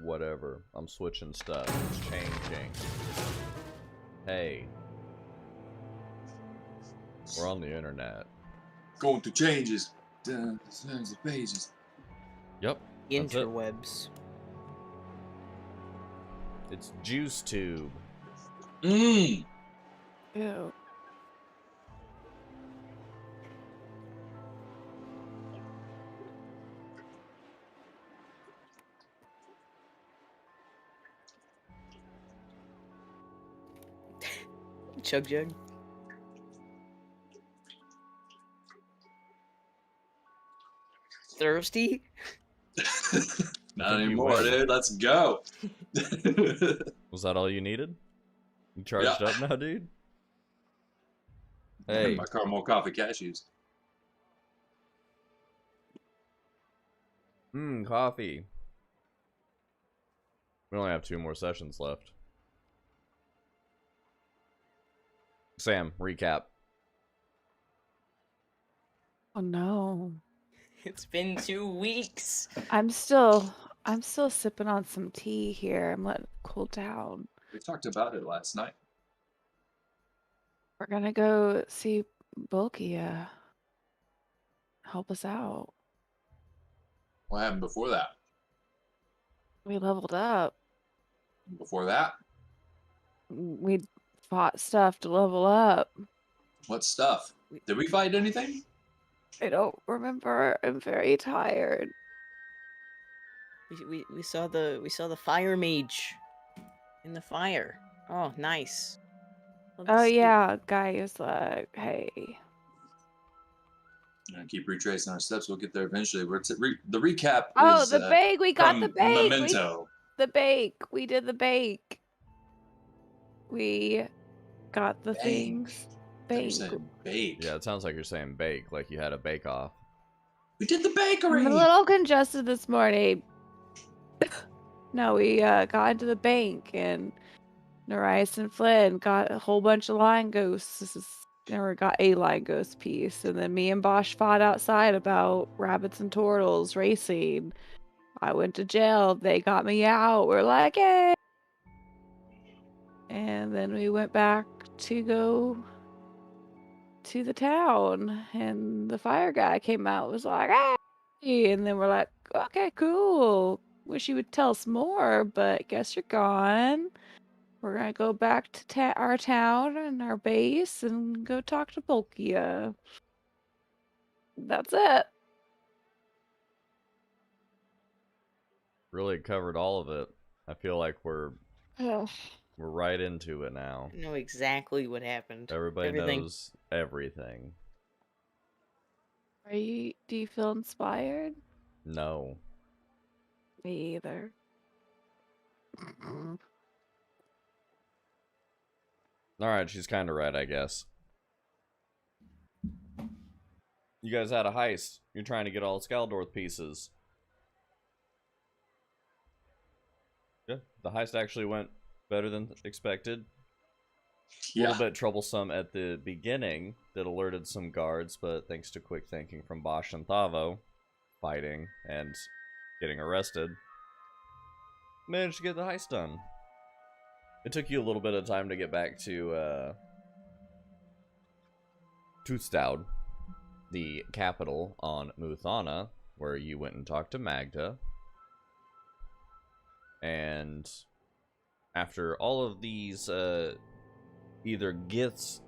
whatever. I'm switching stuff. It's changing. Hey. We're on the internet. Going through changes. The pages. Yep. That's it. Interwebs. It's Juice Tube. Mmm. Ew. Chug jug. Thirsty? Not Think you anymore, win. dude. Let's go. Was that all you needed? You charged up now, dude? Hey. My caramel coffee cashews. Coffee. We only have 2 more sessions left. Sam, recap. Oh no. It's been 2 weeks. I'm still sipping on some tea here. I'm letting it cool down. We talked about it last night. We're gonna go see Bulkia. Help us out. What happened before that? We leveled up. Before that? We fought stuff to level up. What stuff? Did we fight anything? I don't remember. I'm very tired. We saw the fire mage in the fire. Oh, nice. Love to Oh see it. yeah, guy is like, hey. Keep retracing our steps. We'll get there eventually. The recap Oh, is the bake. We got from the bake. Memento. The bake. We did the bake. We got the Bake. things. You're Bake. saying bake. Yeah, it sounds like you're saying bake, like you had a bake-off. We did the bakery. I'm a little congested this morning. No, we got into the bank and Nerais and Flynn got a whole bunch of line ghosts. Never got a line ghost piece. And then me and Bosch fought outside about rabbits and turtles racing. I went to jail. They got me out. We're like, hey. And then we went back to go to the town. And the fire guy came out, was like, hey. And then we're like, okay, cool. Wish you would tell us more, but guess you're gone. We're gonna go back to our town and our base and go talk to Bulkia. That's it. Really covered all of it. I feel like we're Ugh. right into it now. I know exactly what happened. Everybody Everything. knows everything. Do you feel inspired? No. Me either. Alright, she's kind of right, I guess. You guys had a heist. You're trying to get all Skaldorth pieces. Yeah, the heist actually went better than expected. A Yeah. little bit troublesome at the beginning that alerted some guards, but thanks to quick thinking from Bosch and Thavo, fighting and getting arrested, managed to get the heist done. It took you a little bit of time to get back to Toothstoud, the capital on Muthana, where you went and talked to Magda. And after all of these either gifts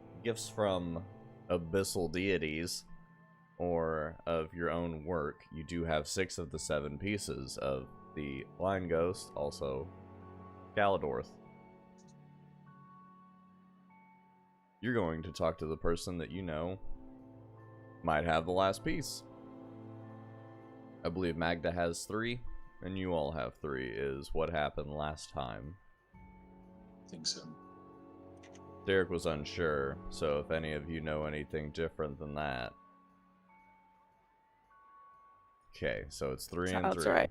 from abyssal deities or of your own work, you do have 6 of the 7 pieces of the Line Ghost, also Galadorth. You're going to talk to the person that you know might have the last piece. I believe Magda has 3, and you all have 3, is what happened last time. I think so. Derek was unsure, so if any of you know anything different than that. Okay, so it's 3 and 3. Sounds right.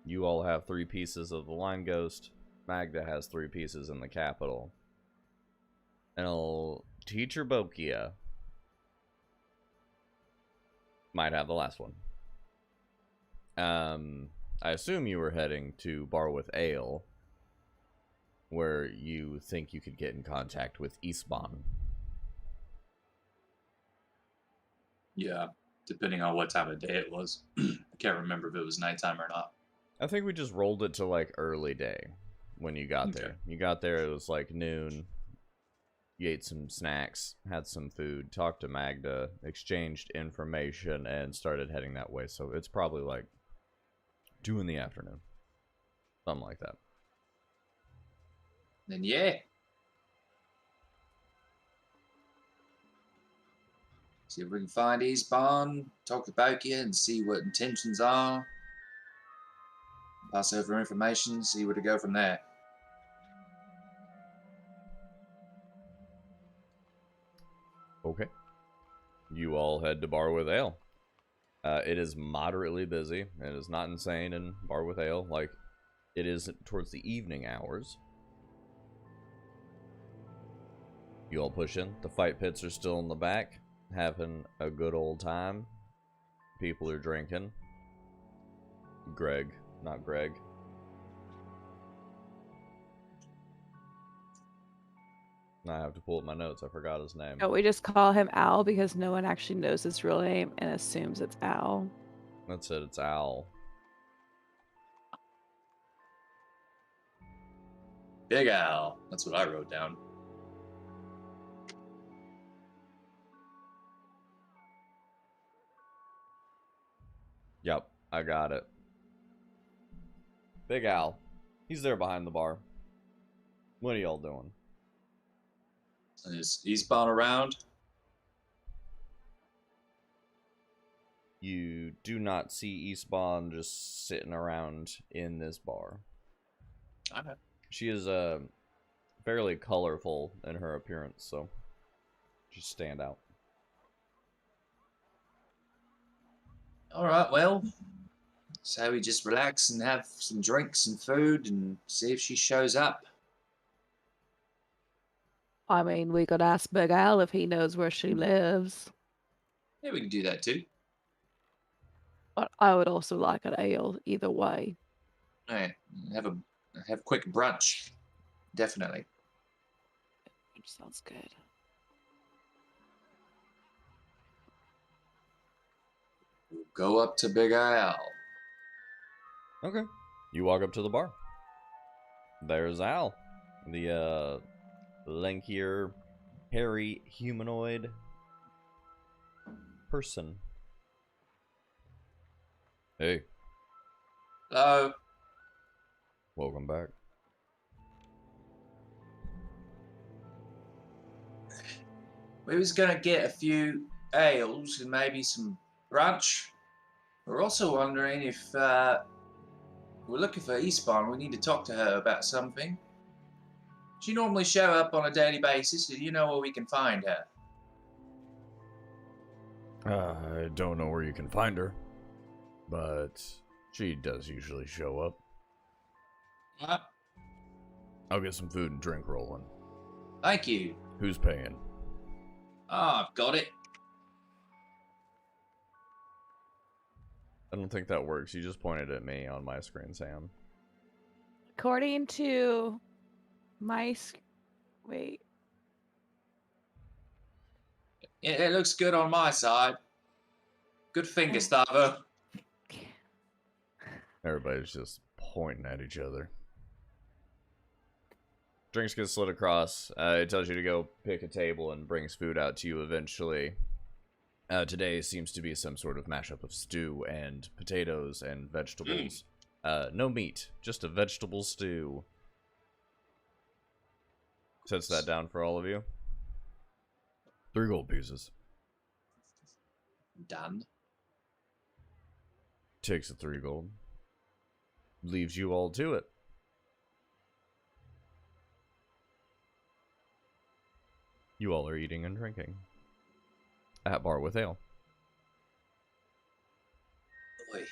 You all have 3 pieces of the Line Ghost. Magda has 3 pieces in the capital. And Teacher Bokia might have the last one. I assume you were heading to Bar with Ale, where you think you could get in contact with Eastbon. Yeah, depending on what time of day it was. I can't remember if it was nighttime or not. I think we just rolled it to like early day when you got there. You got there, it was like noon. You ate some snacks, had some food, talked to Magda, exchanged information, and started heading that way. So it's probably like 2 in the afternoon. Something like that. Then yeah. See if we can find Eastbourne, talk to Bokia and see what intentions are. Pass over information, see where to go from there. Okay. You all head to Bar with Ale. It is moderately busy. It is not insane in Bar with Ale. Like, it is towards the evening hours. You all push in. The fight pits are still in the back, having a good old time. People are drinking. Greg, not Greg. I have to pull up my notes. I forgot his name. Don't we just call him Al because no one actually knows his real name and assumes it's Al? That's it. It's Al. Big Al. That's what I wrote down. Yep, I got it. Big Al. He's there behind the bar. What are y'all doing? Is Eastbourne around? You do not see Eastbon just sitting around in this bar. Okay. She is fairly colorful in her appearance, so just stand out. All right, well, so we just relax and have some drinks and food and see if she shows up. I mean, we could ask Big Al if he knows where she lives. Yeah, we can do that too. But I would also like an ale either way. All right, have a quick brunch. Definitely. Sounds good. We'll go up to Big Al. Okay. You walk up to the bar. There's Al. The lankier, hairy, humanoid person. Hey. Hello. Welcome back. We was gonna get a few ales and maybe some brunch. We're also wondering if we're looking for Eastbourne. We need to talk to her about something. She normally show up on a daily basis. Do you know where we can find her? I don't know where you can find her, but she does usually show up. I'll get some food and drink rolling. Thank you. Who's paying? Ah, I've got it. I don't think that works. You just pointed at me on my screen, Sam. According to my wait. Yeah, it looks good on my side. Good thing, Gustavo. Everybody's just pointing at each other. Drinks get slid across. It tells you to go pick a table and brings food out to you eventually. Today seems to be some sort of mashup of stew and potatoes and vegetables. No meat, just a vegetable stew. Sets that down for all of you. 3 gold pieces. Done. Takes the 3 gold. Leaves you all to it. You all are eating and drinking. At Bar with Ale. Boy.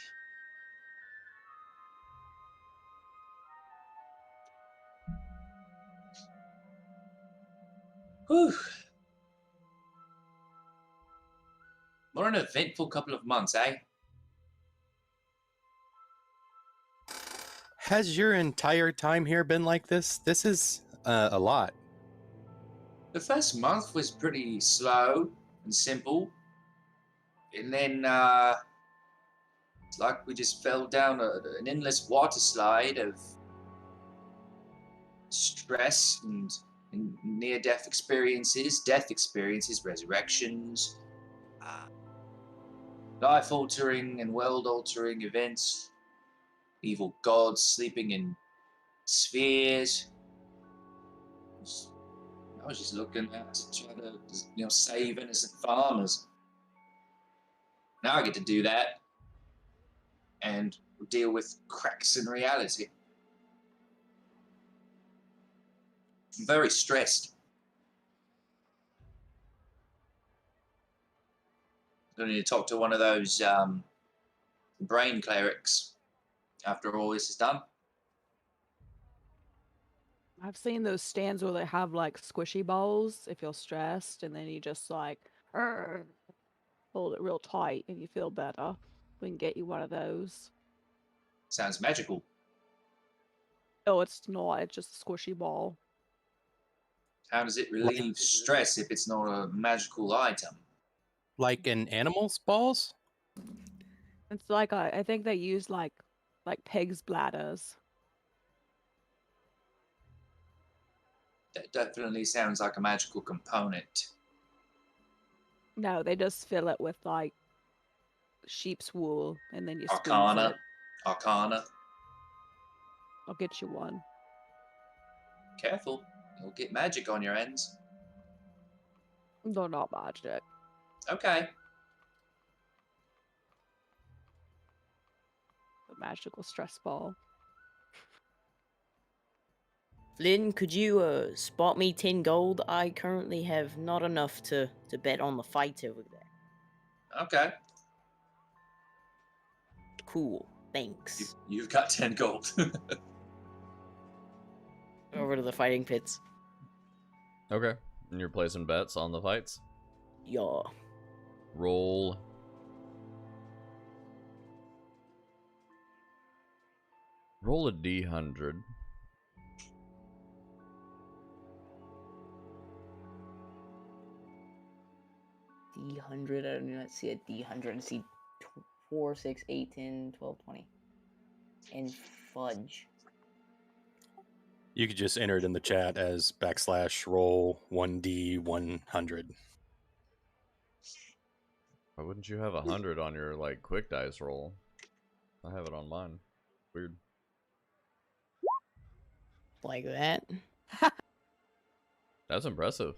Whew. What an eventful couple of months, eh? Has your entire time here been like this? This is a lot. The first month was pretty slow and simple. And then, it's like we just fell down an endless water slide of stress and near-death experiences, resurrections, life-altering and world-altering events, evil gods sleeping in spheres. I was just looking out to try to, save innocent farmers. Now I get to do that and deal with cracks in reality. I'm very stressed. I need to talk to one of those brain clerics after all this is done. I've seen those stands where they have like squishy balls if you're stressed, and then you just like hold it real tight and you feel better. We can get you one of those. Sounds magical. Oh, it's not. It's just a squishy ball. How does it relieve stress if it's not a magical item? Like an animal's balls? It's like I think they use like pig's bladders. That definitely sounds like a magical component. No, they just fill it with like sheep's wool, and then you squeeze Arcana. it. Arcana. I'll get you one. Careful. You'll get magic on your ends. They're not magic. Okay. A magical stress ball. Flynn, could you spot me 10 gold? I currently have not enough to bet on the fight over there. Okay. Cool. Thanks. You've got 10 gold. Over to the fighting pits. Okay. And you're placing bets on the fights? Yeah. Roll. Roll a D100. D100. I don't know. Let's see a D100. Let's see 4, 6, 8, 10, 12, 20. And fudge. You could just enter it in the chat as /roll 1D100. Why wouldn't you have 100 on your, like, quick dice roll? I have it on mine. Weird. Like that. That's impressive.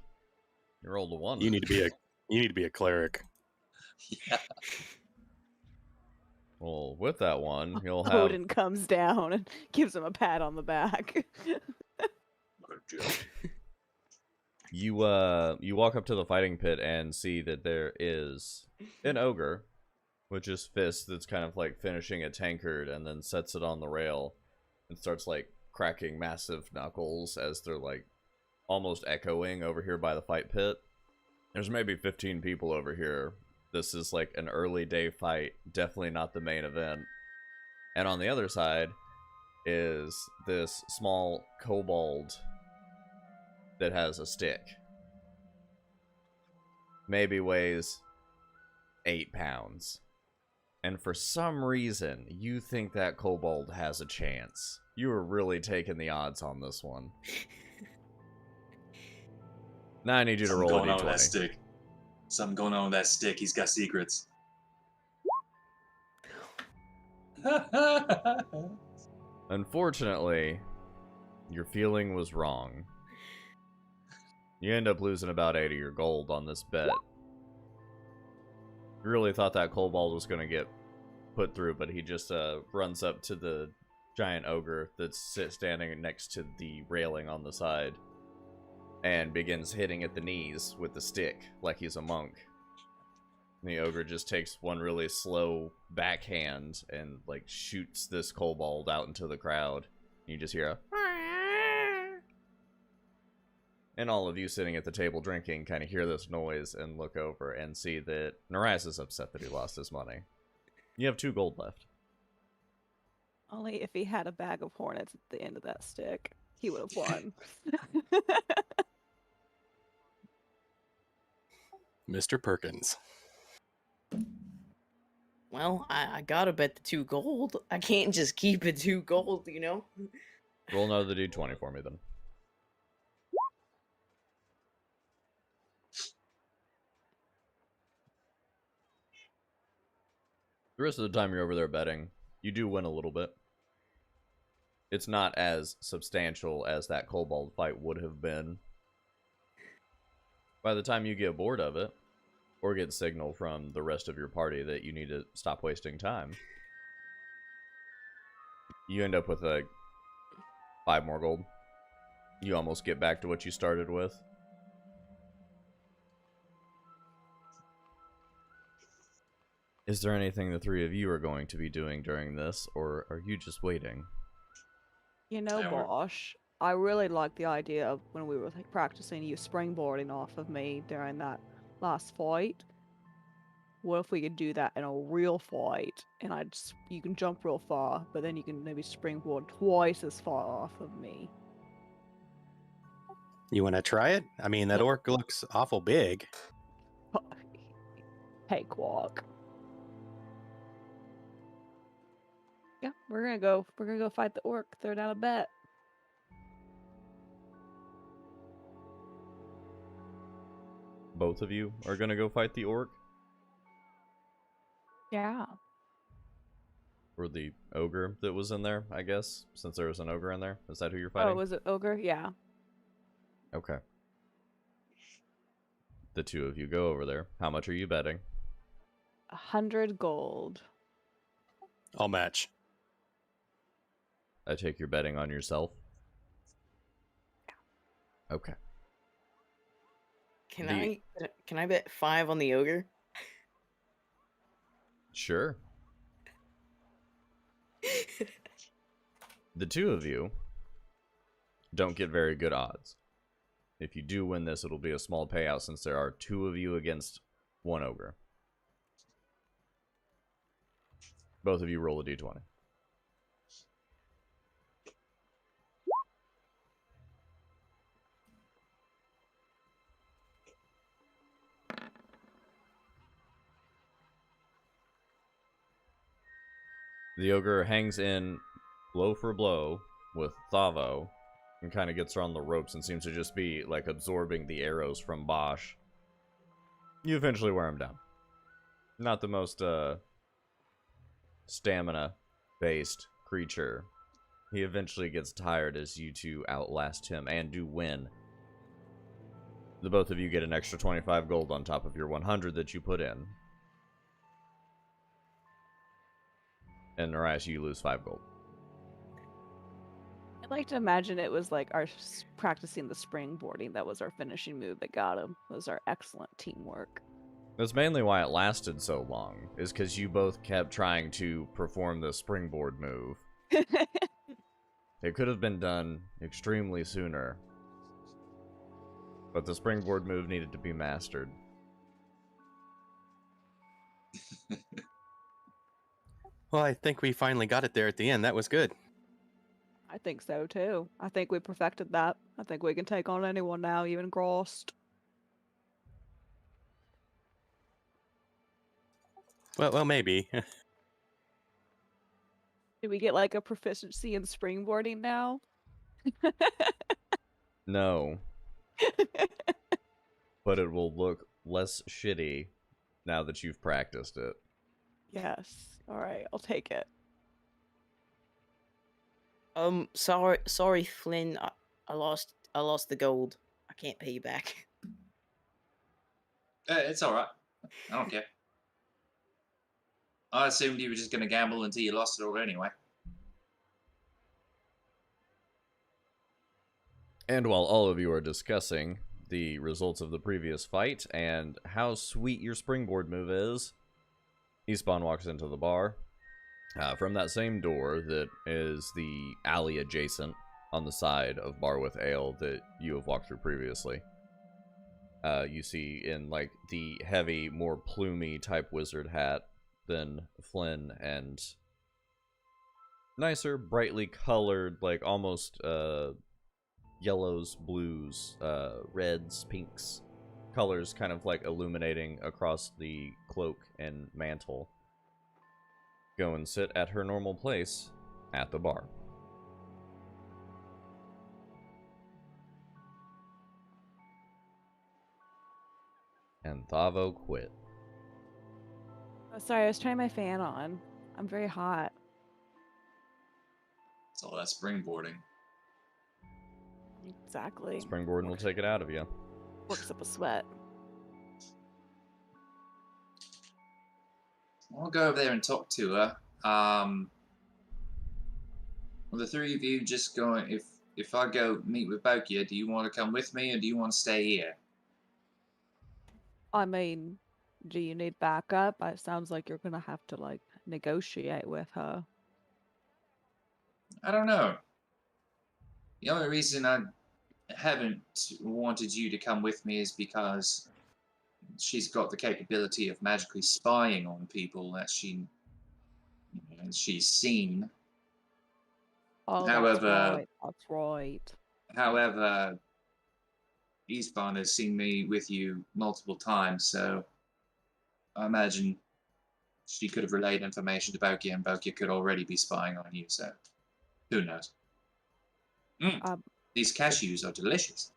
You rolled a 1. You need to be a cleric. Yeah. Well, with that one, you'll have... Odin comes down and gives him a pat on the back. You walk up to the fighting pit and see that there is an ogre with just fists that's kind of like finishing a tankard, and then sets it on the rail and starts like cracking massive knuckles as they're like almost echoing over here by the fight pit. There's maybe 15 people over here. This is like an early day fight, definitely not the main event. And on the other side is this small kobold that has a stick. Maybe weighs 8 pounds. And for some reason, you think that kobold has a chance. You are really taking the odds on this one. Now I need you to roll a d20. Something going on with that stick. He's got secrets. Unfortunately, your feeling was wrong. You end up losing about 8 of your gold on this bet. You really thought that kobold was going to get put through, but he just runs up to the giant ogre that's standing next to the railing on the side and begins hitting at the knees with the stick like he's a monk. And the ogre just takes one really slow backhand and like shoots this kobold out into the crowd. You just hear a... And all of you sitting at the table drinking kind of hear this noise and look over and see that Nerais is upset that he lost his money. You have 2 gold left. Only if he had a bag of hornets at the end of that stick, he would have won. Mr. Perkins. Well, I gotta bet the 2 gold. I can't just keep it 2 gold, you know? Roll another d20 for me then. The rest of the time you're over there betting, you do win a little bit. It's not as substantial as that kobold fight would have been. By the time you get bored of it, or get signal from the rest of your party that you need to stop wasting time, you end up with 5 more gold. You almost get back to what you started with. Is there anything the 3 of you are going to be doing during this, or are you just waiting? You know, Yeah, we're- Bosch, I really like the idea of when we were like practicing you springboarding off of me during that last fight. What if we could do that in a real fight, and you can jump real far, but then you can maybe springboard twice as far off of me. You want to try it? I mean, that orc looks awful big. Hey, Quark. Yeah, we're gonna go fight the orc. Throw down a bet. Both of you are gonna go fight the orc? Yeah. Or the ogre that was in there, I guess, since there was an ogre in there. Is that who you're fighting? Oh, was it ogre? Yeah. Okay. The 2 of you go over there. How much are you betting? 100 gold. I'll match. I take your betting on yourself. Okay. Can I bet 5 on the ogre? Sure. The 2 of you don't get very good odds. If you do win this, it'll be a small payout since there are 2 of you against 1 ogre. Both of you roll a d20. The ogre hangs in blow for blow with Thavo and kind of gets her on the ropes and seems to just be like absorbing the arrows from Bosch. You eventually wear him down. Not the most stamina based creature. He eventually gets tired as you 2 outlast him and do win. The both of you get an extra 25 gold on top of your 100 that you put in. And Narias, you lose 5 gold. I'd like to imagine it was like our practicing the springboarding that was our finishing move that got him. It was our excellent teamwork. That's mainly why it lasted so long, is because you both kept trying to perform the springboard move. It could have been done extremely sooner, but the springboard move needed to be mastered. Well, I think we finally got it there at the end. That was good. I think so too. I think we perfected that. I think we can take on anyone now, even Grost. Well, maybe. Do we get like a proficiency in springboarding now? No, but it will look less shitty now that you've practiced it. Yes. All right, I'll take it. Sorry, Flynn. I lost the gold. I can't pay you back. It's alright. I don't care. I assumed you were just going to gamble until you lost it all anyway. And while all of you are discussing the results of the previous fight and how sweet your springboard move is, Espawn walks into the bar. From that same door that is the alley adjacent on the side of Bar with Ale that you have walked through previously. You see in like the heavy, more plumy type wizard hat than Flynn and nicer, brightly colored, like almost yellows, blues, reds, pinks, colors kind of like illuminating across the cloak and mantle, go and sit at her normal place at the bar. And Thavo quit. Oh, sorry, I was turning my fan on. I'm very hot. It's all that springboarding. Exactly. Springboarding will take it out of you. Works up a sweat. I'll go over there and talk to her. Well, the three of you just going. If I go meet with Bokia, do you want to come with me, or do you want to stay here? I mean, do you need backup? It sounds like you're gonna have to like negotiate with her. I don't know. The only reason I haven't wanted you to come with me is because she's got the capability of magically spying on people that she's seen. Oh, However, that's right. However, Eastbound has seen me with you multiple times, so I imagine she could have relayed information to Bokia, and Bokia could already be spying on you, so who knows? These cashews are delicious.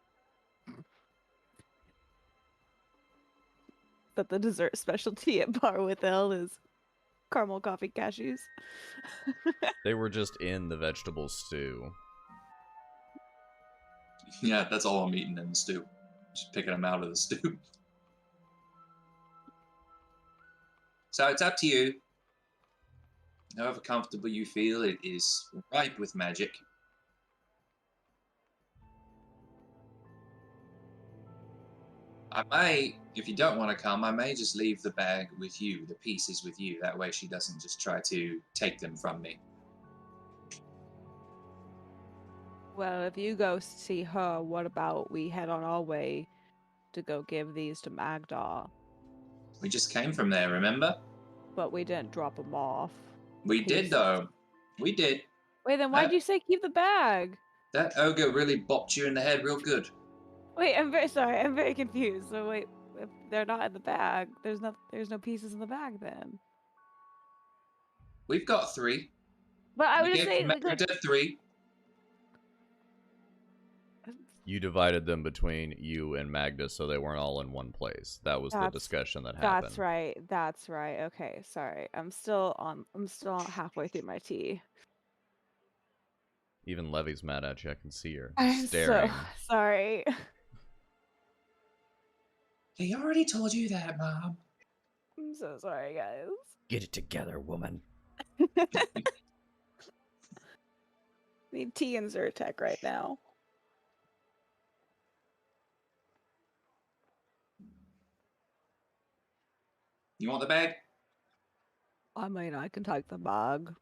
But the dessert specialty at Bar with L is caramel coffee cashews. They were just in the vegetable stew. Yeah, that's all I'm eating in the stew. Just picking them out of the stew. So it's up to you. However comfortable you feel, it is ripe with magic. I may, if you don't want to come, I may just leave the bag with you, the pieces with you. That way she doesn't just try to take them from me. Well, if you go see her, what about we head on our way to go give these to Magdar? We just came from there, remember? But we didn't drop them off. We did, though. We did. Wait, then why'd you say keep the bag? That ogre really bopped you in the head real good. Wait, I'm very sorry. I'm very confused. So wait, if they're not in the bag, there's no pieces in the bag then. We've got 3. But I We would just gave say Magda 3. You divided them between you and Magda so they weren't all in one place. That was the discussion that happened. That's right. That's right. Okay, sorry. I'm still halfway through my tea. Even Levy's mad at you. I can see her I'm staring. so sorry. He already told you that, Mom. I'm so sorry, guys. Get it together, woman. Need tea and Zyrtec right now. You want the bag? I mean, I can take the bag.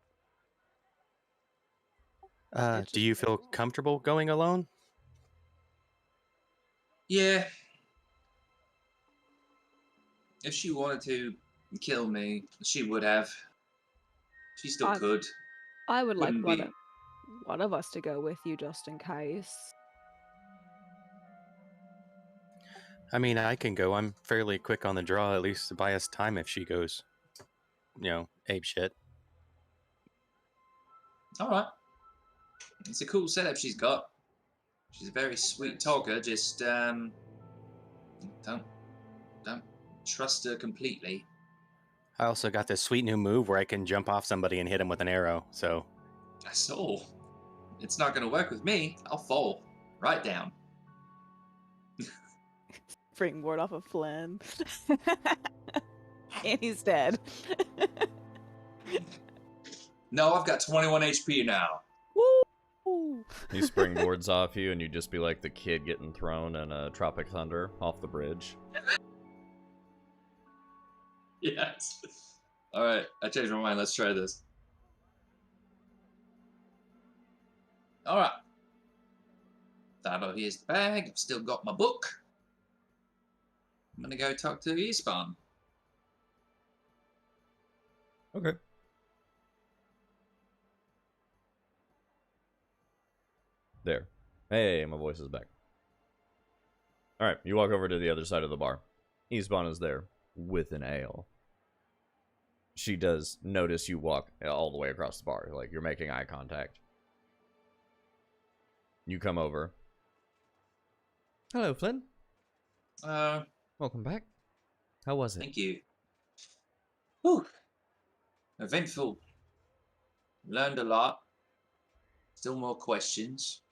Do you feel comfortable going alone? Yeah. If she wanted to kill me, she would have. She still could. I would like Wouldn't be. one of us to go with you just in case. I mean, I can go. I'm fairly quick on the draw, at least to buy us time if she goes, ape shit. Alright. It's a cool setup she's got. She's a very sweet talker, just don't trust her completely. I also got this sweet new move where I can jump off somebody and hit him with an arrow, so... So, it's not gonna work with me. I'll fall right down. Springboard off of Flynn. And he's dead. No, I've got 21 HP now. Woo! He springboards off you, and you just be like the kid getting thrown in a Tropic Thunder off the bridge. Yes. Alright, I changed my mind. Let's try this. Alright. Thabo, here's the bag. I've still got my book. I'm gonna go talk to Eastbound. Okay. There. Hey, my voice is back. Alright, you walk over to the other side of the bar. Eastbound is there with an ale. She does notice you walk all the way across the bar. Like, you're making eye contact. You come over. Hello, Flynn. Welcome back. How was it? Thank you. Whew. Eventful. Learned a lot. Still more questions.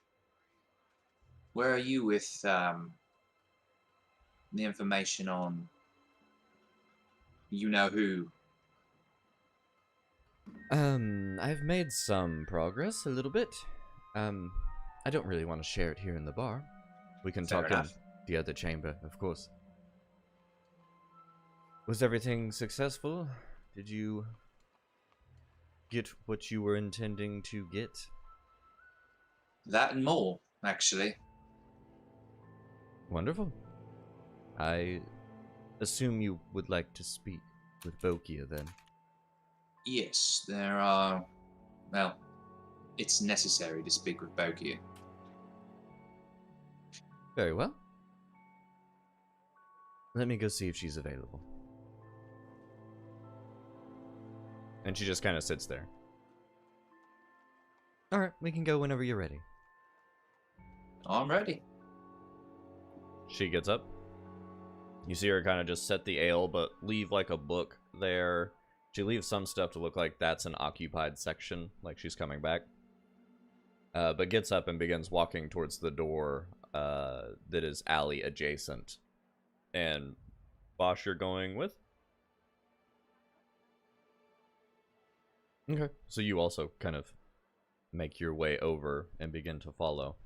Where are you with the information on you know who? I've made some progress, a little bit. I don't really want to share it here in the bar. We can Fair talk enough. in the other chamber, of course. Was everything successful? Did you get what you were intending to get? That and more, actually. Wonderful. I assume you would like to speak with Bokia then. Yes, there are. Well, it's necessary to speak with Bokia. Very well. Let me go see if she's available. And she just kind of sits there. Alright, we can go whenever you're ready. I'm ready. She gets up. You see her kind of just set the ale, but leave like a book there. She leaves some stuff to look like that's an occupied section, like she's coming back. But gets up and begins walking towards the door that is alley adjacent. And Bosch, you're going with? Okay. So you also kind of make your way over and begin to follow.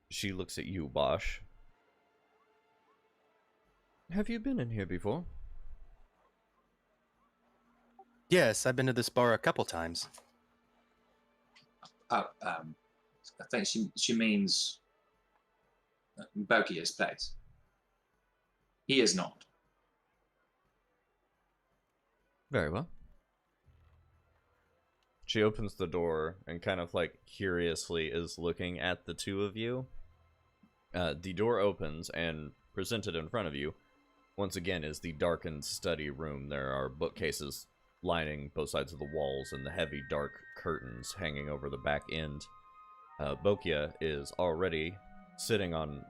She looks at you, Bosch. Have you been in here before? Yes, I've been to this bar a couple times. I think she means Bokia's place. He is not. Very well. She opens the door and kind of like curiously is looking at the two of you. The door opens and presented in front of you, once again, is the darkened study room. There are bookcases lining both sides of the walls and the heavy dark curtains hanging over the back end. Bokia is already sitting on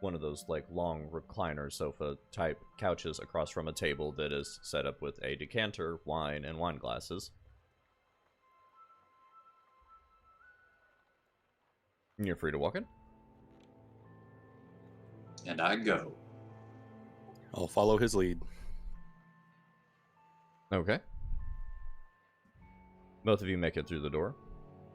one of those like long recliner sofa type couches across from a table that is set up with a decanter, wine, and wine glasses. And you're free to walk in. And I go. I'll follow his lead. Okay. Both of you make it through the door.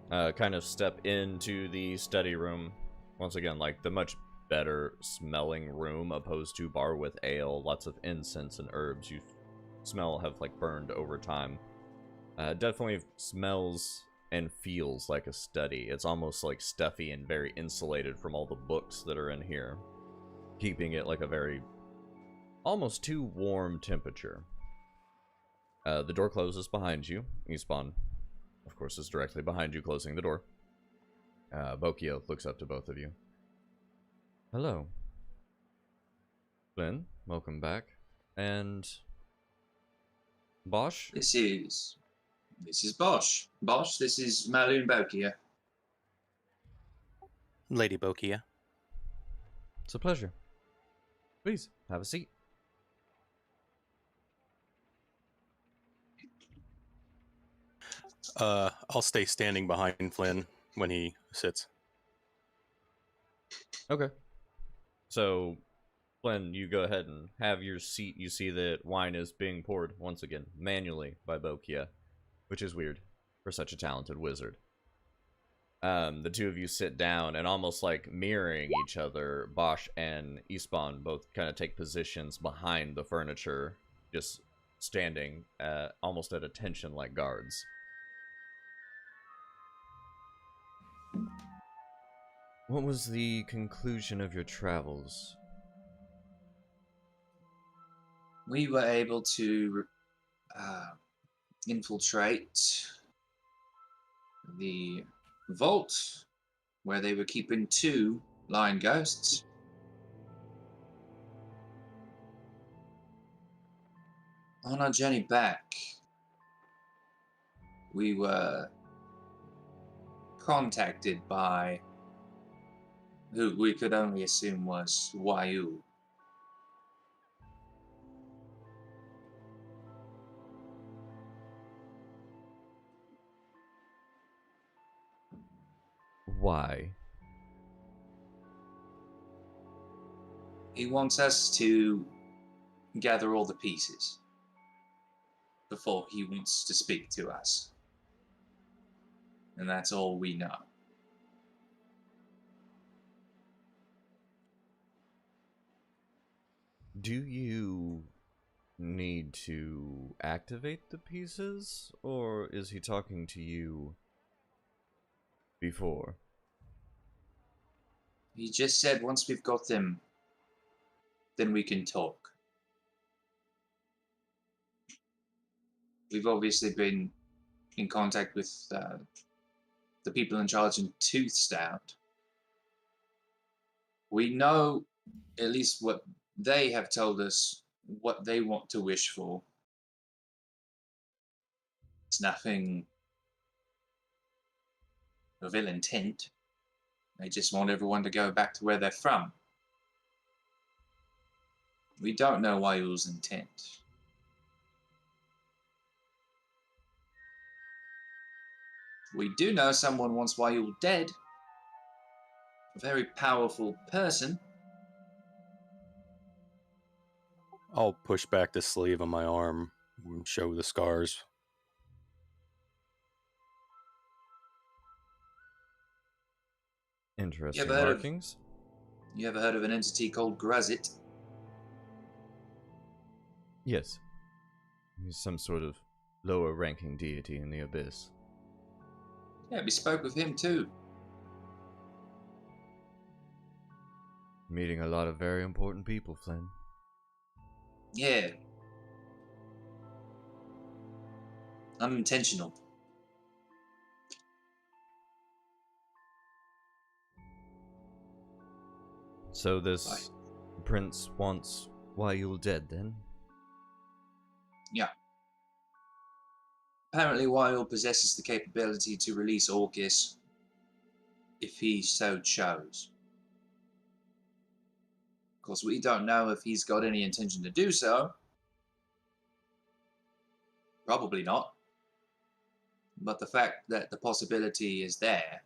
Kind of step into the study room. Once again, like the much better smelling room opposed to bar with ale. Lots of incense and herbs you smell have like burned over time. Definitely smells and feels like a study. It's almost like stuffy and very insulated from all the books that are in here, keeping it like a very almost too warm temperature. The door closes behind you. Espawn, of course, is directly behind you, closing the door. Bokia looks up to both of you. Hello. Flynn, welcome back. And Bosch? This is Bosch. Bosch, this is Maloon Bokia. Lady Bokia. It's a pleasure. Please, have a seat. I'll stay standing behind Flynn when he sits. Okay. So, Flynn, you go ahead and have your seat. You see that wine is being poured, once again, manually by Bokia, which is weird for such a talented wizard. The two of you sit down and almost like mirroring each other, Bosch and Espawn both kind of take positions behind the furniture, just standing almost at attention like guards. What was the conclusion of your travels? We were able to infiltrate the vault where they were keeping 2 lion ghosts. On our journey back, we were contacted by who we could only assume was Waiu. Why? He wants us to gather all the pieces before he wants to speak to us. And that's all we know. Do you need to activate the pieces, or is he talking to you before? He just said once we've got them, then we can talk. We've obviously been in contact with the people in charge in Toothstown. We know at least what they have told us, what they want to wish for. It's nothing of ill intent. They just want everyone to go back to where they're from. We don't know Waiu's intent. We do know someone wants Waiu dead. A very powerful person. I'll push back the sleeve on my arm and show the scars. Interesting ever heard of- markings. You ever heard of an entity called Grazit? Yes. He's some sort of lower ranking deity in the abyss. Yeah, we spoke with him too. Meeting a lot of very important people, Flynn. Yeah. Unintentional. So this prince wants Waiul dead, then? Yeah. Apparently, Waiul possesses the capability to release Orcus if he so chose. Of course, we don't know if he's got any intention to do so. Probably not. But the fact that the possibility is there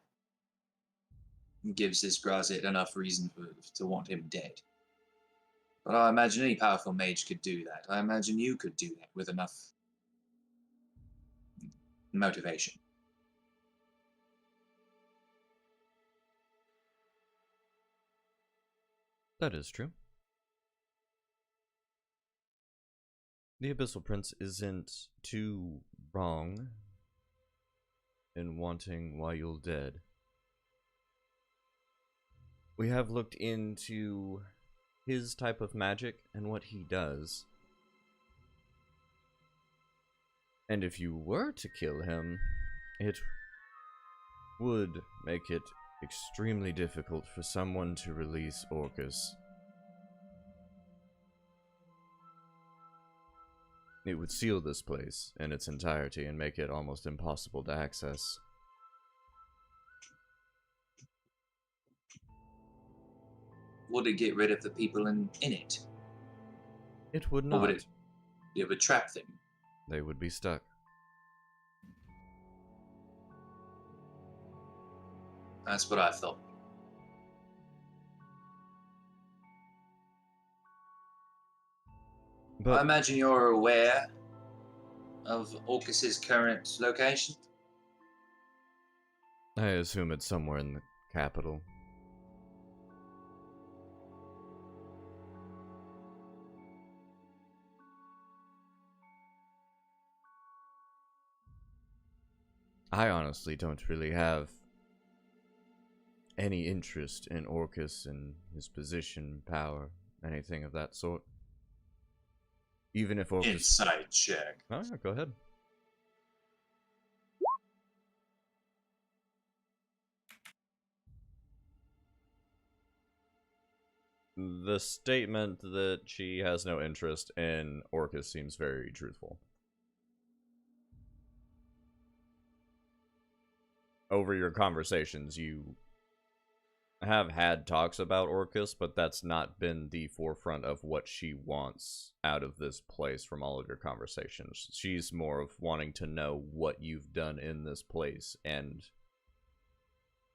gives this Grazit enough reason to want him dead. But I imagine any powerful mage could do that. I imagine you could do that with enough motivation. That is true. The Abyssal Prince isn't too wrong in wanting Waiul dead. We have looked into his type of magic and what he does. And if you were to kill him, it would make it extremely difficult for someone to release Orcus. It would seal this place in its entirety and make it almost impossible to access. Would it get rid of the people in it? It would Or not. would it would trap them? They would be stuck. That's what I thought. I But imagine you're aware of Orcus's current location. I assume it's somewhere in the capital. I honestly don't really have any interest in Orcus and his position, power, anything of that sort. Even if Orcus... Inside check. Oh, yeah, go ahead. The statement that she has no interest in Orcus seems very truthful. Over your conversations, you have had talks about Orcus, but that's not been the forefront of what she wants out of this place from all of your conversations. She's more of wanting to know what you've done in this place and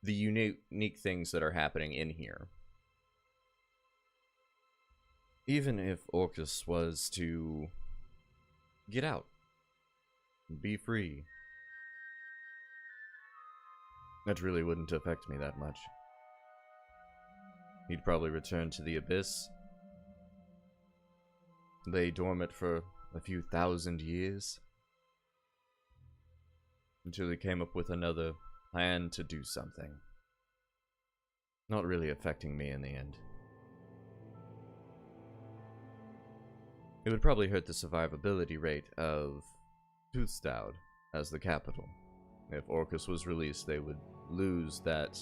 the unique things that are happening in here. Even if Orcus was to get out, be free, that really wouldn't affect me that much. He'd probably return to the Abyss, lay dormant for a few thousand years, until he came up with another plan to do something. Not really affecting me in the end. It would probably hurt the survivability rate of Toothstoud as the capital. If Orcus was released, they would lose that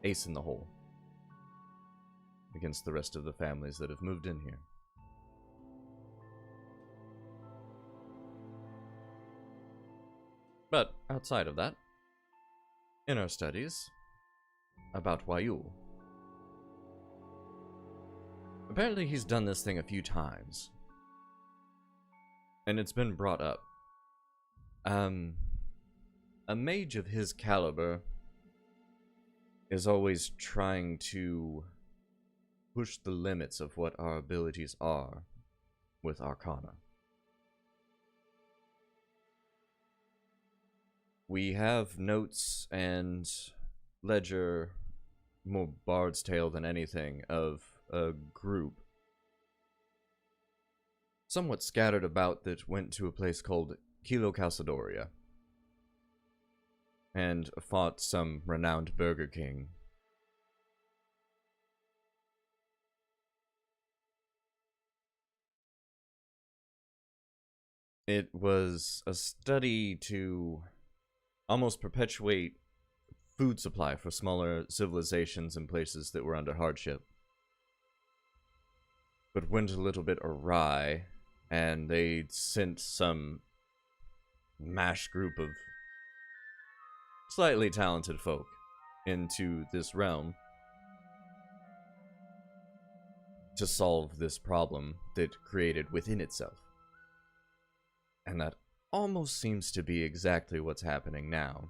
ace in the hole against the rest of the families that have moved in here. But outside of that, in our studies about Wayul, apparently he's done this thing a few times, and it's been brought up. A mage of his caliber is always trying to push the limits of what our abilities are with Arcana. We have notes and ledger, more Bard's Tale than anything, of a group somewhat scattered about that went to a place called Kilo Calcidoria and fought some renowned Burger King. It was a study to almost perpetuate food supply for smaller civilizations and places that were under hardship. But went a little bit awry, and they sent some mash group of slightly talented folk into this realm to solve this problem that created within itself. And that almost seems to be exactly what's happening now.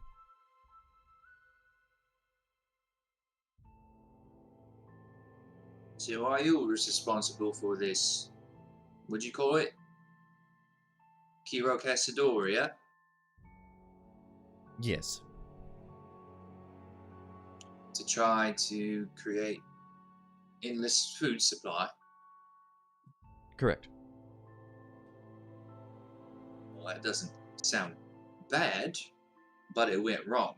So are you responsible for this? Would you call it Kiro Cassidoria? Yes. To try to create endless food supply? Correct. Well, that doesn't sound bad, but it went wrong.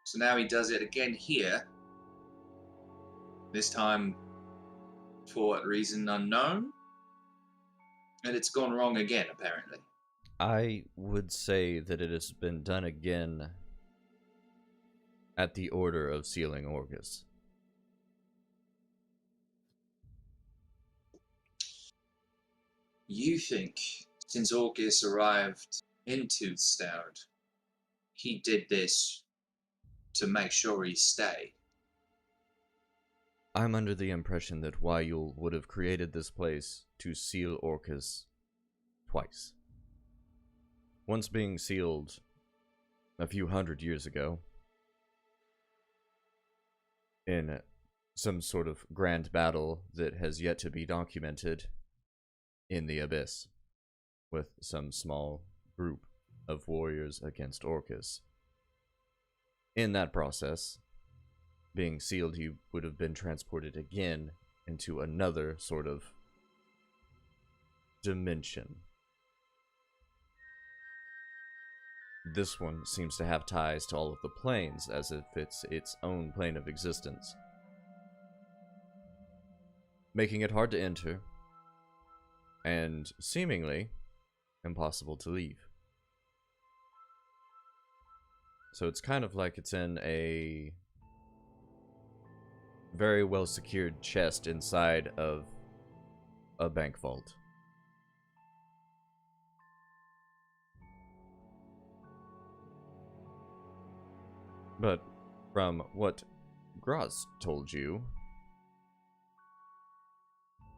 So now he does it again here. This time, for what reason unknown. And it's gone wrong again, apparently. I would say that it has been done again at the order of sealing Orcus. You think, since Orcus arrived in Toothstoud, he did this to make sure he stayed? I'm under the impression that Wayul would have created this place to seal Orcus twice. Once being sealed a few hundred years ago in some sort of grand battle that has yet to be documented in the Abyss with some small group of warriors against Orcus. In that process, being sealed, he would have been transported again into another sort of dimension. This one seems to have ties to all of the planes, as if it's its own plane of existence, making it hard to enter and seemingly impossible to leave. So it's kind of like it's in a very well secured chest inside of a bank vault. But from what Graz told you,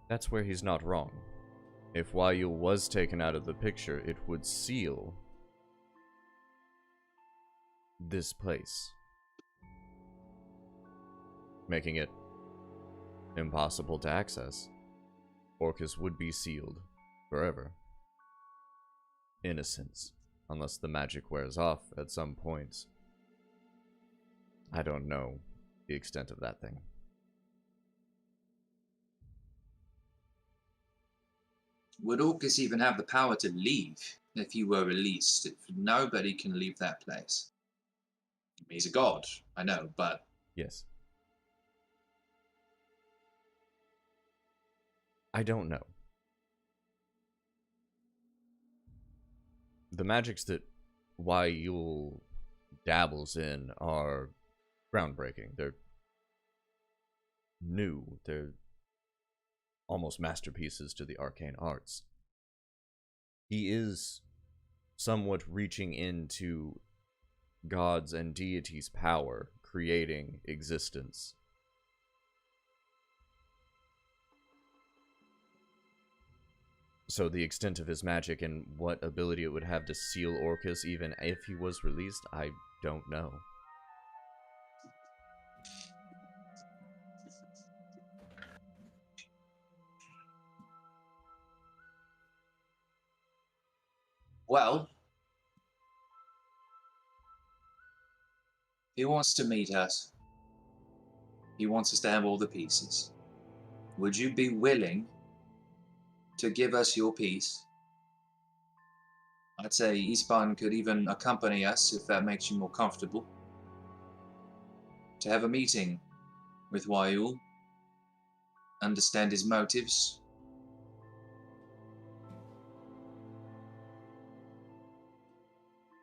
that's where he's not wrong. If Wayul was taken out of the picture, it would seal this place, making it impossible to access. Orcus would be sealed forever. Innocence, unless the magic wears off at some point. I don't know the extent of that thing. Would Orcus even have the power to leave if he were released? If nobody can leave that place. He's a god, I know, but... Yes. I don't know. The magics that Wayul dabbles in are groundbreaking. They're new. They're almost masterpieces to the arcane arts. He is somewhat reaching into gods and deities' power, creating existence. So the extent of his magic and what ability it would have to seal Orcus, even if he was released, I don't know. Well, he wants to meet us. He wants us to have all the pieces. Would you be willing to give us your piece? I'd say Ispan could even accompany us if that makes you more comfortable. To have a meeting with Wayul, understand his motives.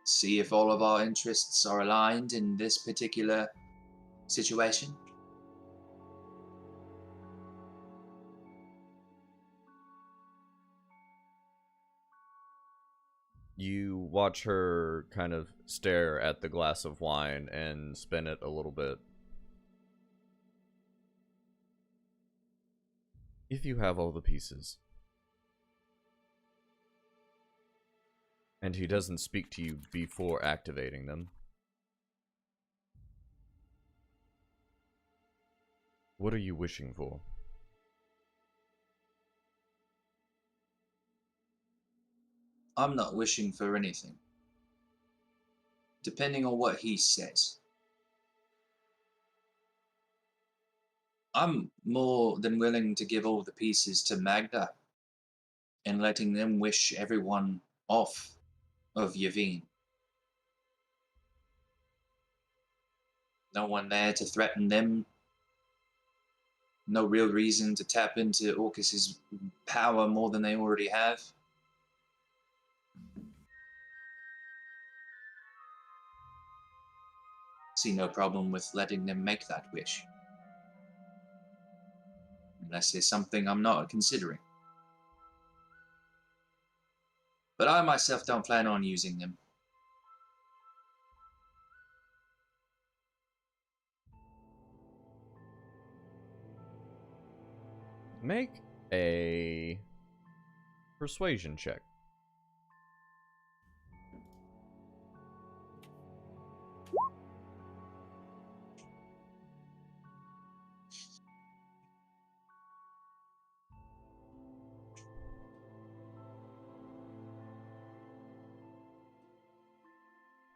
See if all of our interests are aligned in this particular situation. You watch her kind of stare at the glass of wine and spin it a little bit. If you have all the pieces, and he doesn't speak to you before activating them, what are you wishing for? I'm not wishing for anything. Depending on what he says. I'm more than willing to give all the pieces to Magda and letting them wish everyone off of Yavin. No one there to threaten them. No real reason to tap into Orcus's power more than they already have. See no problem with letting them make that wish. Unless there's something I'm not considering. But I myself don't plan on using them. Make a persuasion check.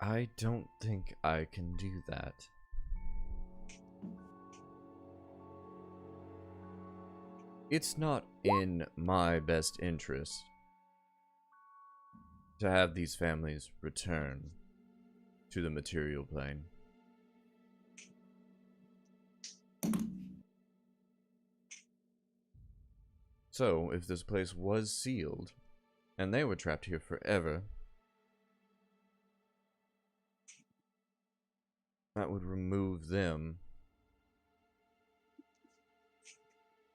I don't think I can do that. It's not in my best interest to have these families return to the material plane. So, if this place was sealed, and they were trapped here forever, that would remove them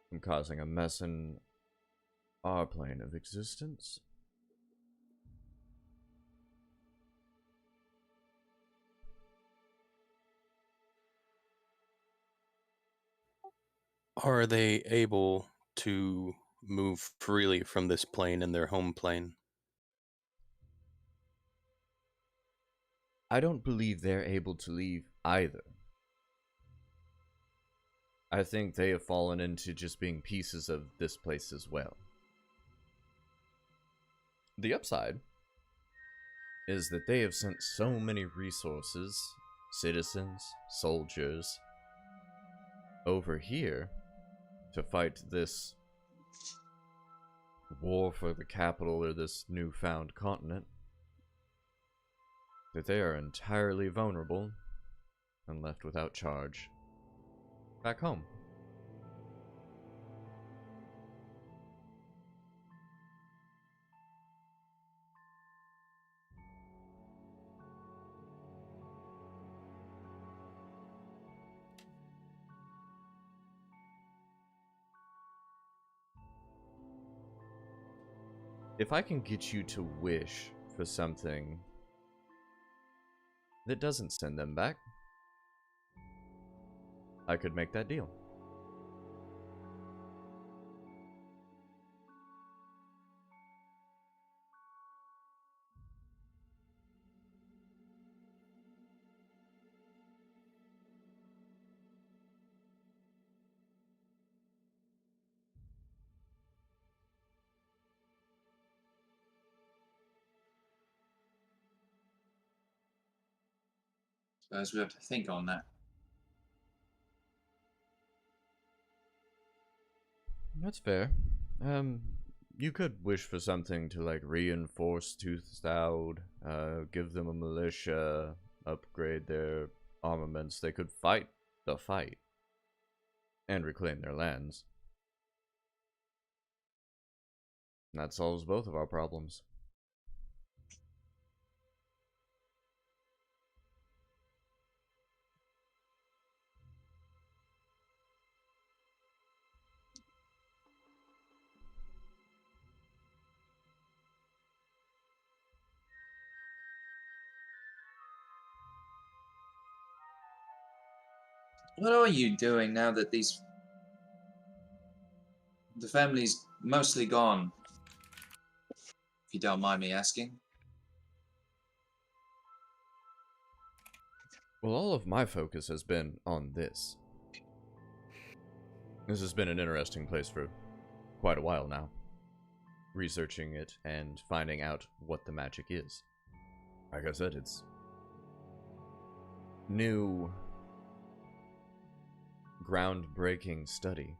from causing a mess in our plane of existence. Are they able to move freely from this plane in their home plane? I don't believe they're able to leave either. I think they have fallen into just being pieces of this place as well. The upside is that they have sent so many resources, citizens, soldiers, over here to fight this war for the capital or this newfound continent, that they are entirely vulnerable and left without charge back home. If I can get you to wish for something that doesn't send them back, I could make that deal. Suppose we have to think on that. That's fair. You could wish for something to, like, reinforce Toothstout, give them a militia, upgrade their armaments. They could fight the fight and reclaim their lands. And that solves both of our problems. What are you doing now that the family's mostly gone? If you don't mind me asking. Well, all of my focus has been on this. This has been an interesting place for quite a while now. Researching it and finding out what the magic is. Like I said, it's new, groundbreaking study.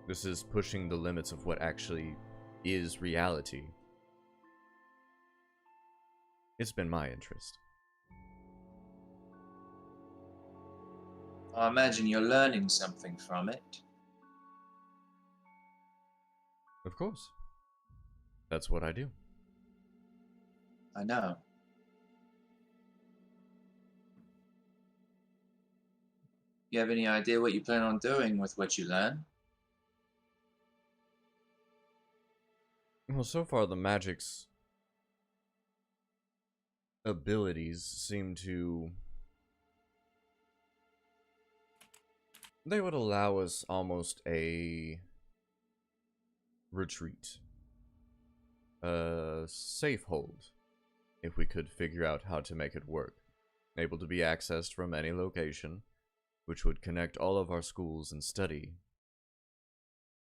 This is pushing the limits of what actually is reality. It's been my interest. I imagine you're learning something from it. Of course. That's what I do. I know. You have any idea what you plan on doing with what you learn? Well, so far the magic's abilities seem to... They would allow us almost a retreat. A safe hold, if we could figure out how to make it work. Able to be accessed from any location, which would connect all of our schools and study.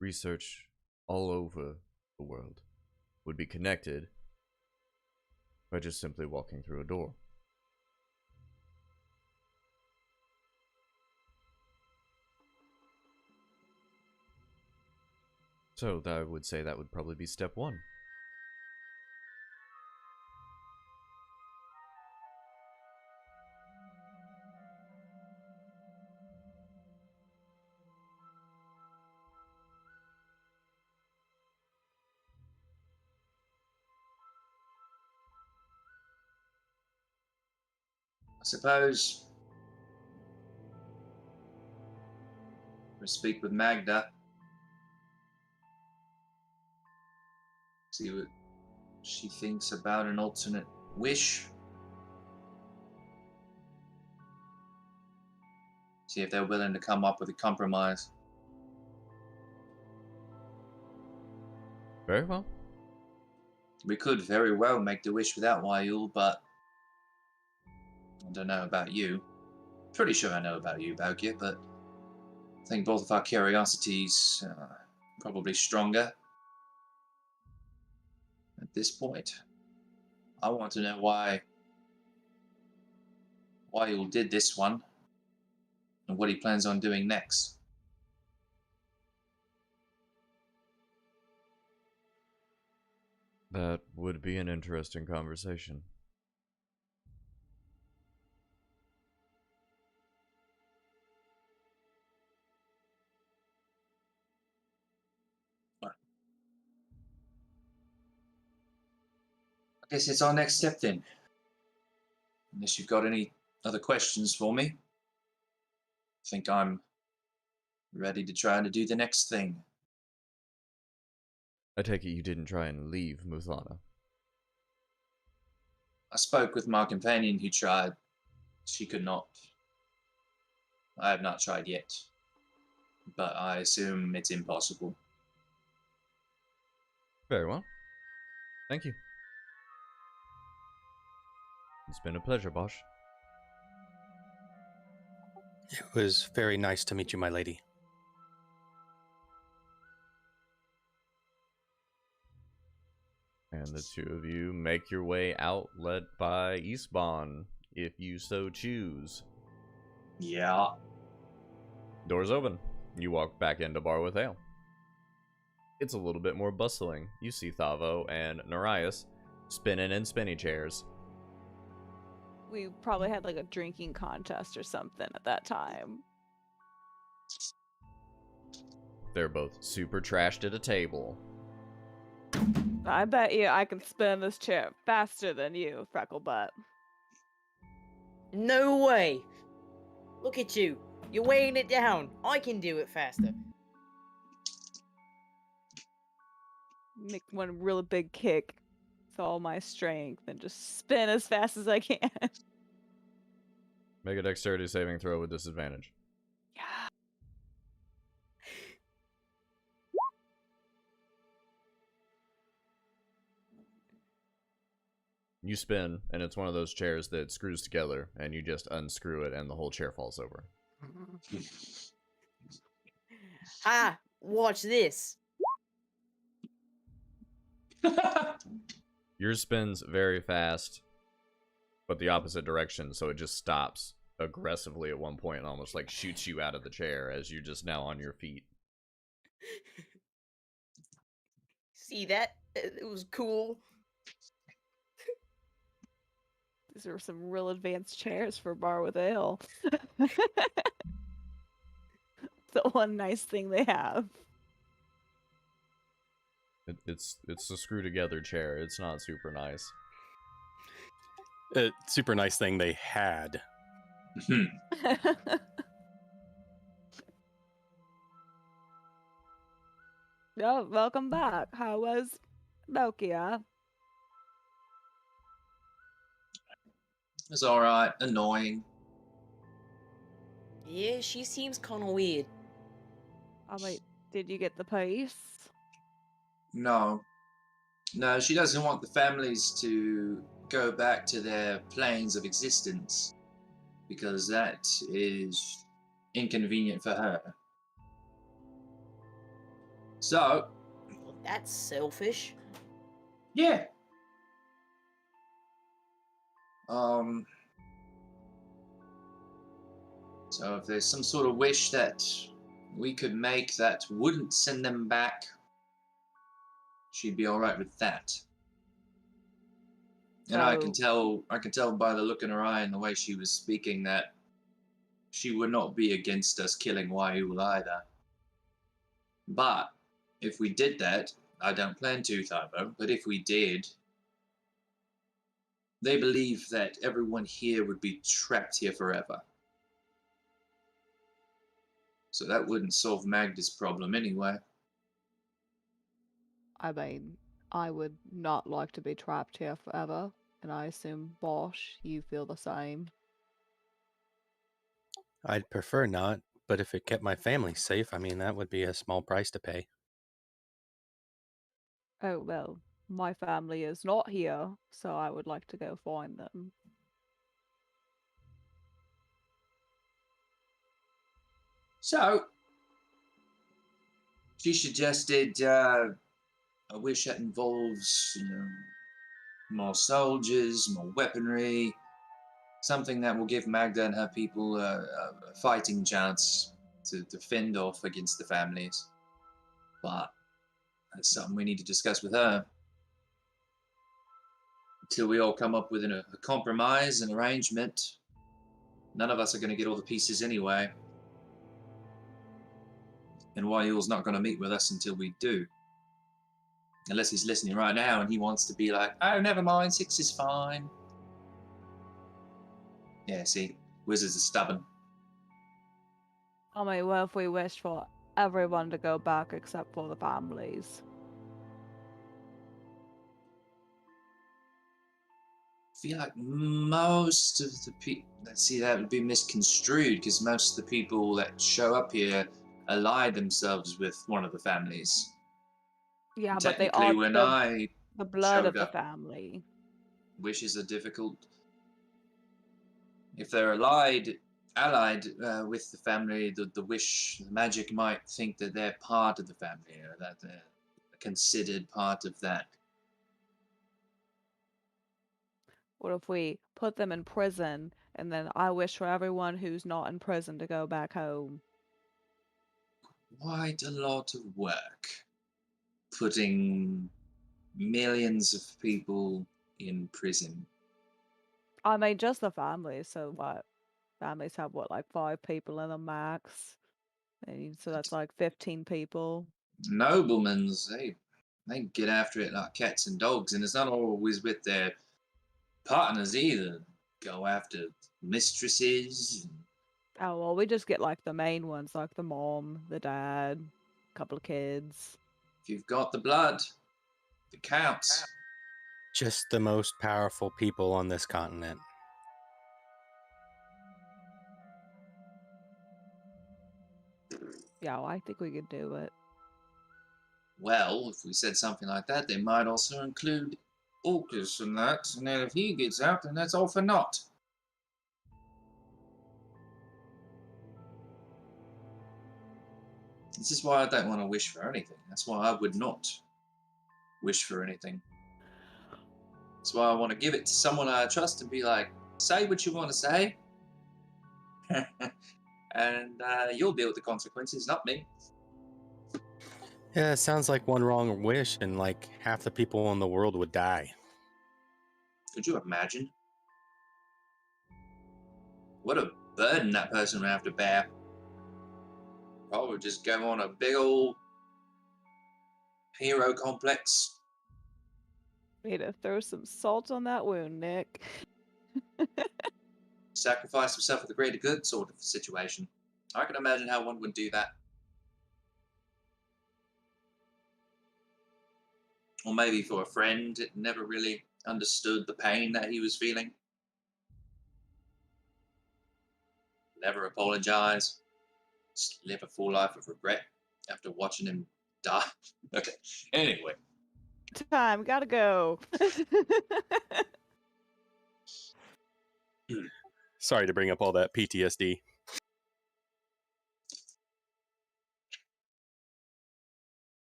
Research all over the world would be connected by just simply walking through a door. So I would say that would probably be step one. I suppose speak with Magda. See what she thinks about an alternate wish. See if they're willing to come up with a compromise. Very well. We could very well make the wish without Waiul, but I don't know about you. Pretty sure I know about you, Balkia, but I think both of our curiosities are probably stronger at this point. I want to know why Waiul did this one and what he plans on doing next. That would be an interesting conversation. I guess it's our next step then. Unless you've got any other questions for me. I think I'm ready to try to do the next thing. I take it you didn't try and leave Muthana. I spoke with my companion who tried. She could not. I have not tried yet. But I assume it's impossible. Very well. Thank you. It's been a pleasure, Bosch. It was very nice to meet you, my lady. And the two of you make your way out, led by Eastbon, if you so choose. Yeah. Doors open. You walk back into Bar with Ale. It's a little bit more bustling. You see Thavo and Narias spinning in spinny chairs. We probably had like a drinking contest or something at that time. They're both super trashed at a table. I bet you I can spin this chair faster than you, Frecklebutt. No way! Look at you. You're weighing it down. I can do it faster. Make one really big kick with all my strength and just spin as fast as I can. Make a dexterity saving throw with disadvantage. Yeah. You spin, and it's one of those chairs that screws together, and you just unscrew it, and the whole chair falls over. Ha! Watch this. Yours spins very fast, but the opposite direction, so it just stops aggressively at one point and almost like shoots you out of the chair as you're just now on your feet. See that? It was cool. These are some real advanced chairs for Bar with Ale. The one nice thing they have. It's a screw together chair. It's not super nice. Super nice thing they had. Oh, welcome back. How was Belkia? It's alright. Annoying. Yeah, she seems kind of weird. Oh wait, did you get the piece? No. No, she doesn't want the families to go back to their planes of existence because that is inconvenient for her. So, Well, that's selfish. yeah. So if there's some sort of wish that we could make that wouldn't send them back, she'd be all right with that. And I can tell by the look in her eye and the way she was speaking that she would not be against us killing Waiul either. But if we did that, I don't plan to, Thabo, but if we did, they believe that everyone here would be trapped here forever. So that wouldn't solve Magda's problem anyway. I mean, I would not like to be trapped here forever, and I assume, Bosch, you feel the same. I'd prefer not, but if it kept my family safe, I mean, that would be a small price to pay. Oh, well, my family is not here, so I would like to go find them. So, she suggested a wish that involves, more soldiers, more weaponry, something that will give Magda and her people a fighting chance to fend off against the families. But that's something we need to discuss with her. Until we all come up with a compromise, an arrangement, none of us are going to get all the pieces anyway. And Wayul's not going to meet with us until we do. Unless he's listening right now and he wants to be like, oh, never mind, 6 is fine. Yeah, see, wizards are stubborn. I mean, what if we wish for everyone to go back except for the families? I feel like most of the people, let's see, that would be misconstrued because most of the people that show up here ally themselves with one of the families. Yeah, but they Technically, are when I the blood showed of the up, family. wishes are difficult. If they're allied with the family, the wish, the magic might think that they're part of the family, or that they're considered part of that. What if we put them in prison, and then I wish for everyone who's not in prison to go back home? Quite a lot of work. Putting millions of people in prison. I mean, just the families, so what? Families have, what, like 5 people in them max? And so that's like 15 people. Noblemen's, they get after it like cats and dogs, and it's not always with their partners either. Go after mistresses. Oh, well, we just get like the main ones, like the mom, the dad, a couple of kids. If you've got the blood, it counts. Just the most powerful people on this continent. Yeah, well, I think we could do it. Well, if we said something like that, they might also include Orcus and that, and then if he gets out, then that's all for naught. This is why I don't want to wish for anything. That's why I would not wish for anything. That's why I want to give it to someone I trust and be like, say what you want to say, and you'll deal with the consequences, not me. Yeah, it sounds like one wrong wish and like half the people in the world would die. Could you imagine? What a burden that person would have to bear. Probably just go on a big old hero complex. Way to throw some salt on that wound, Nick. Sacrifice himself for the greater good sort of situation. I can imagine how one would do that. Or maybe for a friend that never really understood the pain that he was feeling. Never apologize. Just live a full life of regret after watching him die. Okay, anyway. Time, gotta go. Sorry to bring up all that PTSD.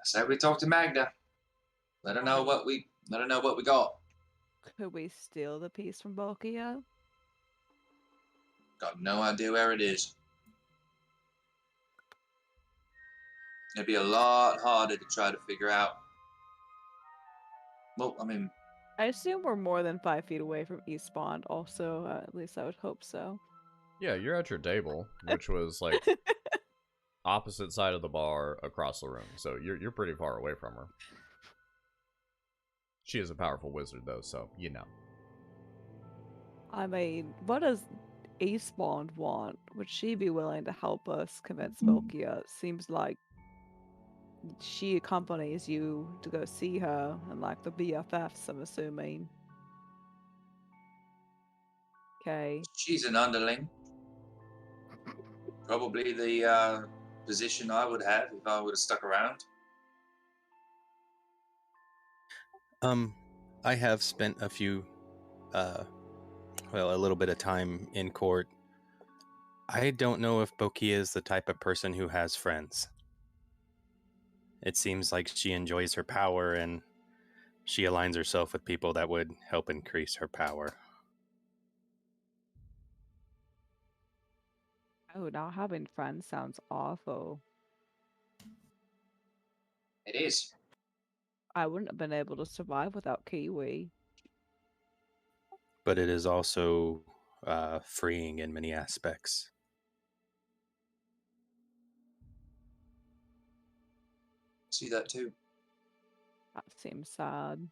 So we talked to Magda. Let her know what we got. Could we steal the piece from Balkia? Got no idea where it is. It'd be a lot harder to try to figure out. Well, I mean, I assume we're more than 5 feet away from East Bond, also, at least I would hope so. Yeah, you're at your table, which was like opposite side of the bar across the room, so you're pretty far away from her. She is a powerful wizard, though, so you know. I mean, what does Eastbound want? Would she be willing to help us convince Volkia? It seems like she accompanies you to go see her, and like the BFFs, I'm assuming. Okay. She's an underling. Probably the position I would have if I would have stuck around. I have spent a little bit of time in court. I don't know if Bokia is the type of person who has friends. It seems like she enjoys her power and she aligns herself with people that would help increase her power. Oh, not having friends sounds awful. It is. I wouldn't have been able to survive without Kiwi. But it is also freeing in many aspects. See that too. That seems sad.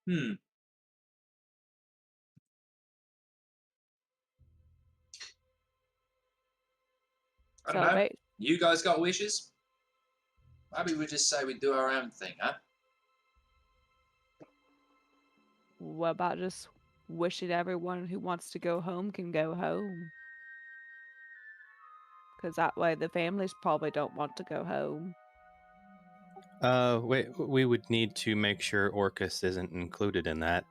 I don't know. You guys got wishes? Maybe we just say we do our own thing, huh? What about just wishing everyone who wants to go home can go home? Because that way the families probably don't want to go home. We would need to make sure Orcus isn't included in that.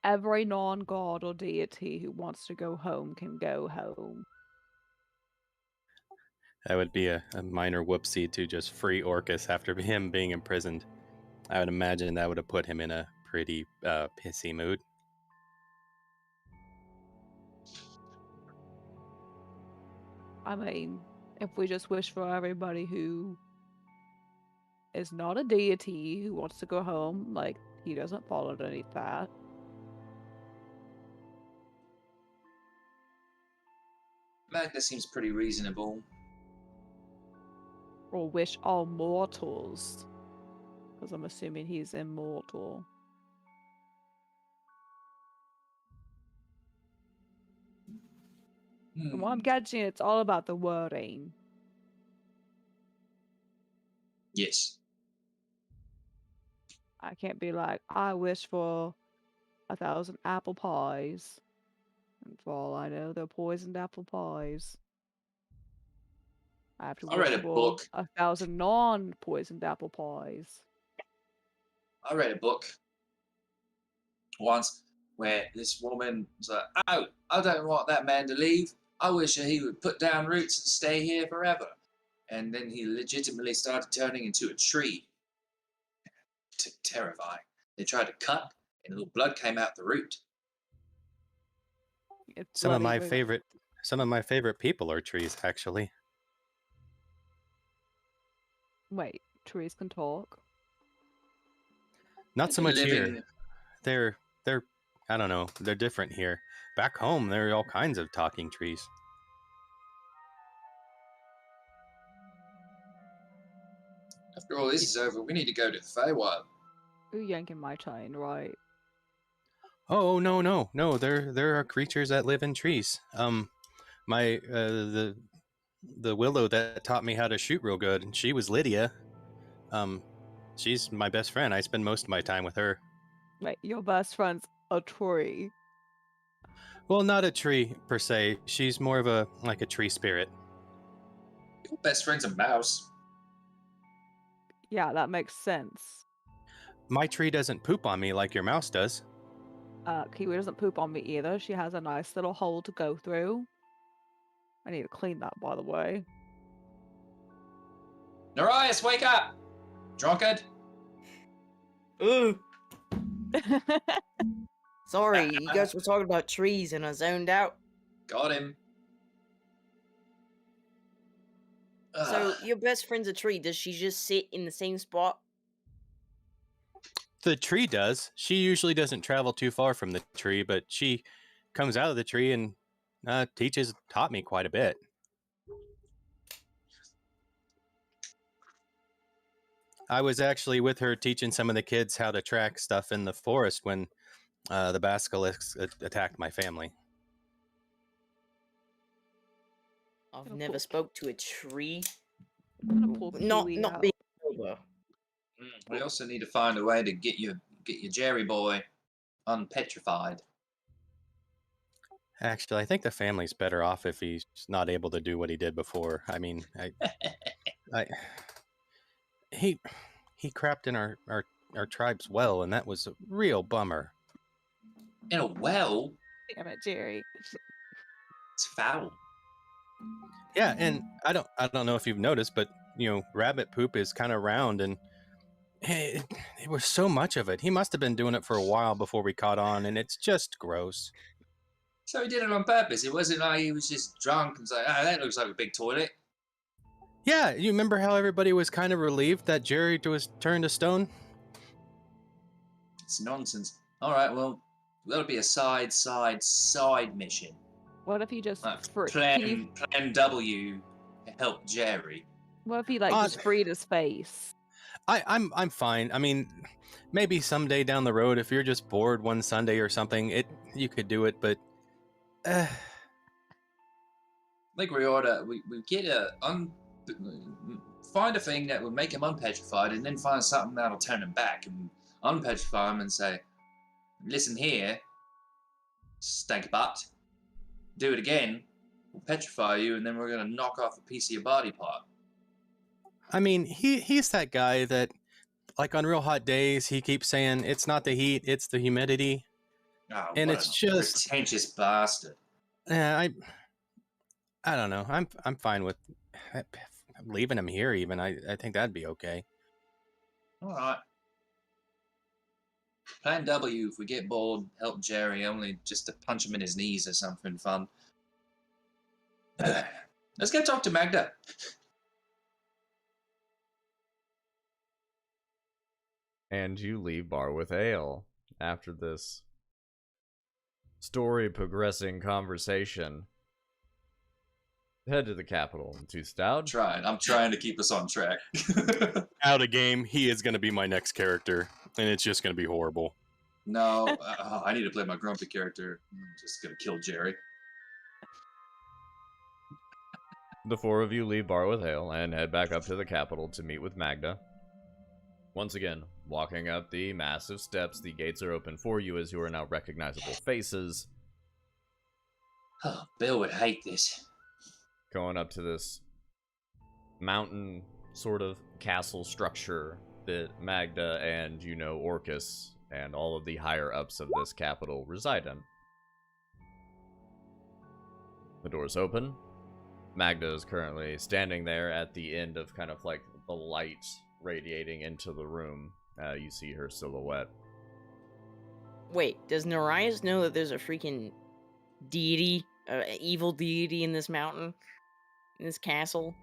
Every non-god or deity who wants to go home can go home. That would be a minor whoopsie to just free Orcus after him being imprisoned. I would imagine that would have put him in a pretty pissy mood. I mean, if we just wish for everybody who is not a deity who wants to go home, like, he doesn't fall underneath that. That seems pretty reasonable. Or wish all mortals. Because I'm assuming he's immortal. From what I'm catching, it's all about the wording. Yes. I can't be like, I wish for 1,000 apple pies. And for all I know, they're poisoned apple pies. I have to wish for 1,000 non-poisoned apple pies. I read a book once where this woman was like, "Oh, I don't want that man to leave. I wish he would put down roots and stay here forever." And then he legitimately started turning into a tree. Terrifying. They tried to cut, and a little blood came out the root. Some of my favorite people are trees, actually. Wait, trees can talk? Not so much here. They're I don't know, they're different here. Back home, there are all kinds of talking trees. After all this is over, we need to go to the Feywild. You're yanking my chain, right? Oh no! There are creatures that live in trees. My the willow that taught me how to shoot real good. She was Lydia. She's my best friend. I spend most of my time with her. Wait, your best friend's a tree? Well, not a tree per se. She's more of a tree spirit. Your best friend's a mouse. Yeah, that makes sense. My tree doesn't poop on me like your mouse does. Kiwi doesn't poop on me either. She has a nice little hole to go through. I need to clean that, by the way. Nereus, wake up! Drunkard! Ooh. Sorry, you guys were talking about trees and I zoned out. Got him. So, your best friend's a tree. Does she just sit in the same spot? The tree does. She usually doesn't travel too far from the tree, but she comes out of the tree and taught me quite a bit. I was actually with her teaching some of the kids how to track stuff in the forest when the basilisks attacked my family. I've Gonna never pull- spoke to a tree. I'm gonna pull Not Kiwi not out. being sober. We also need to find a way to get your Jerry boy unpetrified. Actually, I think the family's better off if he's not able to do what he did before. I mean, he crapped in our tribe's well, and that was a real bummer. In a well, Damn it, Jerry. it's foul. Yeah, and I don't know if you've noticed, but rabbit poop is kind of round, and it was so much of it. He must have been doing it for a while before we caught on, and it's just gross. So he did it on purpose. It wasn't like he was just drunk and was like, that looks like a big toilet. Yeah, you remember how everybody was kind of relieved that Jerry was turned to stone? It's nonsense. All right, well, that'll be a side mission. What if he just Plan W to help Jerry. What if he just freed his face? I'm fine. I mean, maybe someday down the road, if you're just bored one Sunday or something, you could do it. But I think we ought to we get find a thing that would make him unpetrified, and then find something that'll turn him back and unpetrify him and say, "Listen here, stank butt. Do it again. We'll petrify you, and then we're gonna knock off a piece of your body part." I mean, he's that guy that, like on real hot days, he keeps saying it's not the heat, it's the humidity, and it's just pretentious bastard. Yeah, I don't know. I'm fine with leaving him here. Even I think that'd be okay. All right. Plan W, if we get bored, help Jerry, only just to punch him in his knees or something fun. Let's go talk to Magda. And you leave Bar with Ale after this story progressing conversation. Head to the capital to Stout. I'm trying to keep us on track. Out of game, he is going to be my next character, and it's just going to be horrible. No, I need to play my grumpy character. I'm just gonna kill Jerry. The four of you leave Bar with Ale and head back up to the capital to meet with Magda. Once again, walking up the massive steps, the gates are open for you as you are now recognizable faces. Oh, Bill would hate this. Going up to this mountain sort of castle structure that Magda and, Orcus and all of the higher ups of this capital reside in. The doors open. Magda is currently standing there at the end of kind of like the light radiating into the room. You see her silhouette. Wait, does Narias know that there's a freaking deity, evil deity in this mountain? In this castle?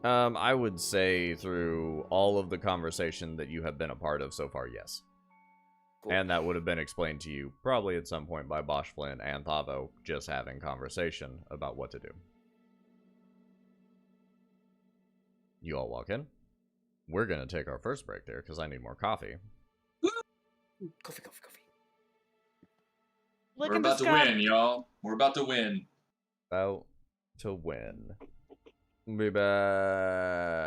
I would say through all of the conversation that you have been a part of so far, yes. Cool. And that would have been explained to you probably at some point by Bosch Flynn and Thavo just having conversation about what to do. You all walk in. We're going to take our first break there because I need more coffee. Coffee. We're about to win, y'all. We're about to win. About to win. Be back.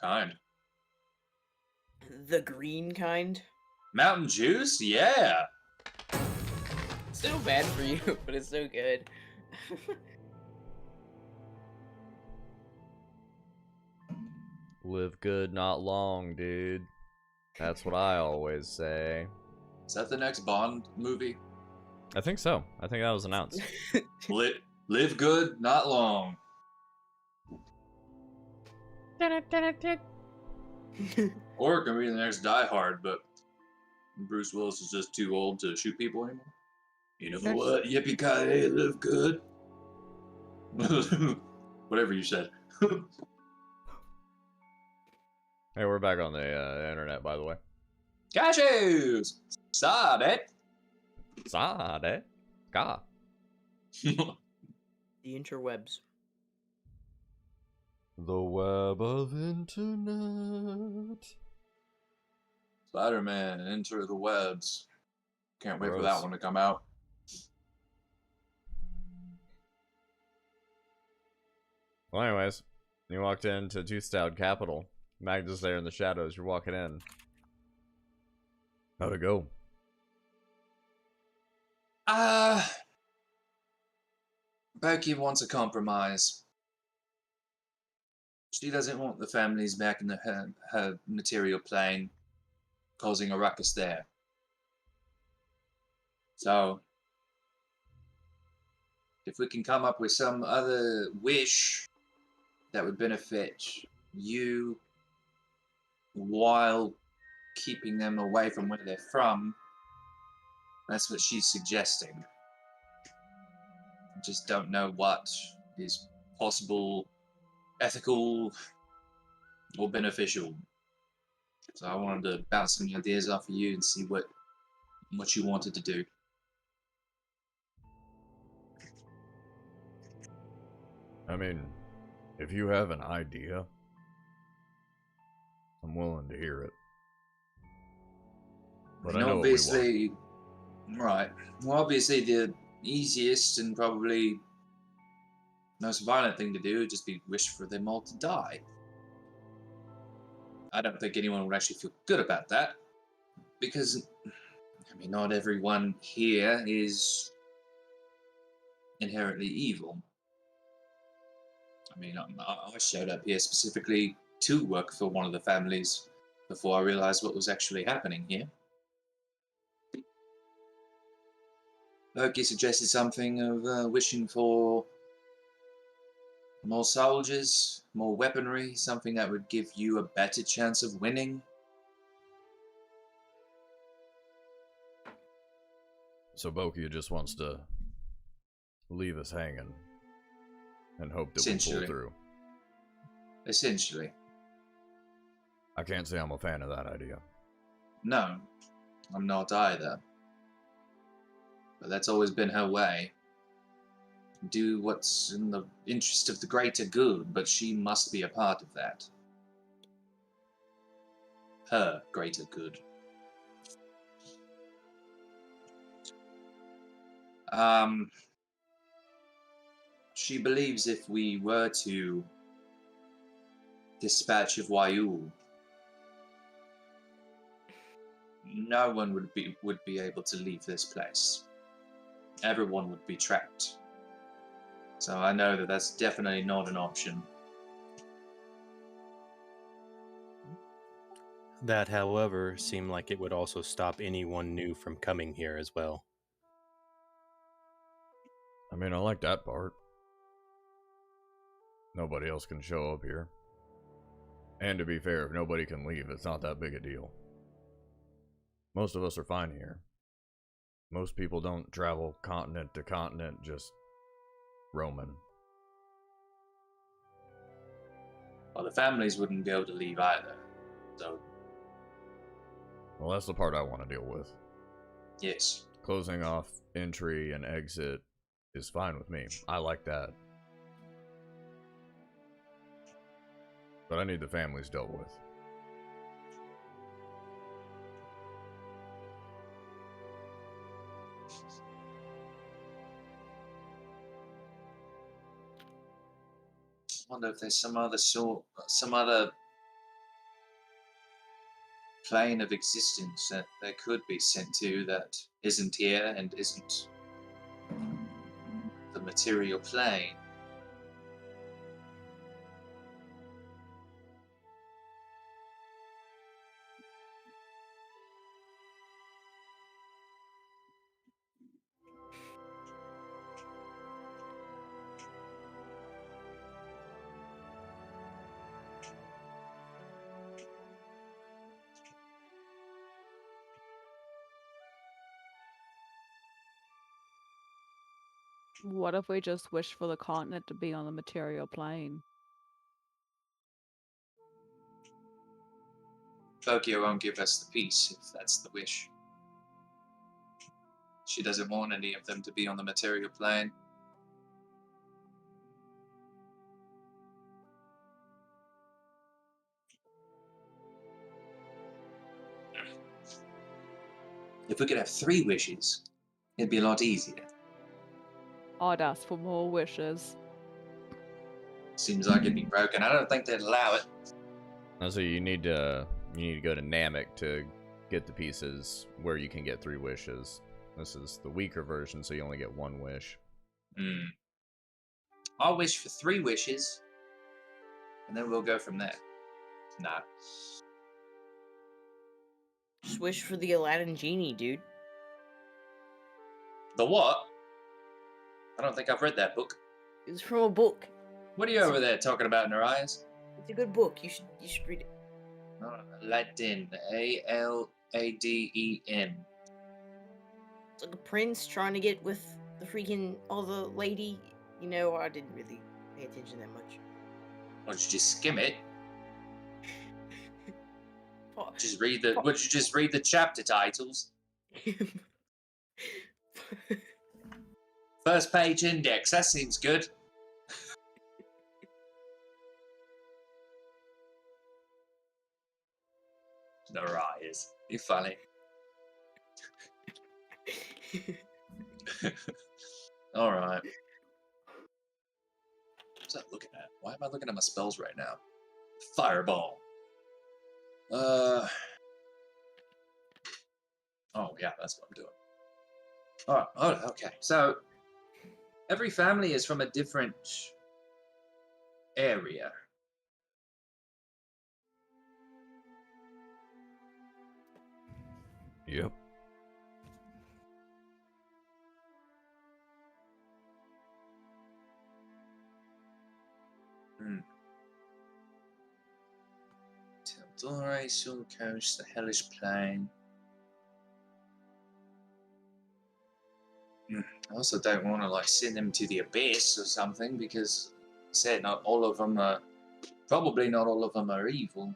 Kind. The green kind. Mountain juice? Yeah. So bad for you, but it's so good. Live good, not long, dude. That's what I always say. Is that the next Bond movie? I think so. I think that was announced. Live good, not long. Or it can be the next Die Hard, but Bruce Willis is just too old to shoot people anymore. You know what? Yippee-ki-yay, live good. Whatever you said. Hey, we're back on the internet, by the way. Cashews! Sade! Sade. Ka. The interwebs. The web of internet. Spider-Man, Enter the Webs. Can't wait for Gross. that one to come out. Well, anyways, you walked into Toothstown Capital. Magda's there in the shadows. You're walking in. How'd it go? Becky wants a compromise. She doesn't want the families back in her material plane, causing a ruckus there. So, if we can come up with some other wish that would benefit you while keeping them away from where they're from, that's what she's suggesting. I just don't know what is possible, ethical, or beneficial. So I wanted to bounce some ideas off of you and see what you wanted to do. I mean, if you have an idea, I'm willing to hear it. But I know what we want. Obviously, right. Well, obviously, the easiest and probably most violent thing to do would just be wish for them all to die. I don't think anyone would actually feel good about that, because, I mean, not everyone here is inherently evil. I mean, I showed up here specifically to work for one of the families before I realized what was actually happening here. Loki suggested something of wishing for more soldiers, more weaponry, something that would give you a better chance of winning. So Bokia just wants to leave us hanging and hope that we pull Essentially. through. Essentially. I can't say I'm a fan of that idea. No, I'm not either. But that's always been her way. Do what's in the interest of the greater good, but she must be a part of that. Her greater good. She believes if we were to dispatch of Wayu, no one would be able to leave this place. Everyone would be trapped. So I know that that's definitely not an option. That, however, seemed like it would also stop anyone new from coming here as well. I mean, I like that part. Nobody else can show up here. And to be fair, if nobody can leave, it's not that big a deal. Most of us are fine here. Most people don't travel continent to continent just roaming. Well, the families wouldn't be able to leave either. So, Well, that's the part I want to deal with. yes. Closing off entry and exit is fine with me. I like that. But I need the families dealt with. I wonder if there's some other plane of existence that they could be sent to that isn't here and isn't the material plane. What if we just wish for the continent to be on the material plane? Tokyo won't give us the peace if that's the wish. She doesn't want any of them to be on the material plane. If we could have 3 wishes, it'd be a lot easier. I'd ask for more wishes. Seems like it'd be broken. I don't think they'd allow it. So you need to go to Namek to get the pieces where you can get 3 wishes. This is the weaker version, so you only get 1 wish. I'll wish for 3 wishes, and then we'll go from there. Nah. Just wish for the Aladdin genie, dude. The what? I don't think I've read that book. It was from a book. What are you over there talking about, Narias? It's a good book. You should read it. Aladdin. Aladen. It's like a prince trying to get with the freaking other lady. You know, I didn't really pay attention that much. Why don't you just skim it? Fuck. Just read the. Would you just read the chapter titles? First page index. That seems good. Narias. You're funny. All right. What's that looking at? Why am I looking at my spells right now? Fireball. Oh yeah, that's what I'm doing. Oh, okay. So every family is from a different area. Yep. Tildore, Silver Coast, the Hellish Plain. I also don't want to send them to the abyss or something because, I said, not all of them are. Probably not all of them are evil.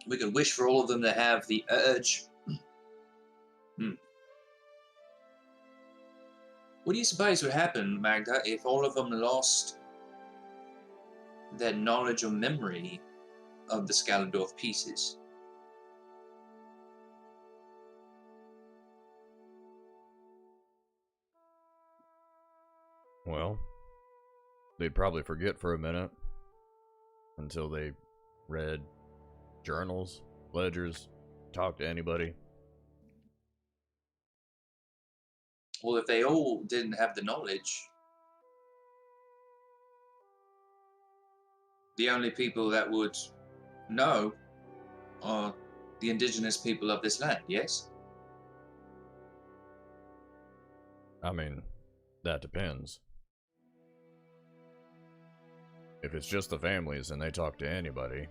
We could wish for all of them to have the urge. What do you suppose would happen, Magda, if all of them lost their knowledge or memory of the Skalendorf pieces? Well, they'd probably forget for a minute until they read journals, ledgers, talked to anybody. Well, if they all didn't have the knowledge, the only people that would know are the indigenous people of this land, yes? I mean, that depends. If it's just the families and they talk to anybody,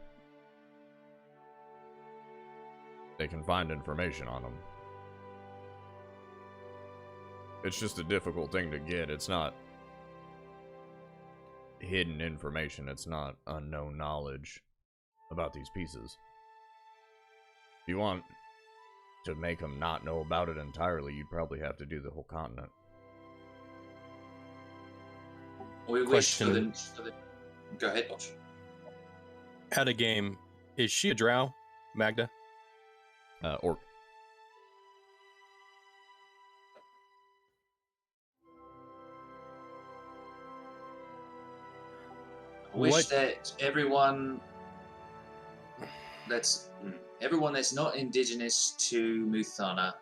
they can find information on them. It's just a difficult thing to get. It's not hidden information. It's not unknown knowledge about these pieces. If you want to make them not know about it entirely, you'd probably have to do the whole continent. We wish for the... Go ahead, Bosh. Out of game, is she a drow, Magda? Orc. wish that everyone that's not indigenous to Muthana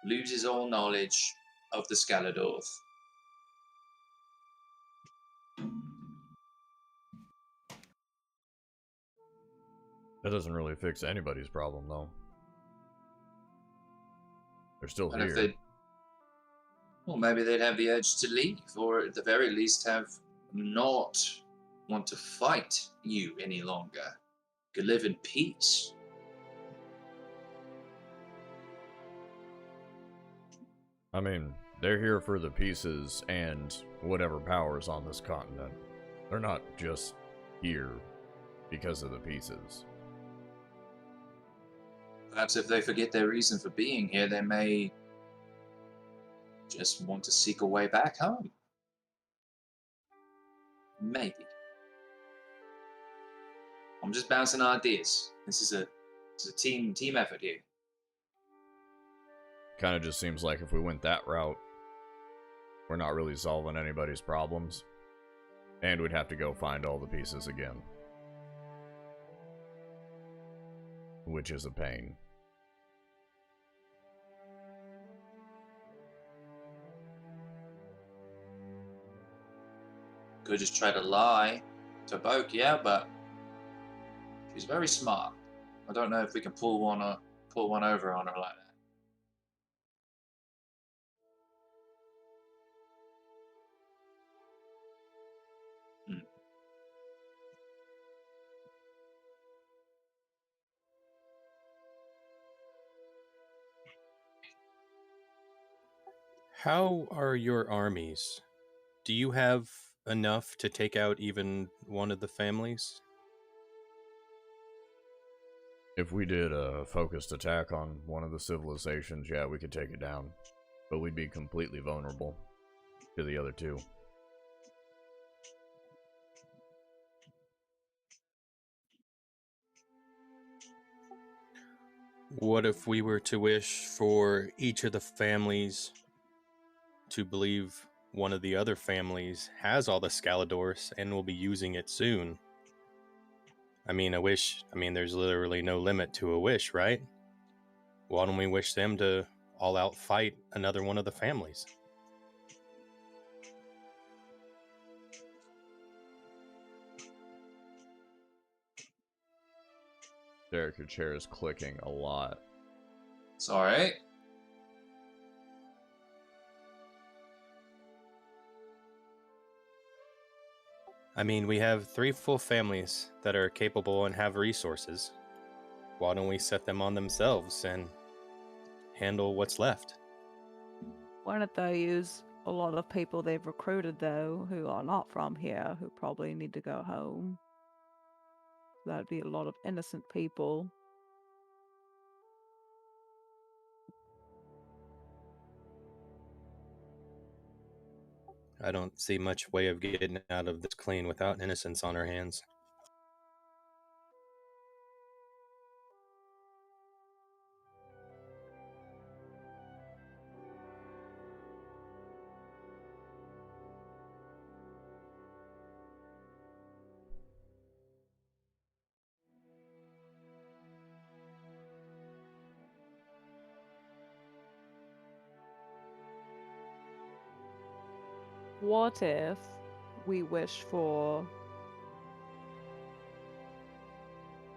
loses all knowledge of the Scaladorth. That doesn't really fix anybody's problem, though. They're still And if here. well, maybe they'd have the urge to leave, or at the very least have not want to fight you any longer. Could live in peace. I mean, they're here for the pieces and whatever power's on this continent. They're not just here because of the pieces. Perhaps if they forget their reason for being here, they may just want to seek a way back home. Maybe. I'm just bouncing ideas. This is a team effort here. Kind of just seems like if we went that route, we're not really solving anybody's problems. And we'd have to go find all the pieces again. Which is a pain. Could just try to lie to Boke, yeah, but she's very smart. I don't know if we can pull one over on her like that. How are your armies? Do you have enough to take out even one of the families? If we did a focused attack on one of the civilizations, yeah, we could take it down. But we'd be completely vulnerable to the other two. What if we were to wish for each of the families to believe one of the other families has all the Scaladors and will be using it soon? I mean, there's literally no limit to a wish, right? Why don't we wish them to all out fight another one of the families? Derek, your chair is clicking a lot. It's alright. I mean, we have 3 full families that are capable and have resources. Why don't we set them on themselves and handle what's left? Why don't they use a lot of people they've recruited, though, who are not from here, who probably need to go home? That'd be a lot of innocent people. I don't see much way of getting out of this clean without innocence on our hands. What if we wish for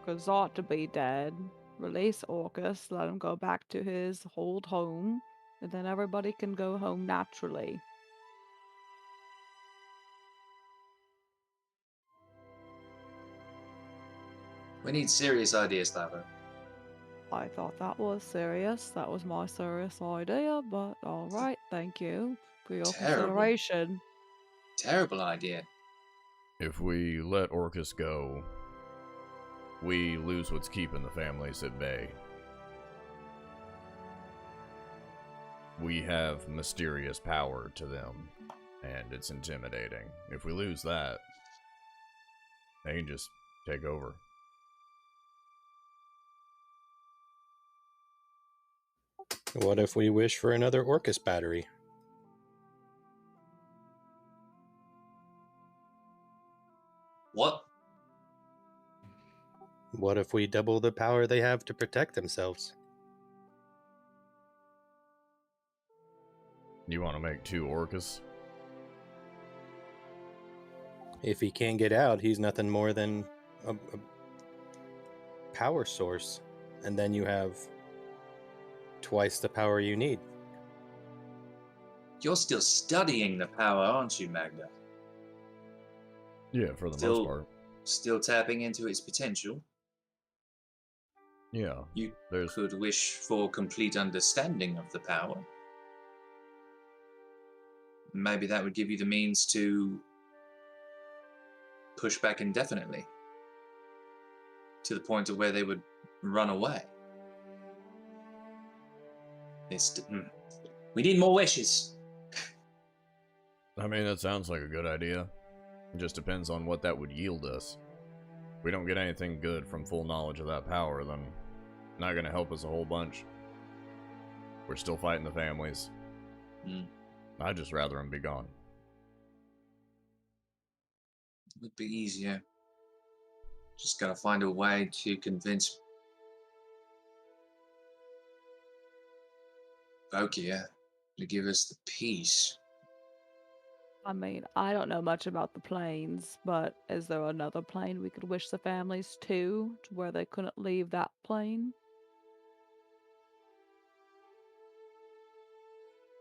Kazat to be dead, release Orcus, let him go back to his old home, and then everybody can go home naturally? We need serious ideas, Lavo. I thought that was serious. That was my serious idea, but alright, thank you for your Terrible. consideration. Terrible idea. If we let Orcus go, we lose what's keeping the families at bay. We have mysterious power to them, and it's intimidating. If we lose that, they can just take over. What if we wish for another Orcus battery? What? What if we double the power they have to protect themselves? You want to make 2 Orcas? If he can't get out, he's nothing more than a power source. And then you have twice the power you need. You're still studying the power, aren't you, Magda? Yeah, for the Still- most part. Still tapping into its potential. Yeah, You there's could wish for complete understanding of the power. Maybe that would give you the means to push back indefinitely to the point of where they would run away. We need more wishes. I mean, that sounds like a good idea. It just depends on what that would yield us. If we don't get anything good from full knowledge of that power, then not gonna help us a whole bunch. We're still fighting the families. I'd just rather them be gone. It would be easier. Just gotta find a way to convince Vokia to give us the peace. I mean, I don't know much about the planes, but is there another plane we could wish the families to where they couldn't leave that plane?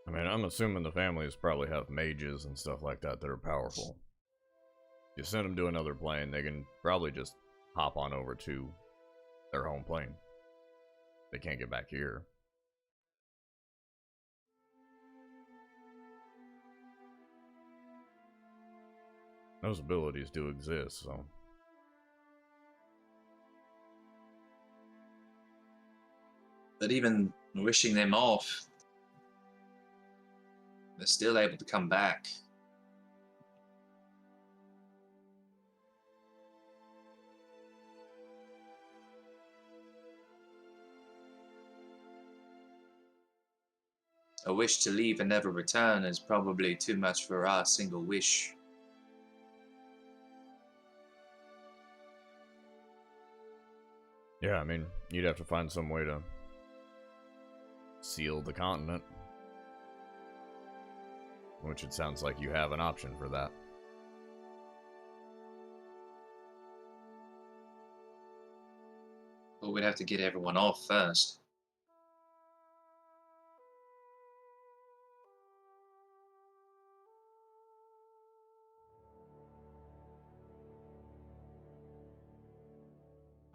I mean, I'm assuming the families probably have mages and stuff like that that are powerful. You send them to another plane, they can probably just hop on over to their home plane. They can't get back here. Those abilities do exist, so... But even wishing them off, they're still able to come back. A wish to leave and never return is probably too much for our single wish. Yeah, I mean, you'd have to find some way to seal the continent. Which it sounds like you have an option for that. But we'd have to get everyone off first.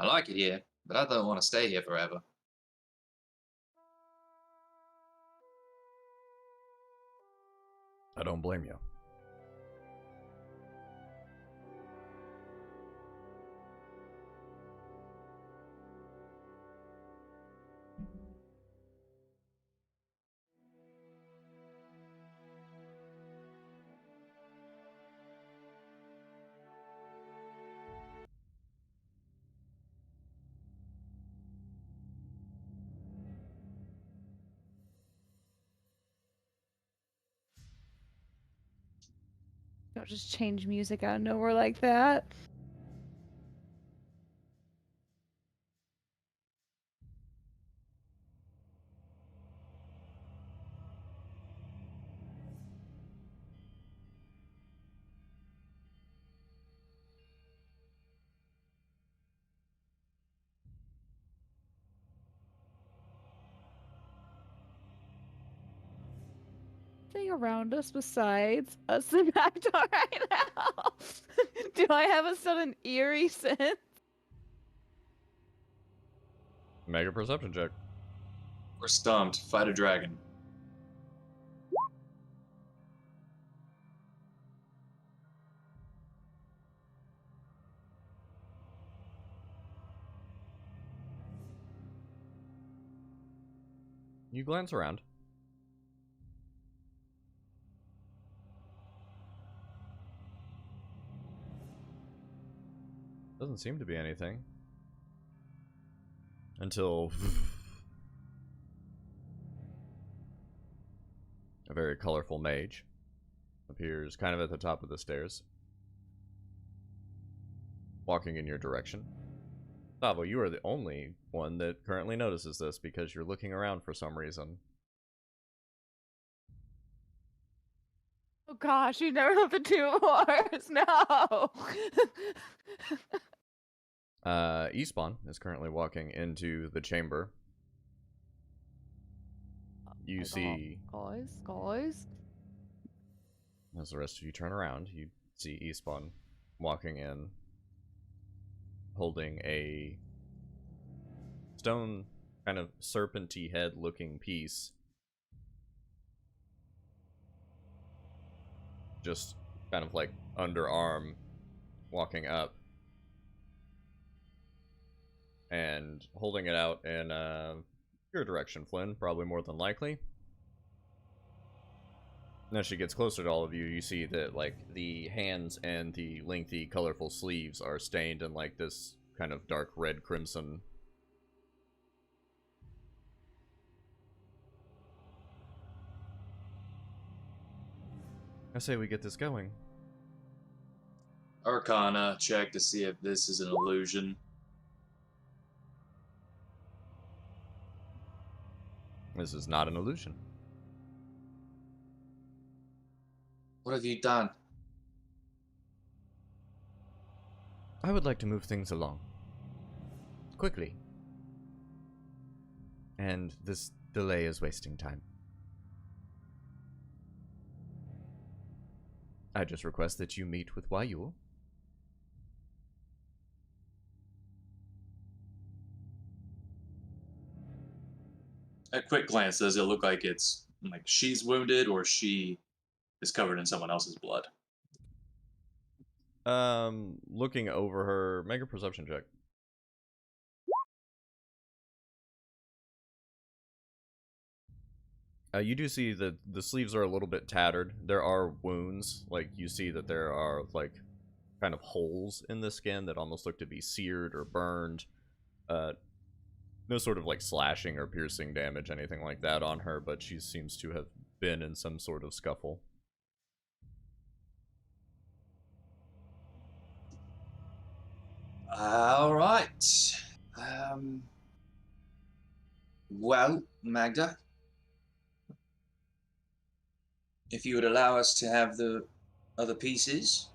I like it here, but I don't want to stay here forever. I don't blame you. Don't just change music out of nowhere like that. Thing around us besides us and Actor right now. Do I have a sudden eerie sense? Make a perception check. We're stumped. Fight a dragon. You glance around. Doesn't seem to be anything. Until... a very colorful mage appears kind of at the top of the stairs. walking in your direction. Savo, you are the only one that currently notices this because you're looking around for some reason. Oh gosh, you never left the two wars. No. Espawn is currently walking into the chamber. You see, guys. as the rest of you turn around, you see Espawn walking in, holding a stone kind of serpenty head looking piece. Just kind of like underarm walking up. And holding it out in your direction, Flynn, probably more than likely. And as she gets closer to all of you, you see that like the hands and the lengthy, colorful sleeves are stained in like this kind of dark red crimson. I say we get this going. Arcana check to see if this is an illusion. This is not an illusion. What have you done? I would like to move things along. Quickly. And this delay is wasting time. I just request that you meet with Wayul. At quick glance, does it look like it's like she's wounded or she is covered in someone else's blood? Looking over her, make a perception check. You do see that the sleeves are a little bit tattered. There are wounds, like you see that there are like kind of holes in the skin that almost look to be seared or burned. No sort of like slashing or piercing damage, anything like that on her, but she seems to have been in some sort of scuffle. All right. Well, Magda, if you would allow us to have the other pieces,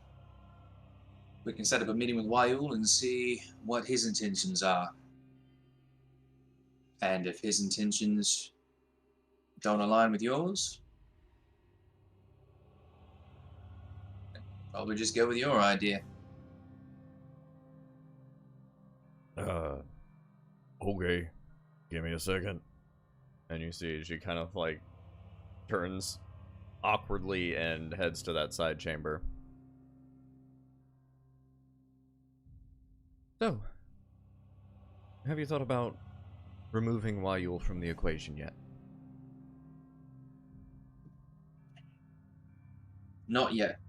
we can set up a meeting with Wayul and see what his intentions are. And if his intentions don't align with yours, probably just go with your idea. Okay. Give me a second. And you see she kind of like turns awkwardly and heads to that side chamber. So, have you thought about removing Wayul from the equation yet? Not yet.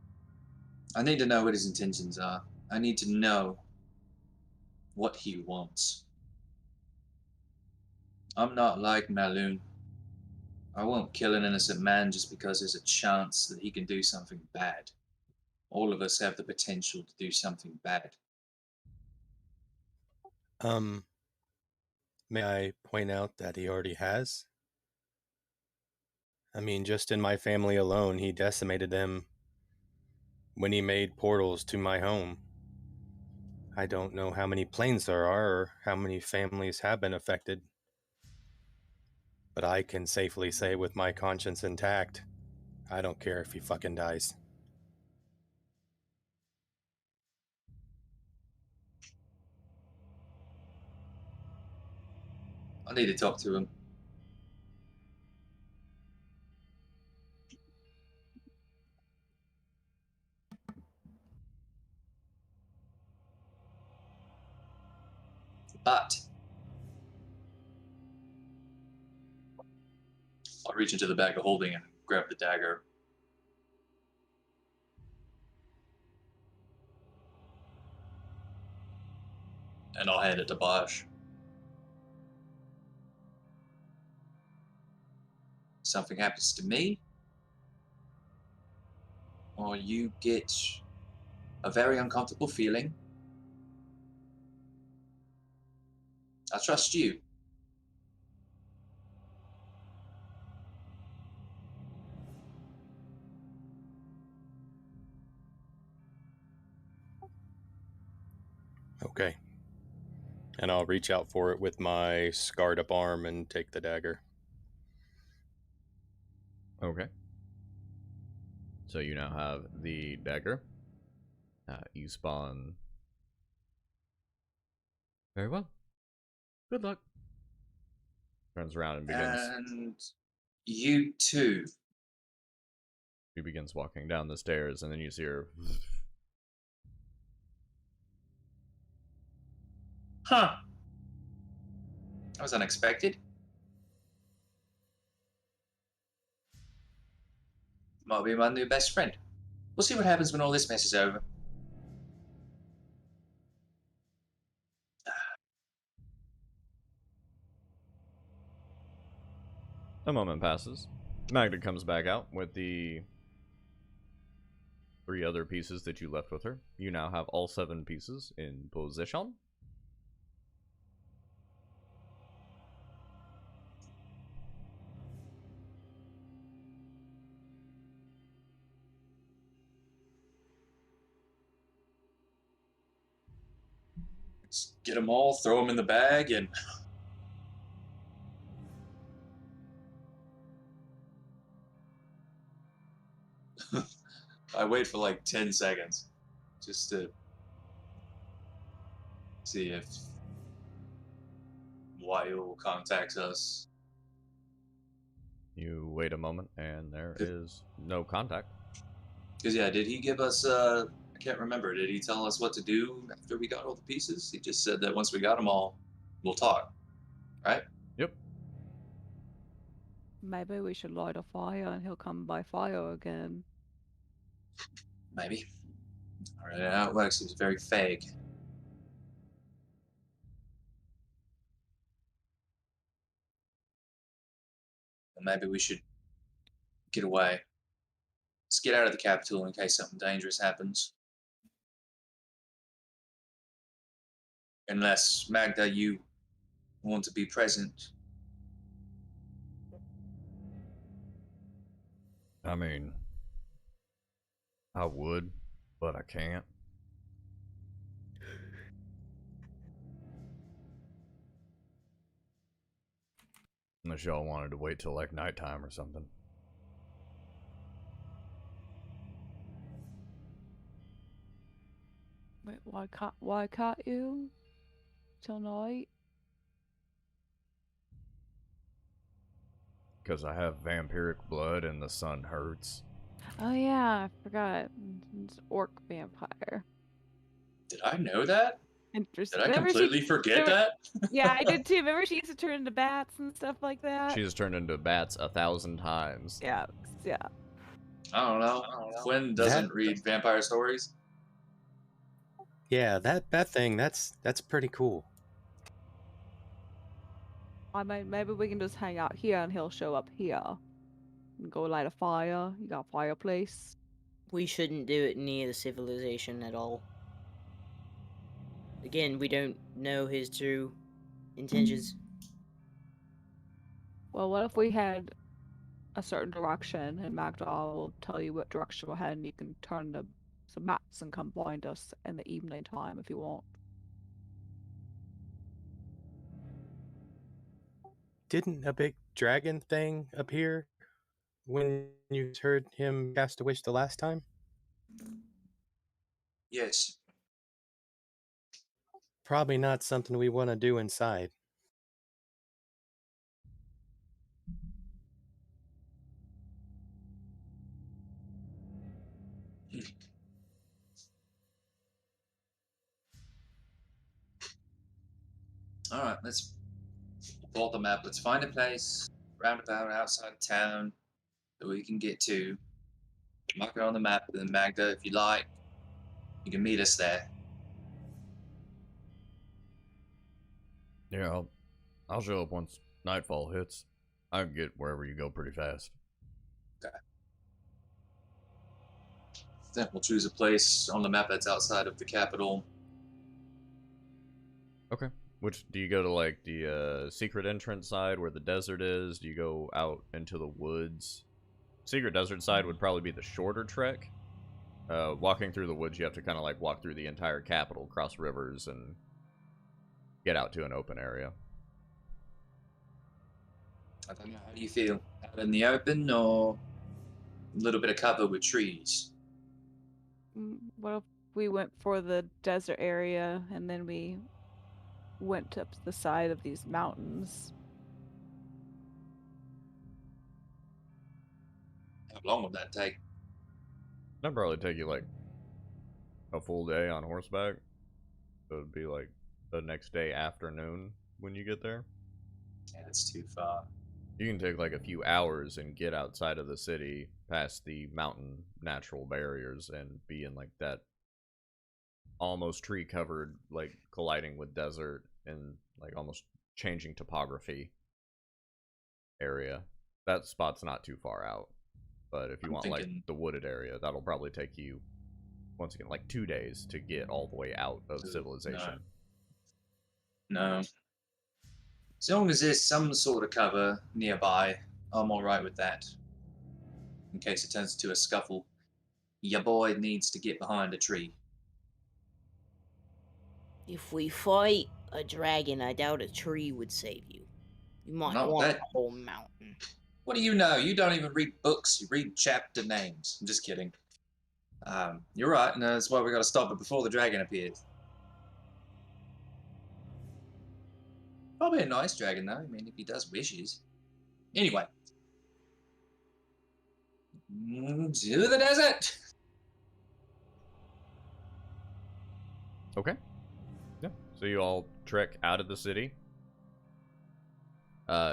I need to know what his intentions are. I need to know what he wants. I'm not like Maloon. I won't kill an innocent man just because there's a chance that he can do something bad. All of us have the potential to do something bad. May I point out that he already has? I mean, just in my family alone, he decimated them when he made portals to my home. I don't know how many planes there are or how many families have been affected, but I can safely say with my conscience intact, I don't care if he fucking dies. I need to talk to him. But I'll reach into the bag of holding and grab the dagger. And I'll hand it to Bosch. Something happens to me, or you get a very uncomfortable feeling, I trust you. Okay. And I'll reach out for it with my scarred up arm and take the dagger. Okay. So you now have the dagger. You spawn. Very well. Good luck. Turns around and begins. And you too. She begins walking down the stairs, and then you see her. Huh. That was unexpected. Might be my new best friend. We'll see what happens when all this mess is over. A moment passes. Magda comes back out with the 3 other pieces that you left with her. You now have all 7 pieces in position. Let's get them all, throw them in the bag, and I wait for like 10 seconds just to see if Wyle contacts us. You wait a moment, and there is no contact. Because, yeah, did he give us, I can't remember, did he tell us what to do after we got all the pieces? He just said that once we got them all, we'll talk, right? Yep. Maybe we should light a fire and he'll come by fire again. Maybe. I don't know how it works, it was very vague. And maybe we should get away. Let's get out of the capital in case something dangerous happens. Unless, Magda, you want to be present. I mean, I would, but I can't. Unless y'all wanted to wait till like nighttime or something. Wait, why can't you? Till night? Because I have vampiric blood and the sun hurts. Oh yeah, I forgot. It's orc vampire. Did I know that? Interesting. Did I completely forget that? Yeah, I did too. Remember she used to turn into bats and stuff like that? She's turned into bats 1,000 times. Yeah, yeah. I don't know. Quinn doesn't read vampire stories. Yeah, that thing, that's pretty cool. I mean, maybe we can just hang out here and he'll show up here. And go light a fire. You got a fireplace. We shouldn't do it near the civilization at all. Again, we don't know his true intentions. Well, what if we had a certain direction and Magdal will tell you what direction we're heading? You can turn to some maps and come find us in the evening time if you want. Didn't a big dragon thing appear when you heard him cast a wish the last time? Yes. Probably not something we want to do inside. All right, let's pull up the map. Let's find a place roundabout outside of town that we can get to. Mark it on the map, and then Magda, if you like, you can meet us there. Yeah, I'll show up once nightfall hits. I can get wherever you go pretty fast. Okay. Then we'll choose a place on the map that's outside of the capital. Okay. Which, do you go to, like, the secret entrance side where the desert is? Do you go out into the woods? Secret desert side would probably be the shorter trek. Walking through the woods, you have to kind of, like, walk through the entire capital, cross rivers, and get out to an open area. I don't know. How do you feel? Out in the open or a little bit of cover with trees? What if we went for the desert area and then we went up to the side of these mountains? How long would that take? That'd probably take you, like, a full day on horseback. So it'd be, like, the next day afternoon when you get there. Yeah, that's too far. You can take, like, a few hours and get outside of the city, past the mountain natural barriers, and be in, like, that almost tree-covered, like, colliding with desert and, like, almost changing topography area. That spot's not too far out. But if you want, like, the wooded area, that'll probably take you, once again, like 2 days to get all the way out of civilization. No. As long as there's some sort of cover nearby, I'm alright with that. In case it turns into a scuffle, your boy needs to get behind a tree. If we fight a dragon, I doubt a tree would save you. You might No, want that- a whole mountain. What do you know? You don't even read books. You read chapter names. I'm just kidding. You're right, and that's why we got to stop it before the dragon appears. Probably a nice dragon, though. I mean, if he does wishes. Anyway. To the desert! Okay. Yeah. So you all trek out of the city.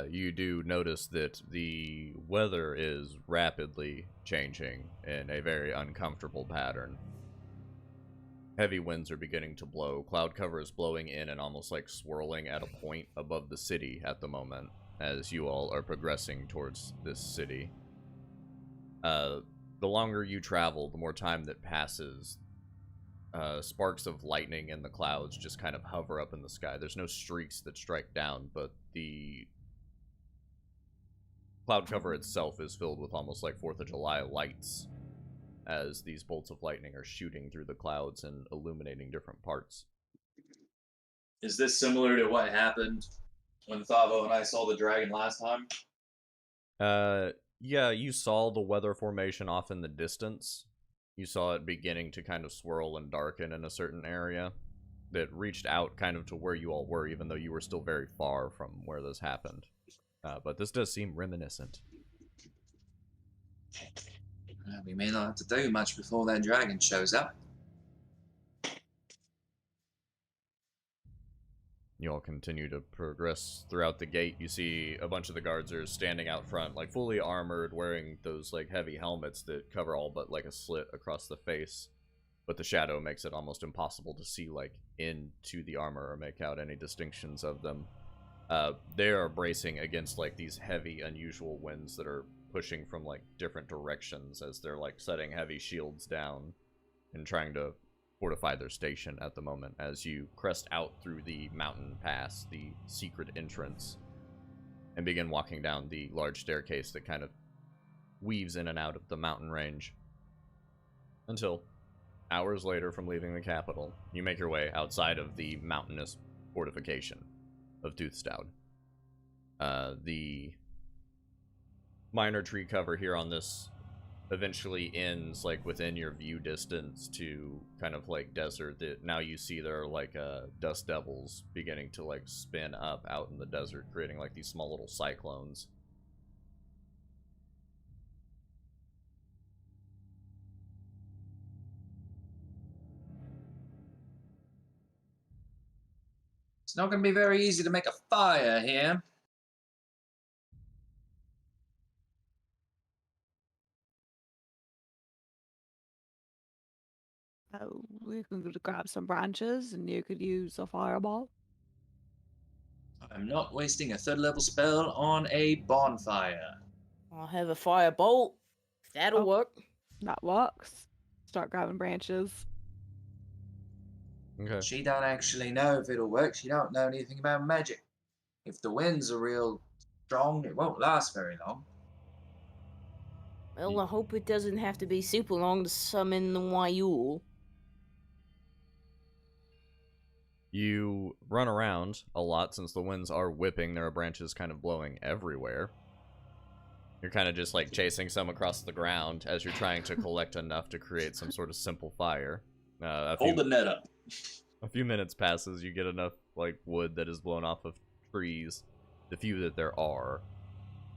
You do notice that the weather is rapidly changing in a very uncomfortable pattern. Heavy winds are beginning to blow. Cloud cover is blowing in and almost like swirling at a point above the city at the moment as you all are progressing towards this city. The longer you travel, the more time that passes, sparks of lightning in the clouds just kind of hover up in the sky. There's no streaks that strike down, but the cloud cover itself is filled with almost like 4th of July lights as these bolts of lightning are shooting through the clouds and illuminating different parts. Is this similar to what happened when Thavo and I saw the dragon last time? Yeah, you saw the weather formation off in the distance. You saw it beginning to kind of swirl and darken in a certain area that reached out kind of to where you all were, even though you were still very far from where this happened. But this does seem reminiscent. We may not have to do much before that dragon shows up. You all continue to progress throughout the gate. You see a bunch of the guards are standing out front, like fully armored, wearing those like heavy helmets that cover all but like a slit across the face. But the shadow makes it almost impossible to see like into the armor or make out any distinctions of them. They are bracing against like these heavy, unusual winds that are pushing from like different directions as they're like setting heavy shields down and trying to fortify their station at the moment as you crest out through the mountain pass, the secret entrance, and begin walking down the large staircase that kind of weaves in and out of the mountain range until hours later from leaving the capital, you make your way outside of the mountainous fortification of Toothstoud. The minor tree cover here on this eventually ends like within your view distance to kind of like desert that now you see there are like dust devils beginning to like spin up out in the desert, creating like these small little cyclones. It's not going to be very easy to make a fire here. Oh, we can go to grab some branches and you could use a fireball. I'm not wasting a 3rd level spell on a bonfire. I'll have a firebolt. If that'll Oh. work. That works. Start grabbing branches. Okay. She don't actually know if it'll work. She don't know anything about magic. If the winds are real strong, it won't last very long. Well, I hope it doesn't have to be super long to summon the Wayul. You run around a lot since the winds are whipping. There are branches kind of blowing everywhere. You're kind of just like chasing some across the ground as you're trying to collect enough to create some sort of simple fire. Hold the net up. A few minutes passes, you get enough like wood that is blown off of trees, the few that there are,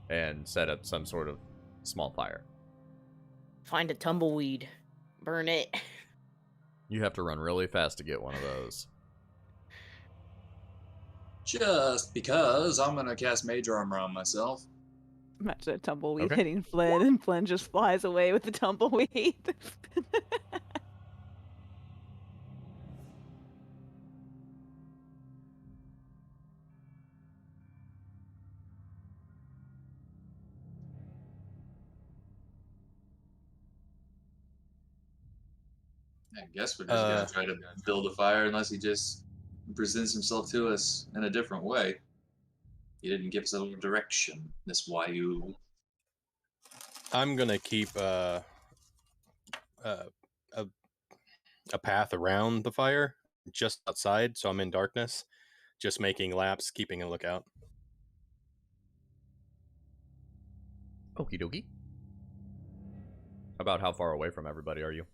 and set up some sort of small fire. Find a tumbleweed. Burn it. You have to run really fast to get one of those. Just because I'm gonna cast Mage Armor on myself. Imagine a tumbleweed Okay. hitting Flynn, and Flynn just flies away with the tumbleweed. I guess we're just gonna try to build a fire unless he just presents himself to us in a different way. He didn't give us a little direction, this Wayuu. I'm gonna keep a path around the fire, just outside, so I'm in darkness, just making laps, keeping a lookout. Okie dokie. About how far away from everybody are you?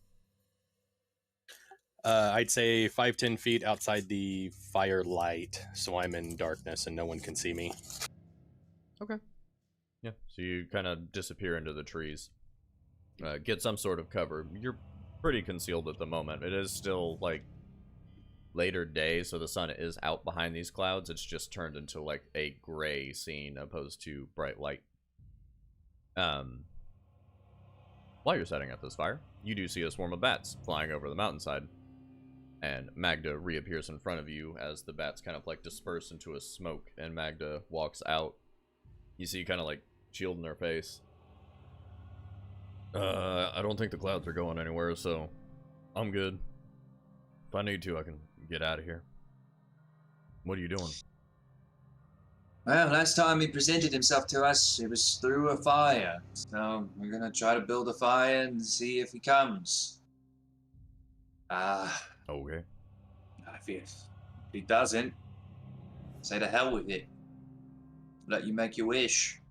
I'd say 5-10 feet outside the firelight, so I'm in darkness and no one can see me. Okay. Yeah, so you kind of disappear into the trees. Get some sort of cover. You're pretty concealed at the moment. It is still, like, later day, so the sun is out behind these clouds. It's just turned into, like, a gray scene opposed to bright light. While you're setting up this fire, you do see a swarm of bats flying over the mountainside. And Magda reappears in front of you as the bats kind of, like, disperse into a smoke, and Magda walks out. You see kind of, like, shielding her face. I don't think the clouds are going anywhere, so I'm good. If I need to, I can get out of here. What are you doing? Well, last time he presented himself to us, it was through a fire. So we're gonna try to build a fire and see if he comes. Okay. If he doesn't, say to hell with it. Let you make your wish.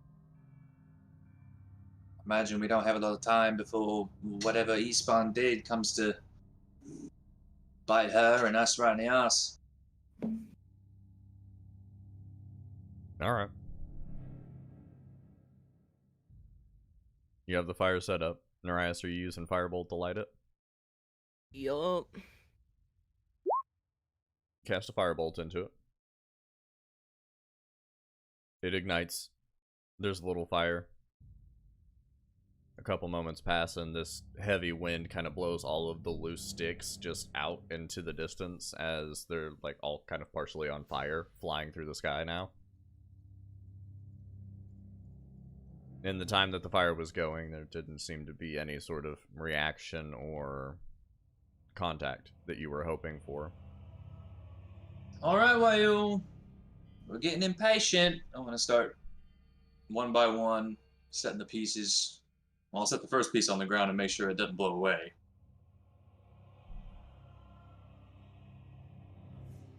Imagine we don't have a lot of time before whatever Espan did comes to bite her and us right in the ass. Alright. You have the fire set up. Nereus, are you using Firebolt to light it? Yup. Cast a Firebolt into it. It ignites. There's a little fire. A couple moments pass, and this heavy wind kind of blows all of the loose sticks just out into the distance as they're, like, all kind of partially on fire, flying through the sky now. In the time that the fire was going, there didn't seem to be any sort of reaction or contact that you were hoping for. Alright, Wayuu. We're getting impatient. I'm going to start one by one, setting the pieces. Well, I'll set the first piece on the ground and make sure it doesn't blow away.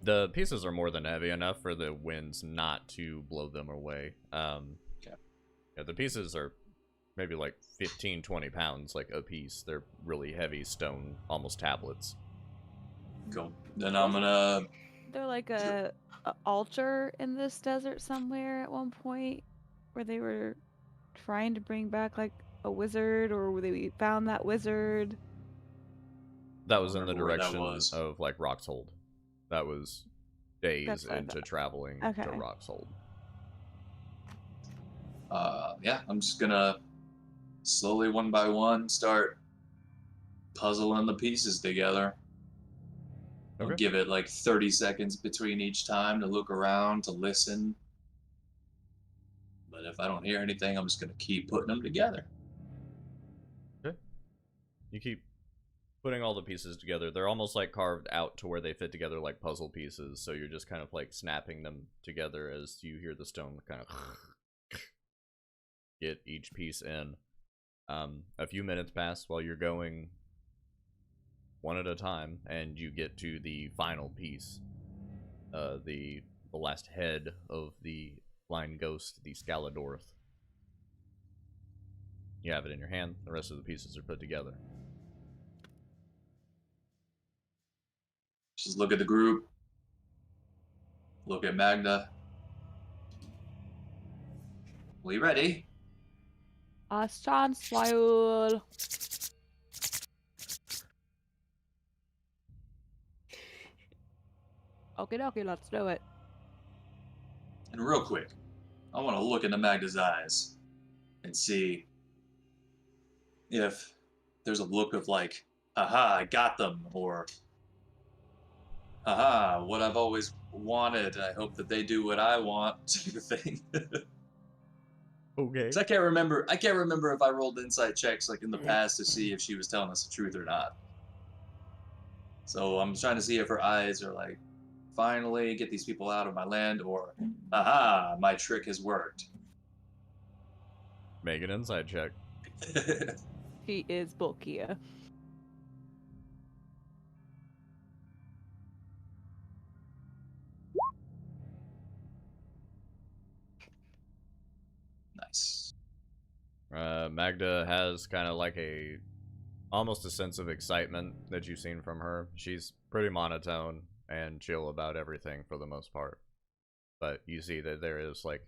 The pieces are more than heavy enough for the winds not to blow them away. Okay. Yeah, the pieces are maybe like 15, 20 pounds, like a piece. They're really heavy stone, almost tablets. Cool. Then I'm going to... They're like a altar in this desert somewhere at one point, where they were trying to bring back like a wizard, or where they found that wizard. That was in the remember where that direction was. of, like, Roxhold. That was days That's what I into thought. traveling Okay. to Roxhold. Yeah, I'm just going to slowly, one by one, start puzzling the pieces together. I'll Okay. give it like 30 seconds between each time to look around, to listen. But if I don't hear anything, I'm just going to keep putting them together. Okay. You keep putting all the pieces together. They're almost like carved out to where they fit together like puzzle pieces, so you're just kind of like snapping them together as you hear the stone kind of get each piece in. A few minutes pass while you're going one at a time, and you get to the final piece. The last head of the blind ghost, the Scaladorth. You have it in your hand. The rest of the pieces are put together. Just look at the group. Look at Magda. We ready? Last chance, Lyle. Okay, let's do it. And real quick, I want to look into Magda's eyes and see if there's a look of like, haha, I got them, or haha, what I've always wanted. I hope that they do what I want, type of thing. Okay. 'Cause I can't remember if I rolled insight checks like in the past to see if she was telling us the truth or not. So I'm trying to see if her eyes are like, finally get these people out of my land, or aha, my trick has worked. Make an inside check. She is bulkier. Nice. Magda has kind of like almost a sense of excitement that you've seen from her. She's pretty monotone and chill about everything for the most part. But you see that there is like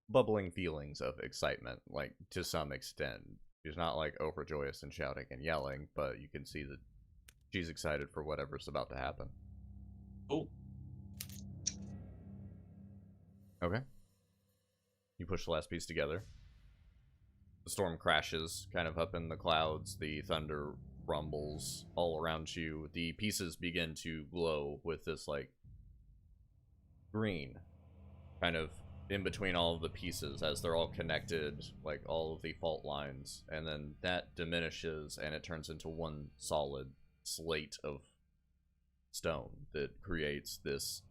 bubbling feelings of excitement, like to some extent. She's not like overjoyous and shouting and yelling, but you can see that she's excited for whatever's about to happen. Cool. Okay. You push the last piece together. The storm crashes kind of up in the clouds. The thunder rumbles all around you. The pieces begin to glow with this like green kind of in between all of the pieces as they're all connected, like all of the fault lines, and then that diminishes and it turns into one solid slate of stone that creates this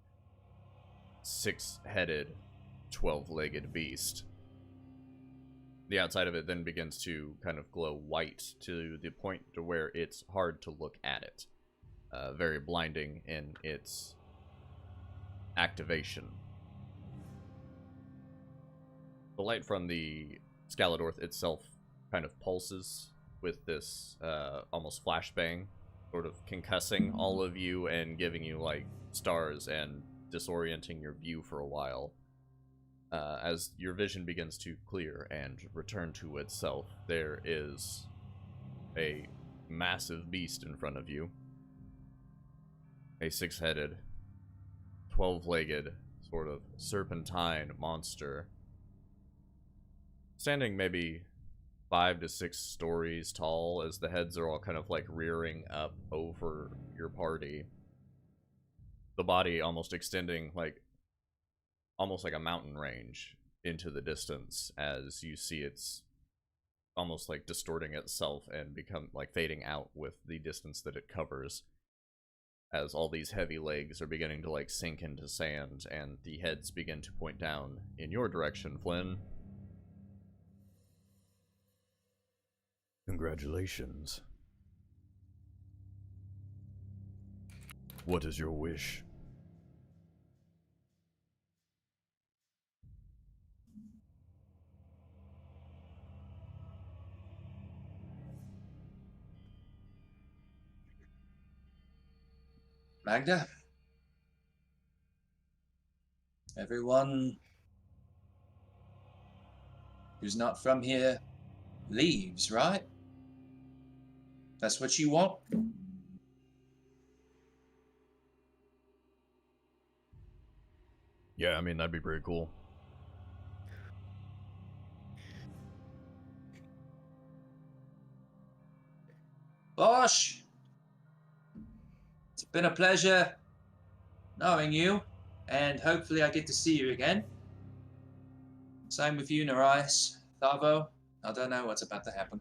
6-headed 12-legged beast. The outside of it then begins to kind of glow white to the point to where it's hard to look at it. Very blinding in its activation. The light from the Scaladorth itself kind of pulses with this almost flashbang, sort of concussing all of you and giving you like stars and disorienting your view for a while. As your vision begins to clear and return to itself, there is a massive beast in front of you. A 6-headed, 12-legged, sort of serpentine monster. Standing maybe 5 to 6 stories tall, as the heads are all kind of like rearing up over your party. The body almost extending like almost like a mountain range into the distance, as you see it's almost like distorting itself and become like fading out with the distance that it covers, as all these heavy legs are beginning to like sink into sand and the heads begin to point down in your direction, Flynn. Congratulations. What is your wish? Magda? Everyone who's not from here leaves, right? That's what you want? Yeah, I mean, that'd be pretty cool. Bosh! It's been a pleasure knowing you, and hopefully I get to see you again. Same with you, Nerais, Thavo. I don't know what's about to happen.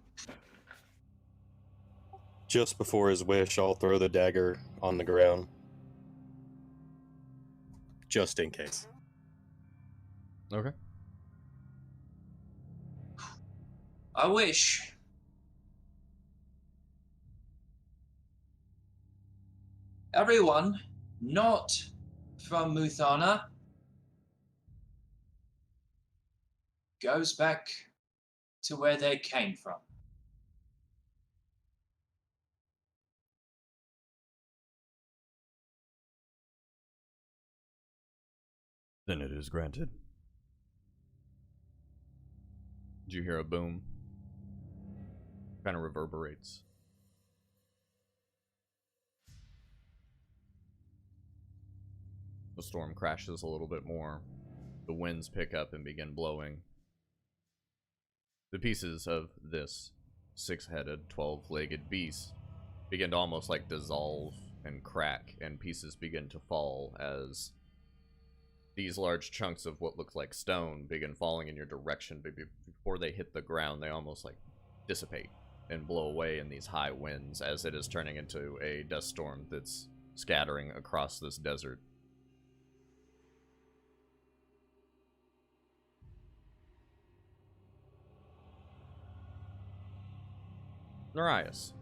Just before his wish, I'll throw the dagger on the ground. Just in case. Okay. I wish. Everyone not from Muthana goes back to where they came from. Then it is granted. Did you hear a boom? Kind of reverberates. The storm crashes a little bit more. The winds pick up and begin blowing. The pieces of this 6-headed, 12-legged beast begin to almost like dissolve and crack, and pieces begin to fall as these large chunks of what looks like stone begin falling in your direction. But before they hit the ground, they almost like dissipate and blow away in these high winds as it is turning into a dust storm that's scattering across this desert. Nereus.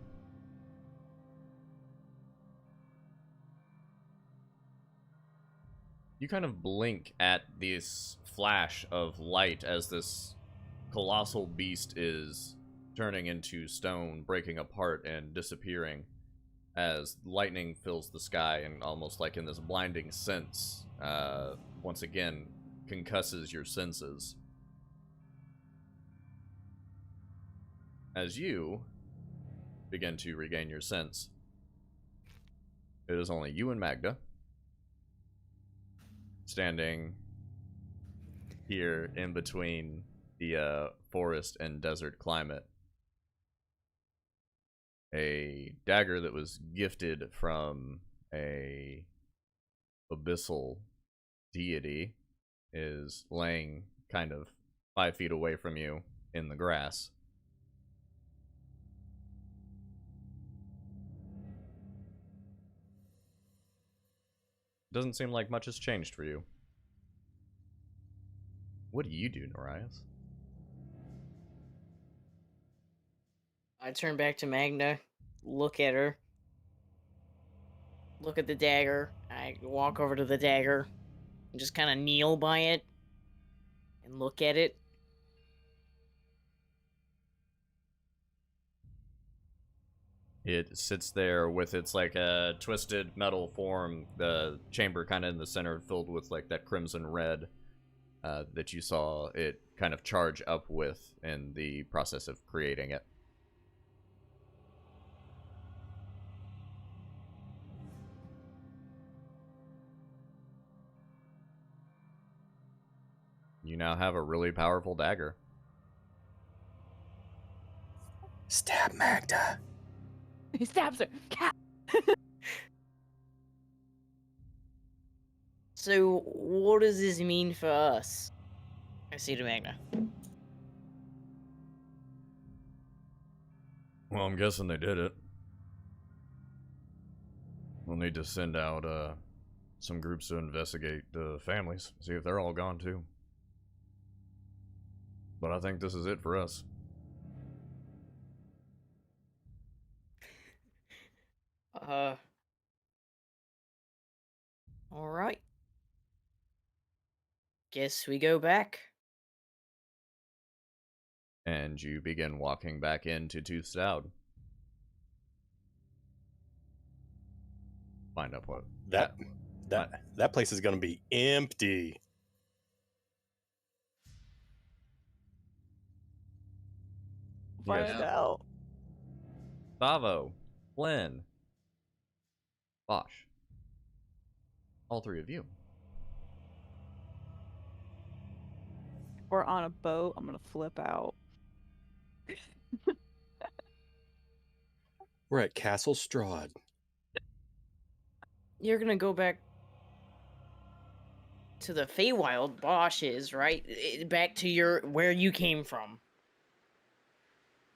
You kind of blink at this flash of light as this colossal beast is turning into stone, breaking apart and disappearing as lightning fills the sky and almost like in this blinding sense, once again, concusses your senses. As you begin to regain your sense, it is only you and Magda standing here in between the forest and desert climate. A dagger that was gifted from a abyssal deity is laying kind of 5 feet away from you in the grass. Doesn't seem like much has changed for you. What do you do, Nereus? I turn back to Magna, look at her, look at the dagger. I walk over to the dagger and just kind of kneel by it and look at it. It sits there with its like a twisted metal form, the chamber kind of in the center filled with like that crimson red that you saw it kind of charge up with in the process of creating it. You now have a really powerful dagger. Stab Magda. He stabs her. Cat. So, what does this mean for us? I see to Magna. Well, I'm guessing they did it. We'll need to send out some groups to investigate the families, see if they're all gone too. But I think this is it for us. Alright. Guess we go back. And you begin walking back into Tooth's Dowd. Find out what That place is gonna be empty. Yes. Find out. Thavo, Flynn, Bosch. All 3 of you. We're on a boat. I'm gonna flip out. We're at Castle Strahd. You're gonna go back to the Feywild, Bosch is, right? Back to where you came from.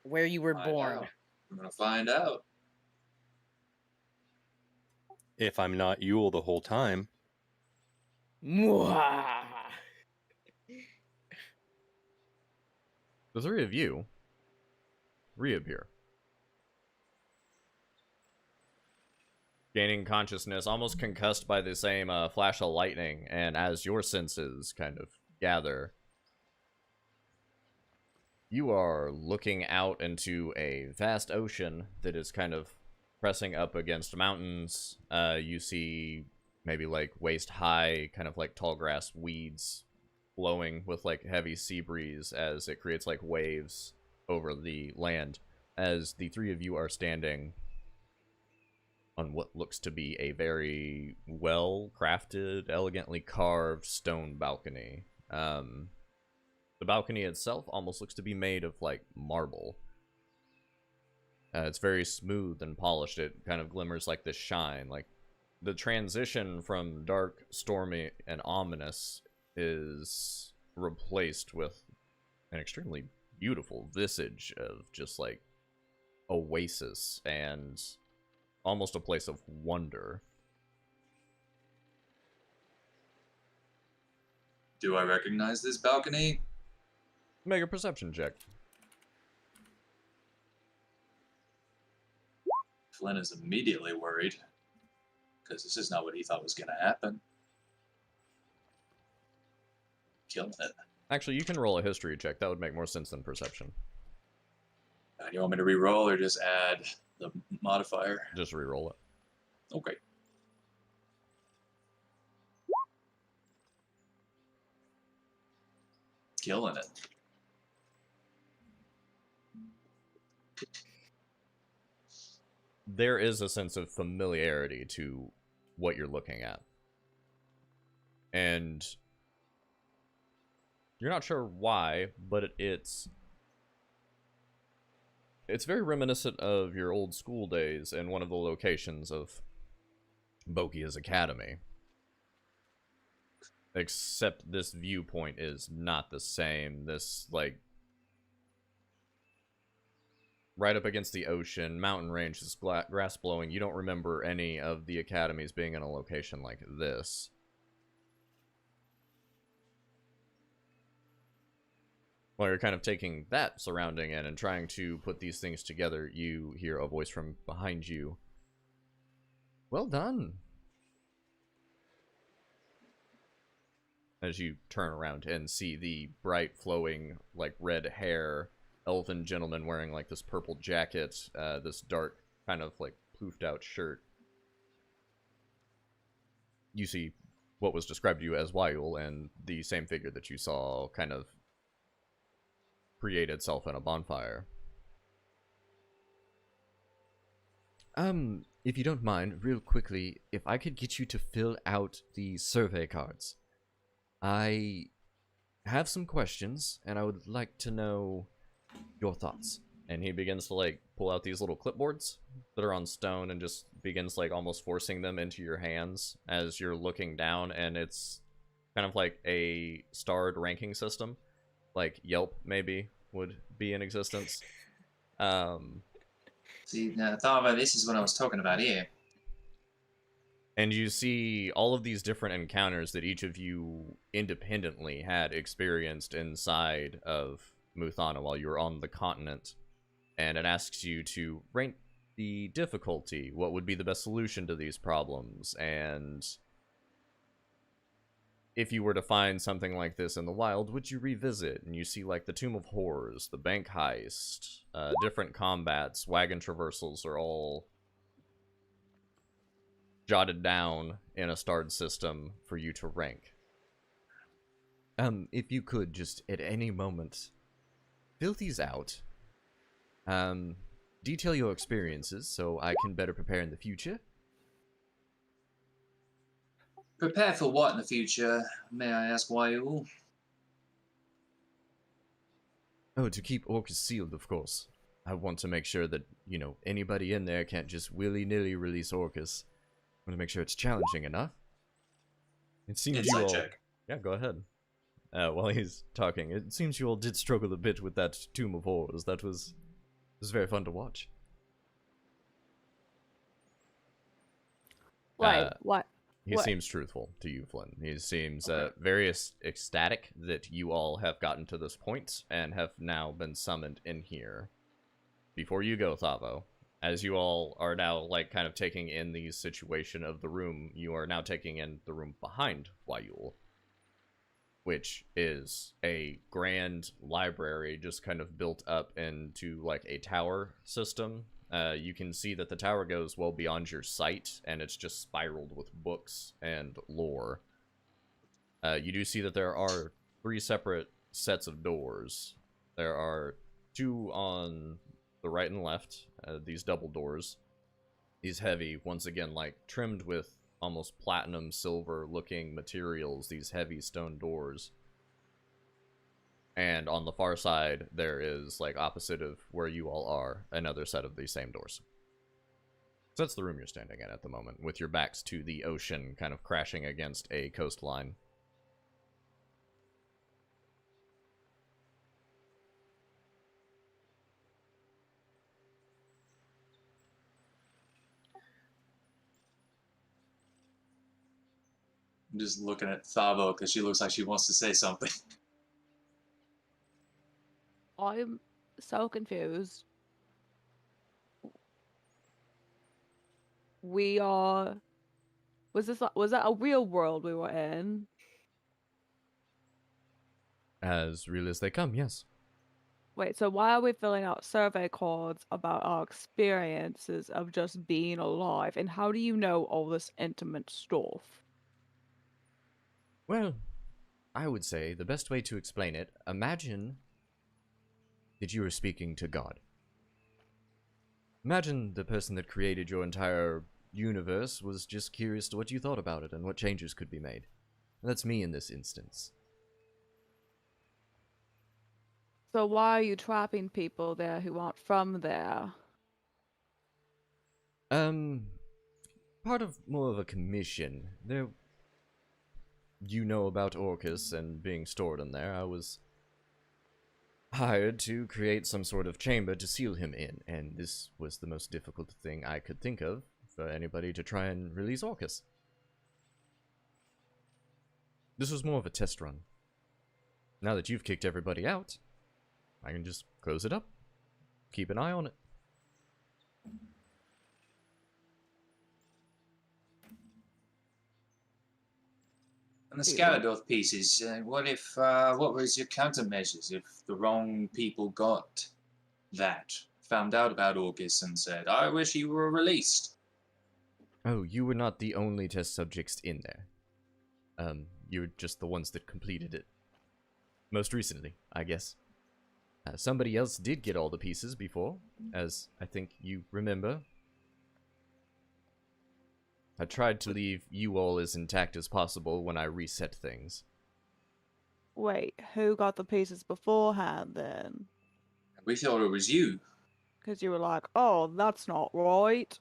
Where you were Find born. out. I'm gonna find out. if I'm not Yule the whole time. Mwah! The three of you reappear, gaining consciousness, almost concussed by the same flash of lightning, and as your senses kind of gather, you are looking out into a vast ocean that is kind of pressing up against mountains. You see maybe like waist-high, kind of like tall grass weeds blowing with like heavy sea breeze as it creates like waves over the land, as the three of you are standing on what looks to be a very well-crafted, elegantly carved stone balcony. The balcony itself almost looks to be made of, like, marble. It's very smooth and polished. It kind of glimmers like this shine. Like, the transition from dark, stormy, and ominous is replaced with an extremely beautiful visage of just, like, oasis and almost a place of wonder. Do I recognize this balcony? Make a perception check. Flynn is immediately worried, because this is not what he thought was going to happen. Killing it. Actually, you can roll a history check. That would make more sense than perception. You want me to re-roll or just add the modifier? Just re-roll it. Okay. Killing it. There is a sense of familiarity to what you're looking at. And you're not sure why, but it's very reminiscent of your old school days and one of the locations of Bokia's Academy. Except this viewpoint is not the same. This, like, right up against the ocean, mountain range, this grass blowing. You don't remember any of the academies being in a location like this. While you're kind of taking that surrounding in and trying to put these things together, you hear a voice from behind you. Well done. As you turn around and see the bright, flowing, like, red hair elven gentleman wearing, like, this purple jacket, this dark, kind of, like, ploofed out shirt. You see what was described to you as Wyul, and the same figure that you saw kind of create itself in a bonfire. If you don't mind, real quickly, if I could get you to fill out the survey cards. I have some questions, and I would like to know your thoughts. And he begins to, like, pull out these little clipboards that are on stone and just begins, like, almost forcing them into your hands as you're looking down, and it's kind of like a starred ranking system. Like Yelp, maybe, would be in existence. See, now, Tharva, this is what I was talking about here. And you see all of these different encounters that each of you independently had experienced inside of Muthana while you were on the continent. And it asks you to rank the difficulty, what would be the best solution to these problems, and if you were to find something like this in the wild, would you revisit? And you see, like, the Tomb of Horrors, the bank heist, different combats, wagon traversals are all jotted down in a starred system for you to rank. If you could, just at any moment, fill these out. Detail your experiences so I can better prepare in the future. Prepare for what in the future? May I ask why you? Oh, to keep Orcus sealed, of course. I want to make sure that, you know, anybody in there can't just willy-nilly release Orcus. I want to make sure it's challenging enough. It seems Insight you all... check. Yeah, go ahead. While he's talking, it seems you all did struggle a bit with that Tomb of Horrors. That was very fun to watch. Wait, what? He What? seems truthful to you, Flynn. He seems very ecstatic that you all have gotten to this point and have now been summoned in here. Before you go, Thavo, as you all are now, like, kind of taking in the situation of the room, you are now taking in the room behind Wayul, which is a grand library just kind of built up into, like, a tower system. You can see that the tower goes well beyond your sight, and it's just spiraled with books and lore. You do see that there are 3 separate sets of doors. There are 2 on the right and left, these double doors. These heavy, once again, like, trimmed with almost platinum silver looking materials, these heavy stone doors. And on the far side, there is, like, opposite of where you all are, another set of these same doors. So that's the room you're standing in at the moment, with your backs to the ocean, kind of crashing against a coastline. I'm just looking at Thavo because she looks like she wants to say something. I'm so confused. We are. Was that a real world we were in? As real as they come, yes. Wait, so why are we filling out survey cards about our experiences of just being alive? And how do you know all this intimate stuff? Well, I would say the best way to explain it, imagine that you were speaking to God. Imagine the person that created your entire universe was just curious to what you thought about it and what changes could be made. And that's me in this instance. So why are you trapping people there who aren't from there? Part of more of a commission. There, you know about Orcus and being stored in there. I was hired to create some sort of chamber to seal him in, and this was the most difficult thing I could think of for anybody to try and release Orcus. This was more of a test run. Now that you've kicked everybody out, I can just close it up. Keep an eye on it. And the Skaladoth pieces, what was your countermeasures if the wrong people got that, found out about August and said, I wish you were released? Oh, you were not the only test subjects in there. You were just the ones that completed it. Most recently, I guess. Somebody else did get all the pieces before, as I think you remember. I tried to leave you all as intact as possible when I reset things. Wait, who got the pieces beforehand then? We thought it was you. Because you were like, oh, that's not right.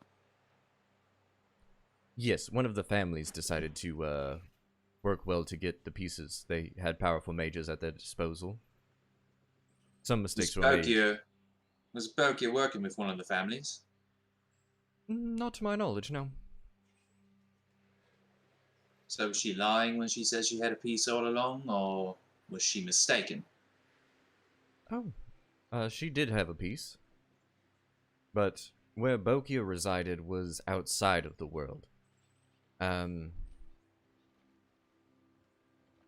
Yes, one of the families decided to work well to get the pieces. They had powerful mages at their disposal. Some mistakes were made. Was Berkir working with one of the families? Not to my knowledge, no. So was she lying when she said she had a piece all along, or was she mistaken? Oh, she did have a piece. But where Bokia resided was outside of the world.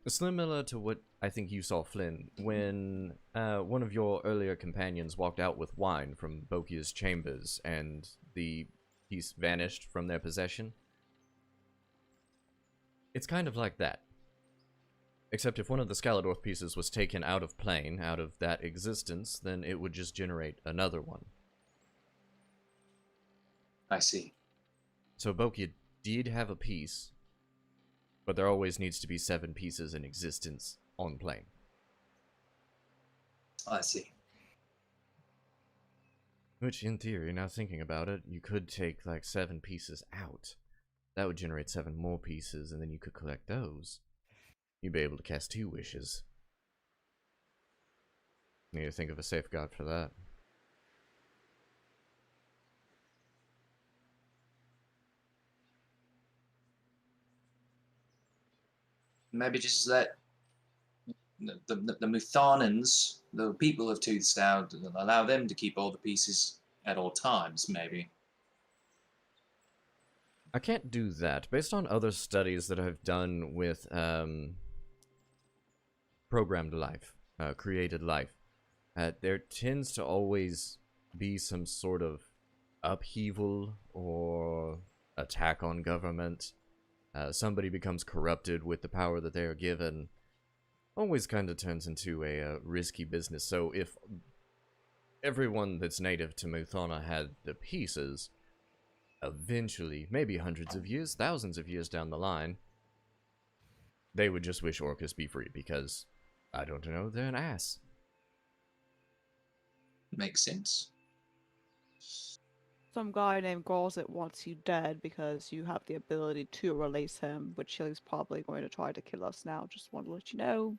Similar to what I think you saw, Flynn, when one of your earlier companions walked out with wine from Bokia's chambers and the piece vanished from their possession. It's kind of like that. Except if one of the Skaladoth pieces was taken out of plane, out of that existence, then it would just generate another one. I see. So Bokia did have a piece, but there always needs to be 7 pieces in existence on plane. I see. Which, in theory, now thinking about it, you could take like 7 pieces out. That would generate 7 more pieces, and then you could collect those. You'd be able to cast 2 wishes. Need to think of a safeguard for that. Maybe just let the Muthanans, the people of Toothstown, allow them to keep all the pieces at all times, maybe. I can't do that. Based on other studies that I've done with programmed life, created life, there tends to always be some sort of upheaval or attack on government. Somebody becomes corrupted with the power that they are given. Always kind of turns into a risky business. So if everyone that's native to Muthana had the pieces, eventually, maybe hundreds of years, thousands of years down the line, they would just wish Orcus be free because, I don't know, they're an ass. Makes sense. Some guy named Gorzit wants you dead because you have the ability to release him, which he's probably going to try to kill us now. Just want to let you know.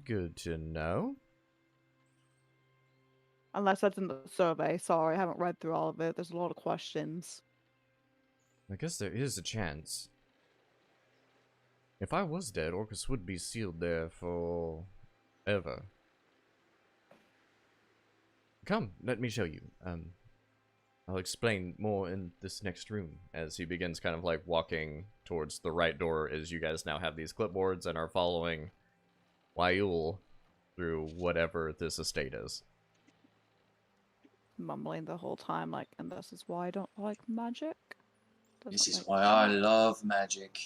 Good to know. Unless that's in the survey. Sorry, I haven't read through all of it. There's a lot of questions. I guess there is a chance. If I was dead, Orcus would be sealed there forever. Come, let me show you. I'll explain more in this next room, as he begins kind of like walking towards the right door, as you guys now have these clipboards and are following Wyul through whatever this estate is. Mumbling the whole time, like, and this is why I don't like magic. This is make why I love magic.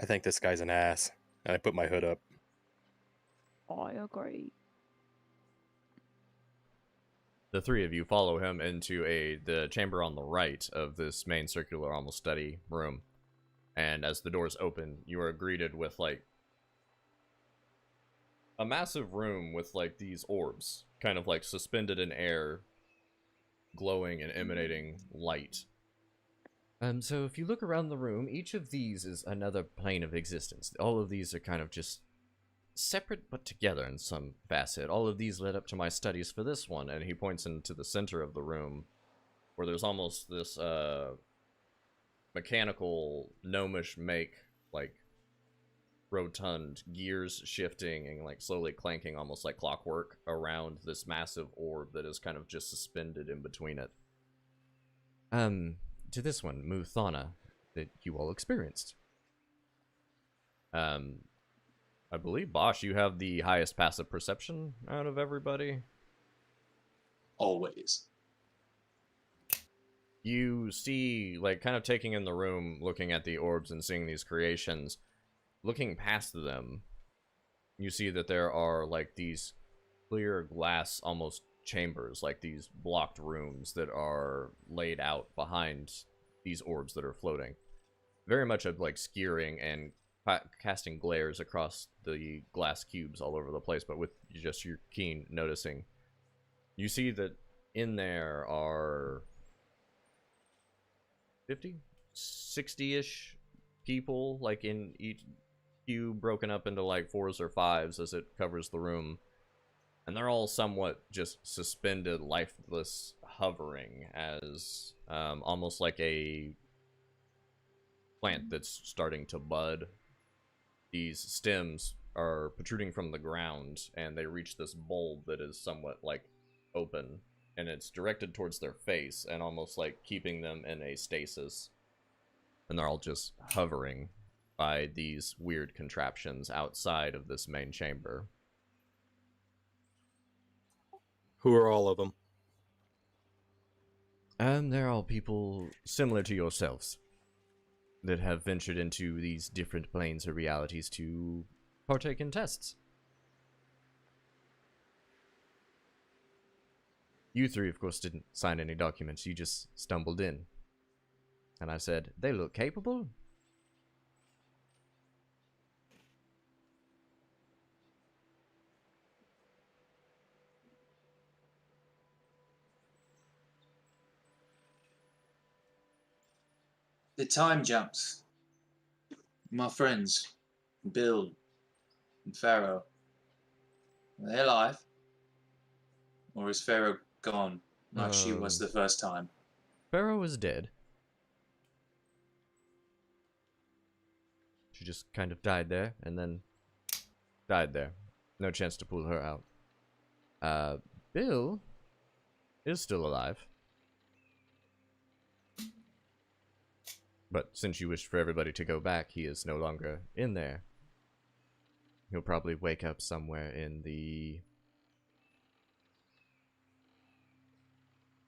I think this guy's an ass. And I put my hood up. I agree. The three of you follow him into the chamber on the right of this main circular, almost study room. And as the doors open, you are greeted with, like, a massive room with, like, these orbs, kind of, like, suspended in air, glowing and emanating light. So if you look around the room, each of these is another plane of existence. All of these are kind of just separate but together in some facet. All of these led up to my studies for this one, and he points into the center of the room, where there's almost this mechanical gnomish make, like, rotund gears shifting and like slowly clanking, almost like clockwork, around this massive orb that is kind of just suspended in between it. To this one, Muthana, that you all experienced. I believe, Bosch, you have the highest passive perception out of everybody. Always. You see, like, kind of taking in the room, looking at the orbs and seeing these creations, looking past them, you see that there are, like, these clear glass, almost chambers, like these blocked rooms that are laid out behind these orbs that are floating. Very much of, like, skewering and casting glares across the glass cubes all over the place, but with just your keen noticing. You see that in there are 50, 60-ish people, like, in each cube, broken up into, like, 4s or 5s as it covers the room. And they're all somewhat just suspended, lifeless, hovering, as almost like a plant that's starting to bud. These stems are protruding from the ground, and they reach this bulb that is somewhat, like, open, and it's directed towards their face, and almost like keeping them in a stasis. And they're all just hovering by these weird contraptions outside of this main chamber. Who are all of them? They're all people similar to yourselves that have ventured into these different planes or realities to partake in tests. You three, of course, didn't sign any documents. You just stumbled in. And I said, they look capable. The time jumps. My friends, Bill and Pharaoh, are they alive? Or is Pharaoh gone, like she was the first time? Pharaoh is dead. She just kind of died there, and then died there. No chance to pull her out. Bill is still alive. But since you wished for everybody to go back, he is no longer in there. He'll probably wake up somewhere in the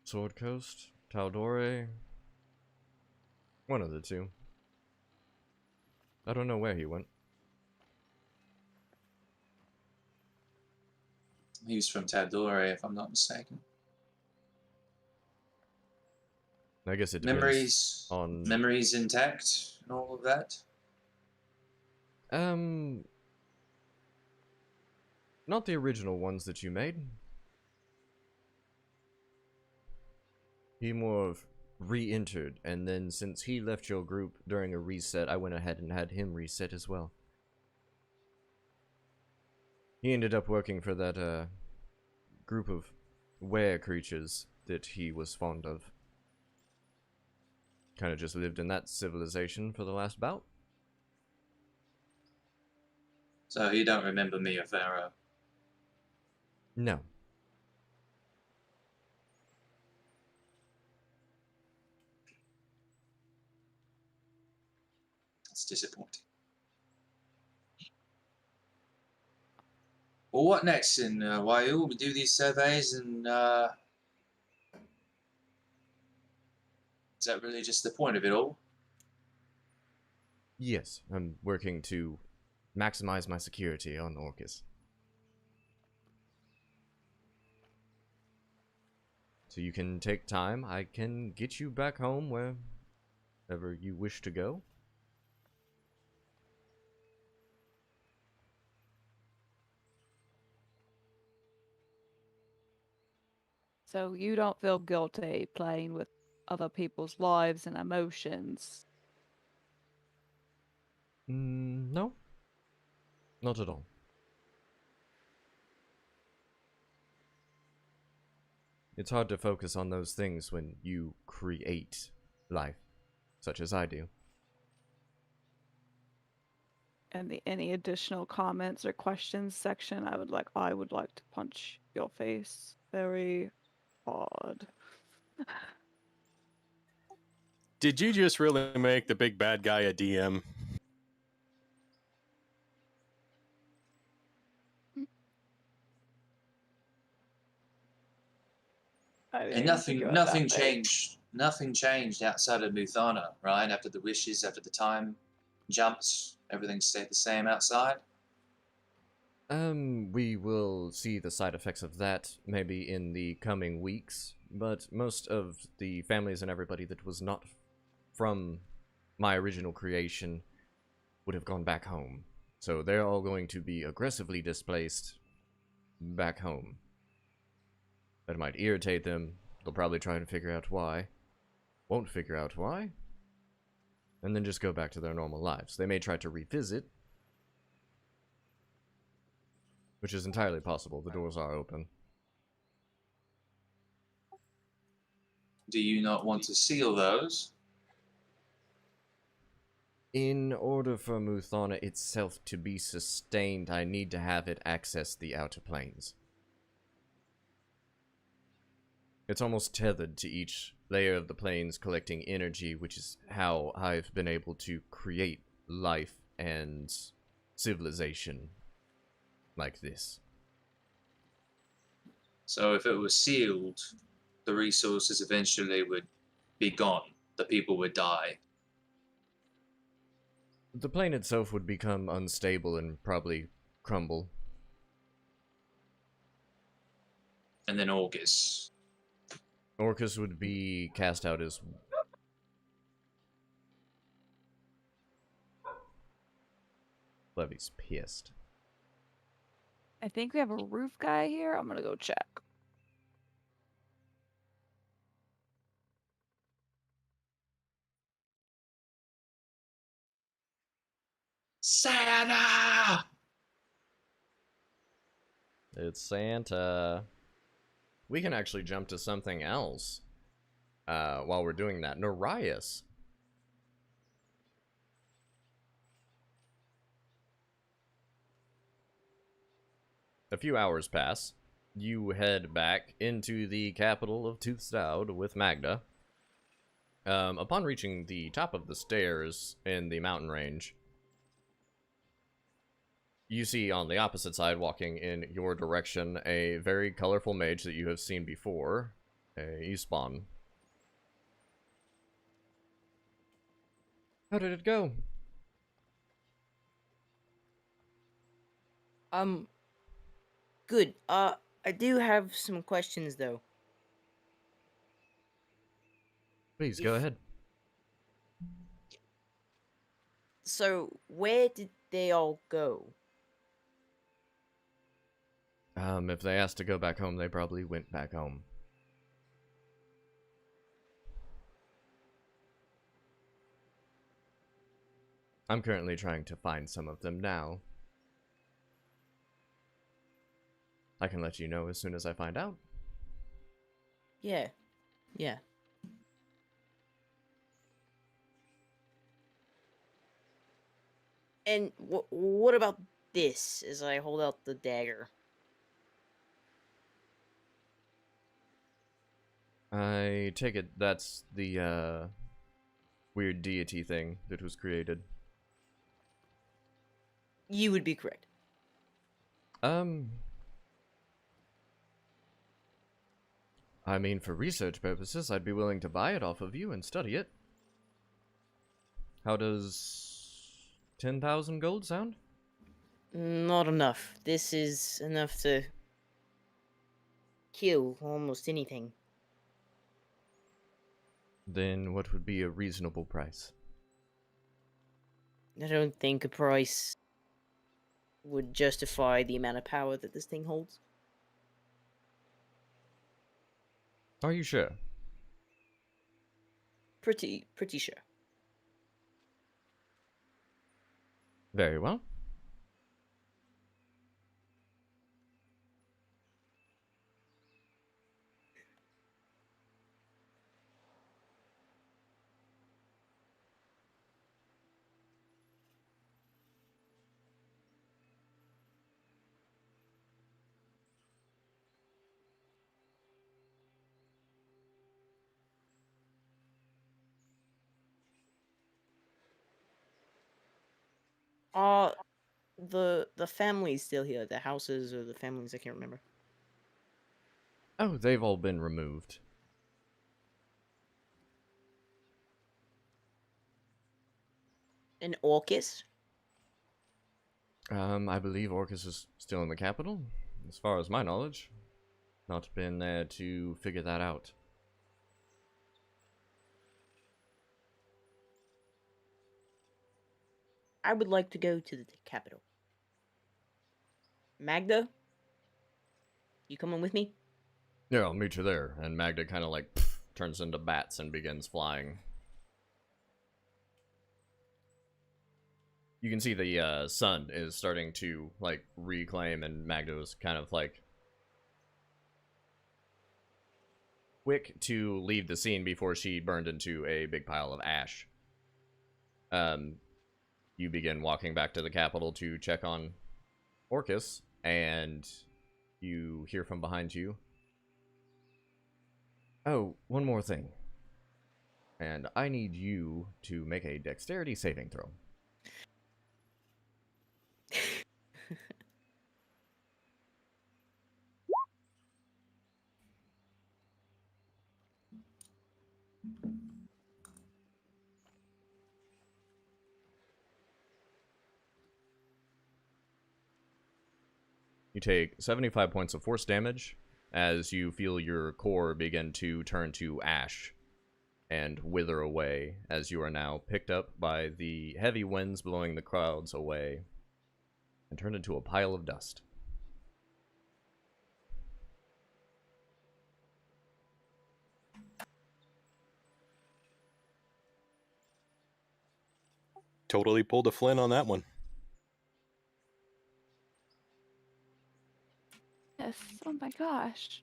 Sword Coast, Taldore, one of the two. I don't know where he went. He was from Taldore, if I'm not mistaken. I guess it depends Memories intact and all of that. Not the original ones that you made. He more of re-entered, and then since he left your group during a reset, I went ahead and had him reset as well. He ended up working for that group of were creatures that he was fond of. Kind of just lived in that civilization for the last bout. So you don't remember me or Pharaoh? No. That's disappointing. Well, what next in Waiu? We do these surveys, and is that really just the point of it all? Yes, I'm working to maximize my security on Orcus. So you can take time. I can get you back home wherever you wish to go. So you don't feel guilty playing with other people's lives and emotions? No. Not at all. It's hard to focus on those things when you create life, such as I do. And any additional comments or questions section, I would like to punch your face very hard. Did you just really make the big bad guy a DM? And nothing changed. Nothing changed outside of Muthana, right? After the wishes, after the time jumps, everything stayed the same outside. We will see the side effects of that maybe in the coming weeks, but most of the families and everybody that was not from my original creation would have gone back home. So they're all going to be aggressively displaced back home. That might irritate them. They'll probably try and figure out why. Won't figure out why. And then just go back to their normal lives. They may try to revisit, which is entirely possible. The doors are open. Do you not want to seal those? In order for Muthana itself to be sustained, I need to have it access the outer planes. It's almost tethered to each layer of the planes, collecting energy, which is how I've been able to create life and civilization like this. So if it was sealed, the resources eventually would be gone. The people would die. The plane itself would become unstable and probably crumble. And then August. Orcus would be cast out as... Levy's pissed. I think we have a roof guy here. I'm gonna go check. Santa! It's Santa. We can actually jump to something else while we're doing that. Norias. a few hours pass. You head back into the capital of Toothstoud with Magda. Upon reaching the top of the stairs in the mountain range, you see on the opposite side, walking in your direction, a very colorful mage that you have seen before, a Espawn. How did it go? Good. I do have some questions though. Please, go ahead. So, where did they all go? If they asked to go back home, they probably went back home. I'm currently trying to find some of them now. I can let you know as soon as I find out. Yeah. Yeah. And what about this, as I hold out the dagger? I take it that's the, weird deity thing that was created. You would be correct. I mean, for research purposes, I'd be willing to buy it off of you and study it. How does 10,000 gold sound? Not enough. This is enough to kill almost anything. Then what would be a reasonable price? I don't think a price would justify the amount of power that this thing holds. Are you sure? Pretty sure. Very well. Uh, the family's still here. The houses or the families, I can't remember. Oh, they've all been removed. An Orcus? I believe Orcus is still in the capital, as far as my knowledge. Not been there to figure that out. I would like to go to the capital. Magda? You coming with me? Yeah, I'll meet you there. And Magda kind of like turns into bats and begins flying. You can see the sun is starting to like reclaim, and Magda was kind of like quick to leave the scene before she burned into a big pile of ash. You begin walking back to the capital to check on Orcus, and you hear from behind you, "Oh, one more thing. And I need you to make a dexterity saving throw." You take 75 points of force damage as you feel your core begin to turn to ash and wither away, as you are now picked up by the heavy winds blowing the clouds away and turned into a pile of dust. Totally pulled a Flynn on that one. Yes. Oh my gosh.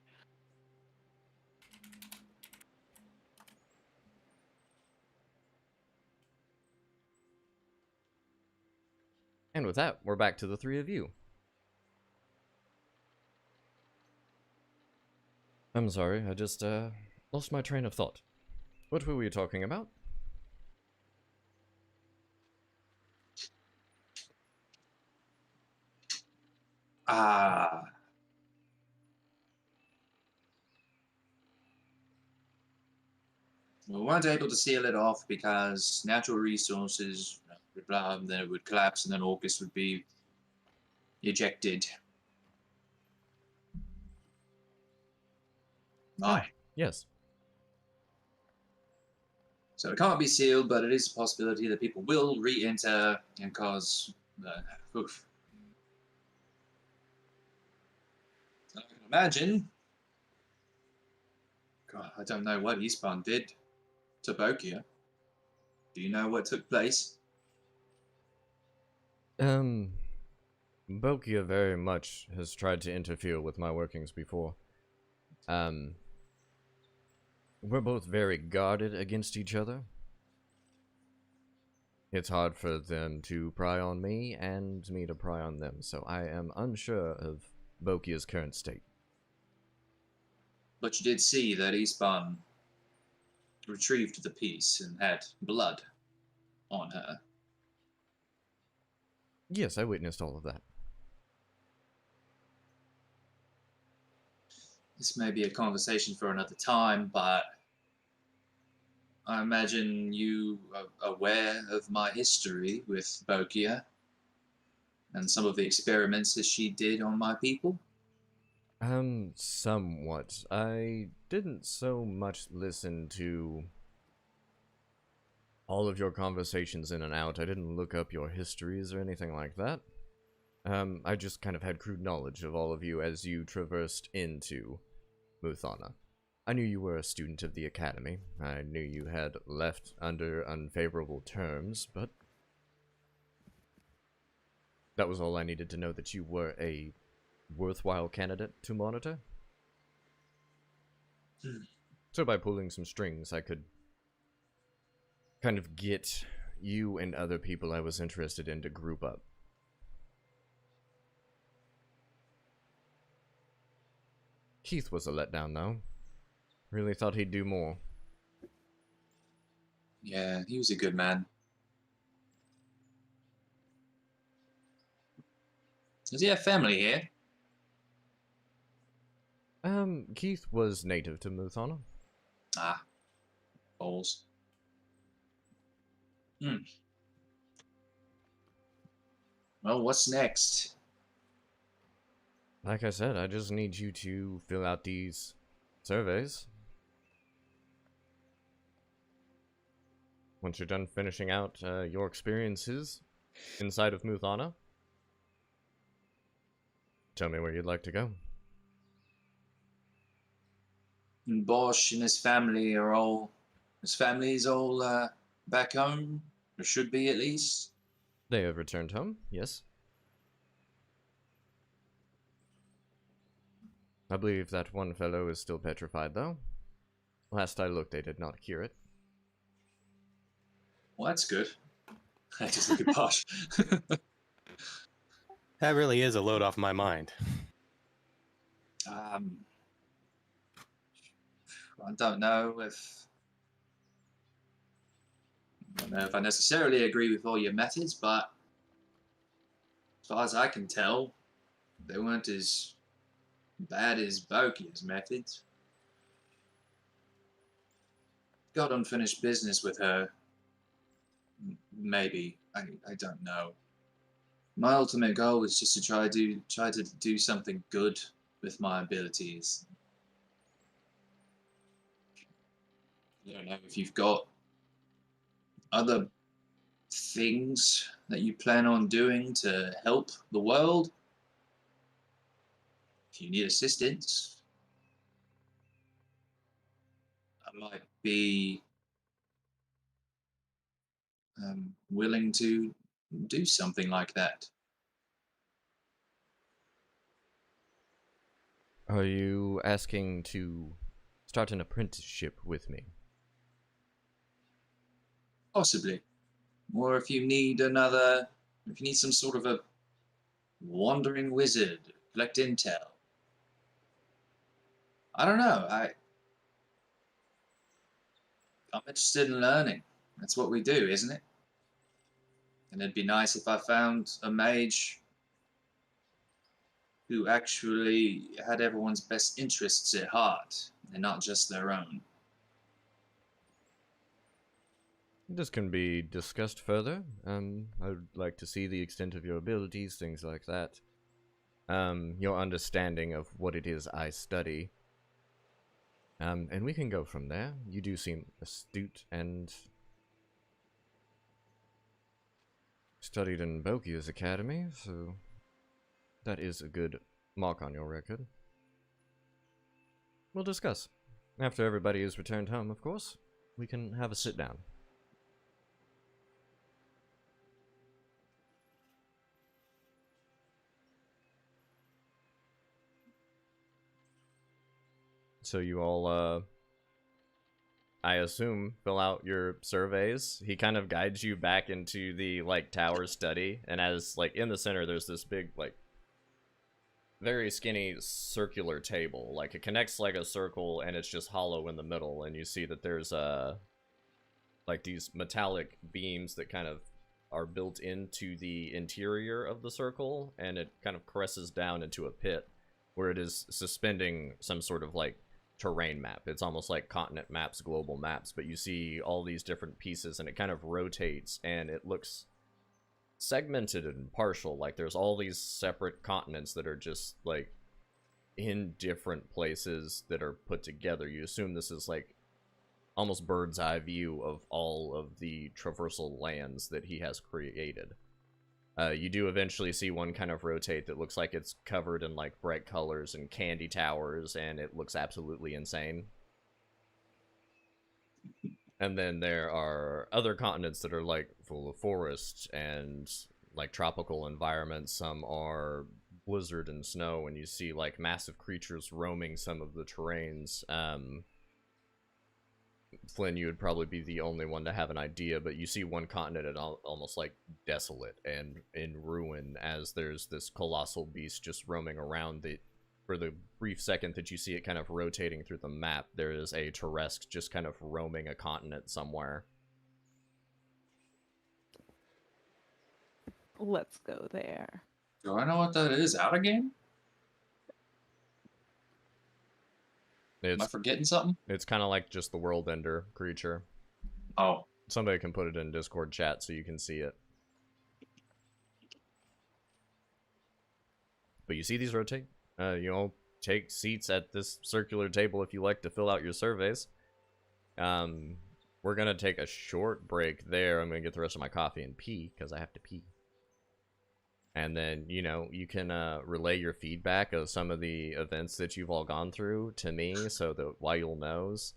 And with that, we're back to the three of you. I'm sorry, I just, lost my train of thought. What were we talking about? Ah. We weren't able to seal it off because natural resources, blah, blah, then it would collapse and then Orcus would be ejected. Aye. Yes. So it can't be sealed, but it is a possibility that people will re-enter and cause. Oof. I can imagine. God, I don't know what Eastbound did to Bokia. Do you know what took place? Bokia very much has tried to interfere with my workings before. We're both very guarded against each other. It's hard for them to pry on me and me to pry on them, so I am unsure of Bokia's current state. But you did see that Eastbound retrieved the piece and had blood on her. Yes, I witnessed all of that. This may be a conversation for another time, but I imagine you are aware of my history with Bokia and some of the experiments that she did on my people. Somewhat. I didn't so much listen to all of your conversations in and out. I didn't look up your histories or anything like that. I just kind of had crude knowledge of all of you as you traversed into Muthana. I knew you were a student of the Academy. I knew you had left under unfavorable terms, but that was all I needed to know, that you were a worthwhile candidate to monitor. So by pulling some strings, I could kind of get you and other people I was interested in to group up. Keith was a letdown, though. Really thought he'd do more. Yeah, he was a good man. Does he have family here? Keith was native to Muthana. Ah, balls. Well, what's next? Like I said, I just need you to fill out these surveys. Once you're done finishing out your experiences inside of Muthana, tell me where you'd like to go. And Bosch and his family are all. His family's all back home, or should be at least. They have returned home, yes. I believe that one fellow is still petrified, though. Last I looked, they did not cure it. Well, that's good. I just look at Bosch. That really is a load off my mind. I don't know if I necessarily agree with all your methods, but as far as I can tell, they weren't as bad as Bokia's methods. Got unfinished business with her. Maybe. I don't know. My ultimate goal was just to try to do something good with my abilities. I don't know if you've got other things that you plan on doing to help the world. If you need assistance, I might be willing to do something like that. Are you asking to start an apprenticeship with me? Possibly. Or if you need some sort of a wandering wizard, collect intel. I don't know. I'm interested in learning. That's what we do, isn't it? And it'd be nice if I found a mage who actually had everyone's best interests at heart and not just their own. This can be discussed further. I would like to see the extent of your abilities, things like that. Your understanding of what it is I study. And we can go from there. You do seem astute and studied in Bokia's academy, so that is a good mark on your record. We'll discuss. After everybody is returned home, of course, we can have a sit down. So you all, I assume, fill out your surveys. He kind of guides you back into the, like, tower study, and as, like, in the center, there's this big, like, very skinny circular table. Like, it connects like a circle, and it's just hollow in the middle, and you see that there's, like, these metallic beams that kind of are built into the interior of the circle, and it kind of caresses down into a pit, where it is suspending some sort of, like, terrain map. It's almost like continent maps, global maps, but you see all these different pieces, and it kind of rotates, and it looks segmented and partial. Like, there's all these separate continents that are just, like, in different places that are put together. You assume this is, like, almost bird's eye view of all of the traversal lands that he has created. You do eventually see one kind of rotate that looks like it's covered in, like, bright colors and candy towers, and it looks absolutely insane. And then there are other continents that are, like, full of forests and, like, tropical environments. Some are blizzard and snow, and you see, like, massive creatures roaming some of the terrains. Flynn, you would probably be the only one to have an idea, but you see one continent at almost like desolate and in ruin, as there's this colossal beast just roaming around. That for the brief second that you see it kind of rotating through the map, there is a Teresk just kind of roaming a continent somewhere. Let's go there. Do I know what that is? Out of game? Am I forgetting something? It's kind of like just the world ender creature. Oh. Somebody can put it in Discord chat so you can see it. But you see these rotate? You all take seats at this circular table if you like to fill out your surveys. We're gonna take a short break there. I'm gonna get the rest of my coffee and pee, because I have to pee. And then, you know, you can relay your feedback of some of the events that you've all gone through to me, so that Wayul knows.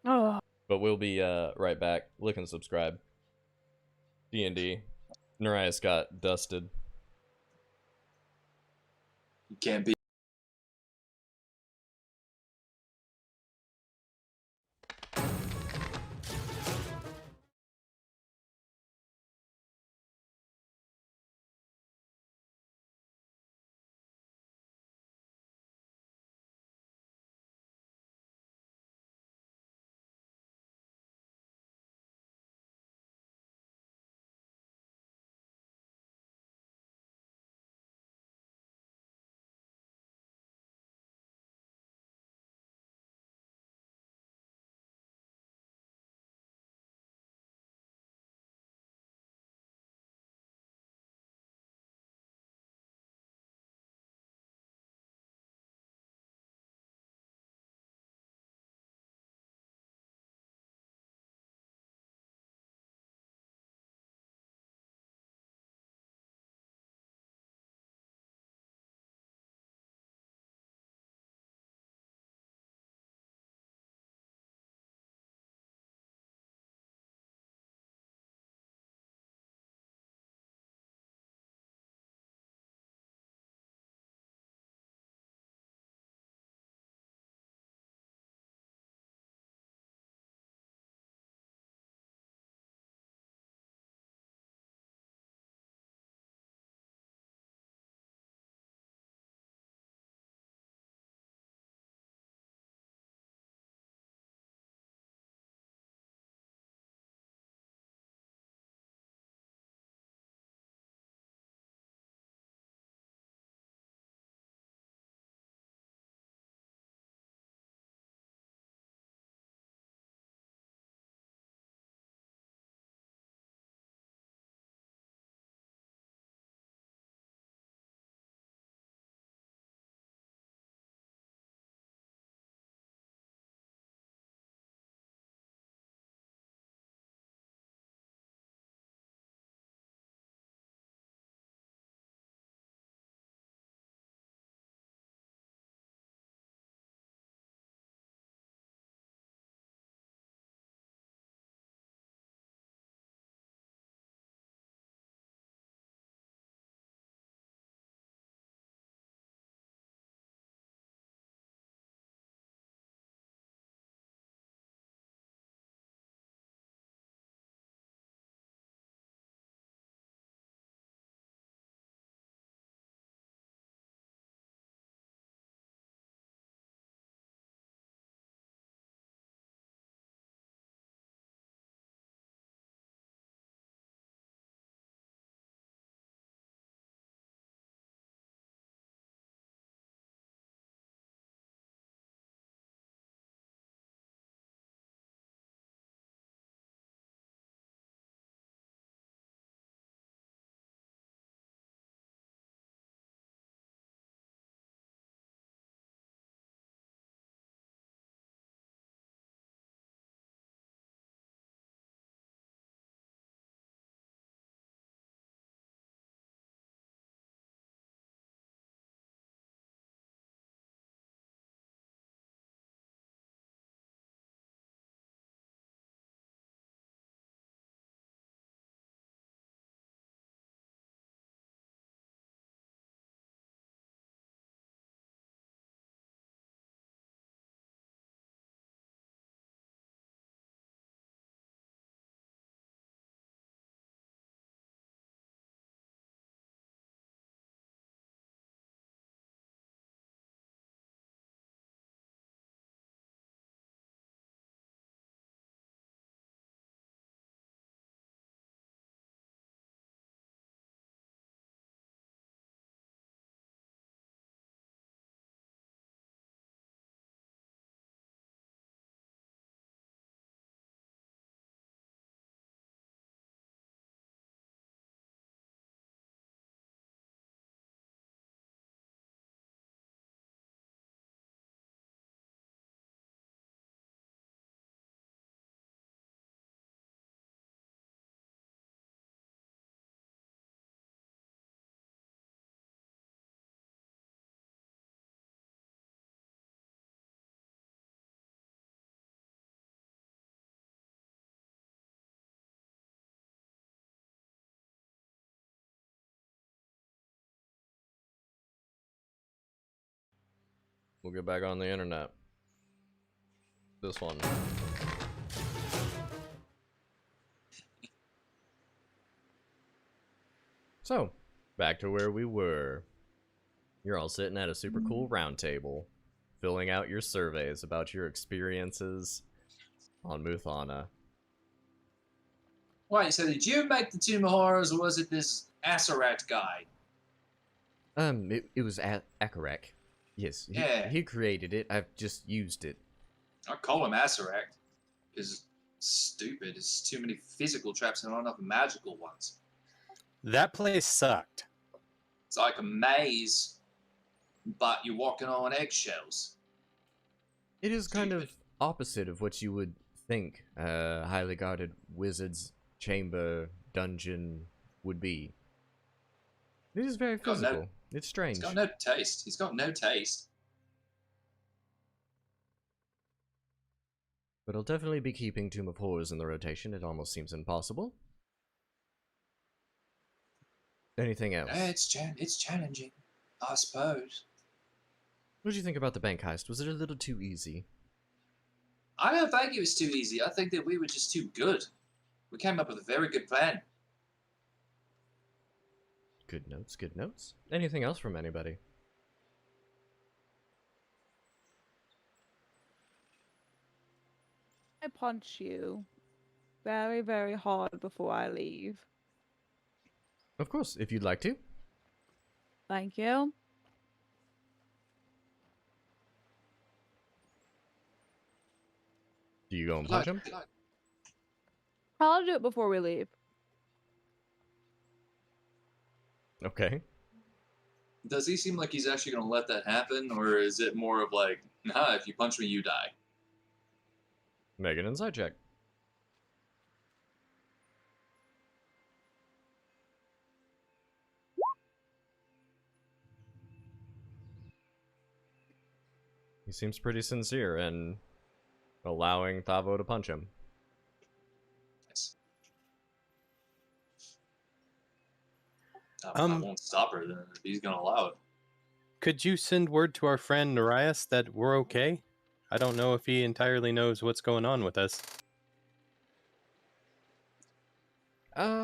Oh. But we'll be right back. Look and subscribe. D&D. Narias got dusted. You can't be We'll get back on the internet. This one. So, back to where we were. You're all sitting at a super cool round table, filling out your surveys about your experiences on Muthana. Wait, so did you make the Tomb of Horrors, or was it this Asarat guy? It was Akarak. Yes, Yeah. he created it. I've just used it. I call him Asarat. Because stupid. There's too many physical traps and not enough magical ones. That place sucked. It's like a maze, but you're walking on eggshells. It is kind of Stupid. opposite of what you would think a highly guarded wizard's chamber dungeon would be. It is very Got no- physical. It's strange. He's got no taste. He's got no taste. But I'll definitely be keeping Tomb of Horrors in the rotation. It almost seems impossible. Anything else? It's challenging, I suppose. What did you think about the bank heist? Was it a little too easy? I don't think it was too easy. I think that we were just too good. We came up with a very good plan. Good notes, good notes. Anything else from anybody? I punch you very, very hard before I leave. Of course, if you'd like to. Thank you. Do you go and punch him? I'll do it before we leave. Okay. Does he seem like he's actually going to let that happen, or is it more of like, nah, if you punch me, you die? Make an insight check. He seems pretty sincere in allowing Thavo to punch him. Yes. I won't stop her then if he's going to allow it. Could you send word to our friend Narias that we're okay? I don't know if he entirely knows what's going on with us. I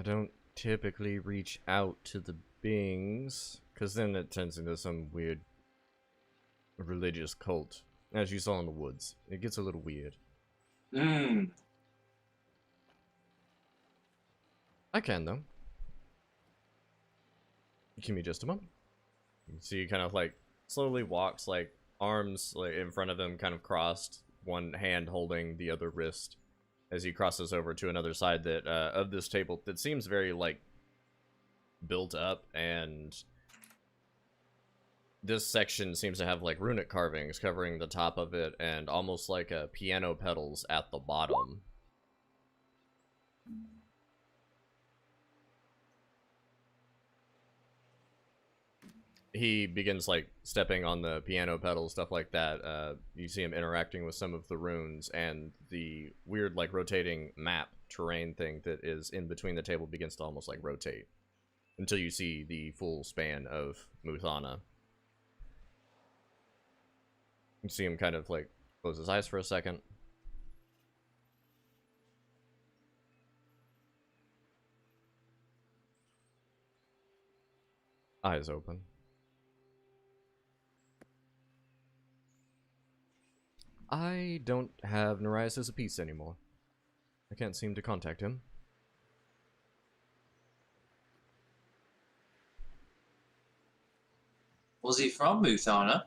don't typically reach out to the beings, because then it turns into some weird religious cult, as you saw in the woods. It gets a little weird. I can, though. Give me just a moment. You see, he kind of like slowly walks, like arms like in front of him, kind of crossed, one hand holding the other wrist, as he crosses over to another side that of this table that seems very like built up, and this section seems to have like runic carvings covering the top of it, and almost like a piano pedals at the bottom. He begins like stepping on the piano pedals, stuff like that. You see him interacting with some of the runes, and the weird like rotating map terrain thing that is in between the table begins to almost like rotate until you see the full span of Muthana. You see him kind of like close his eyes for a second. Eyes open. I don't have Nereus as a piece anymore. I can't seem to contact him. Was he from Muthana?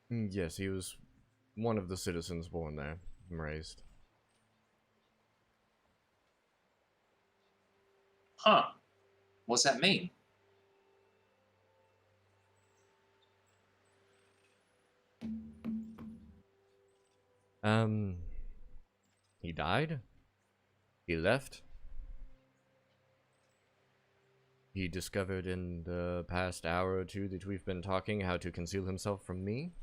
Yes, he was one of the citizens born there and raised. Huh. What's that mean? He died. He left. He discovered in the past hour or two that we've been talking how to conceal himself from me.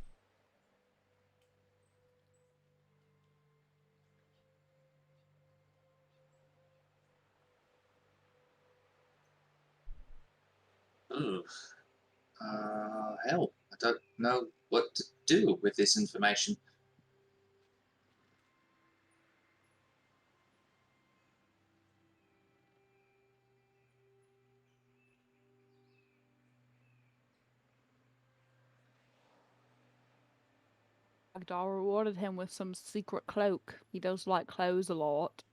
Ooh. Hell, I don't know what to do with this information. Agdar rewarded him with some secret cloak. He does like clothes a lot.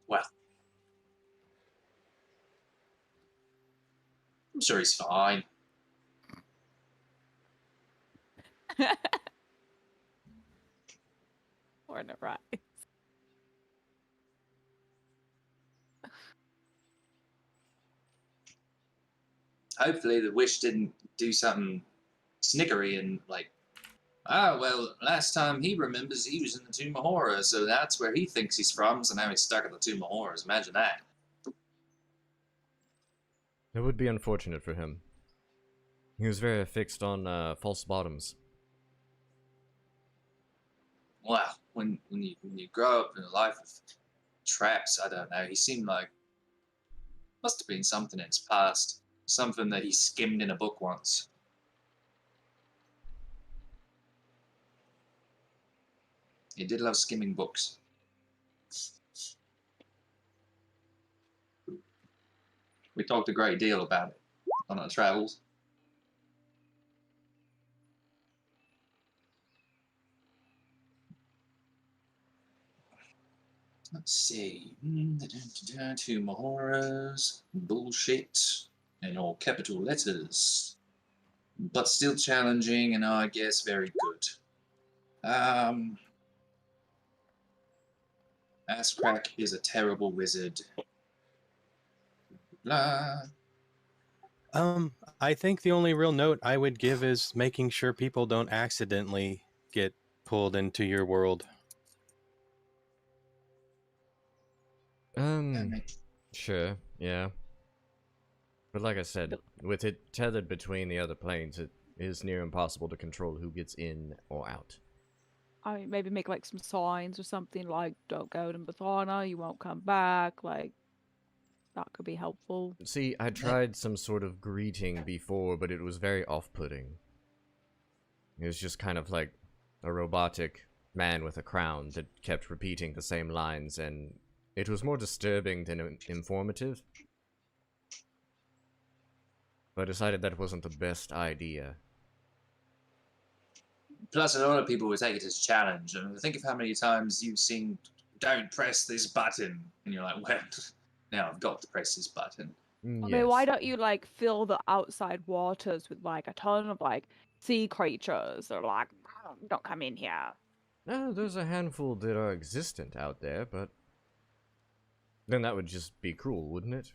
Well, I'm sure he's fine. Or the right. Hopefully the wish didn't do something snickery and like, ah, well, last time he remembers he was in the Tomb of Horrors, so that's where he thinks he's from, so now he's stuck at the Tomb of Horrors. Imagine that. It would be unfortunate for him. He was very fixed on false bottoms. Well, when you grow up in a life of traps, I don't know, he seemed like must have been something in his past. Something that he skimmed in a book once. He did love skimming books. We talked a great deal about it on our travels. Let's see. Tomb of Horrors. Bullshit. In all capital letters. But still challenging and I guess very good. Asscrack is a terrible wizard. Blah. I think the only real note I would give is making sure people don't accidentally get pulled into your world. Sure, yeah. But like I said, with it tethered between the other planes, it is near impossible to control who gets in or out. I mean, maybe make like some signs or something like "Don't go to Mathana, you won't come back." Like that could be helpful. See, I tried some sort of greeting before, but it was very off-putting. It was just kind of like a robotic man with a crown that kept repeating the same lines, and it was more disturbing than informative. But I decided that wasn't the best idea. Plus, a lot of people would take it as a challenge. I mean, think of how many times you've seen, don't press this button. And you're like, well, now I've got to press this button. I Yes. mean, why don't you like fill the outside waters with like a ton of like sea creatures? They're like, "Oh, don't come in here." There's a handful that are existent out there, but then that would just be cruel, wouldn't it?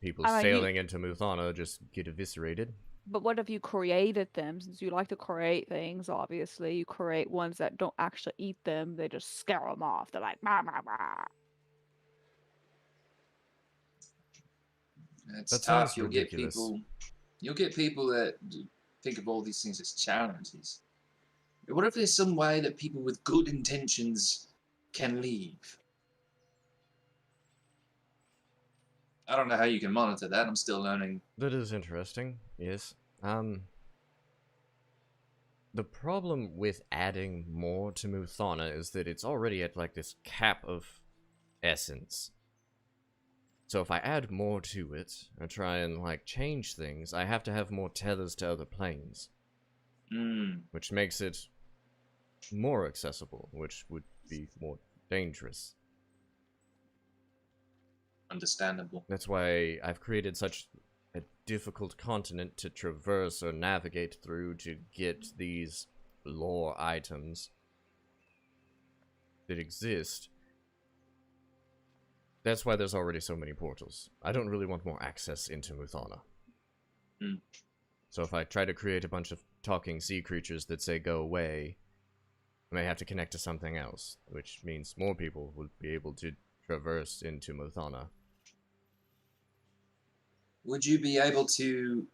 People I mean, sailing into Muthana just get eviscerated. But what if you created them? Since you like to create things, obviously, you create ones that don't actually eat them. They just scare them off. They're like, bah, bah, bah. It's That tough. sounds You'll ridiculous. get people that think of all these things as challenges. What if there's some way that people with good intentions can leave? I don't know how you can monitor that. I'm still learning. That is interesting, yes. The problem with adding more to Muthana is that it's already at like this cap of essence. So if I add more to it, and try and like change things, I have to have more tethers to other planes. Which makes it more accessible, which would be more dangerous. Understandable. That's why I've created such a difficult continent to traverse or navigate through to get these lore items that exist. That's why there's already so many portals. I don't really want more access into Muthana. So if I try to create a bunch of talking sea creatures that say go away, I may have to connect to something else, which means more people will be able to traverse into Muthana. Would you be able to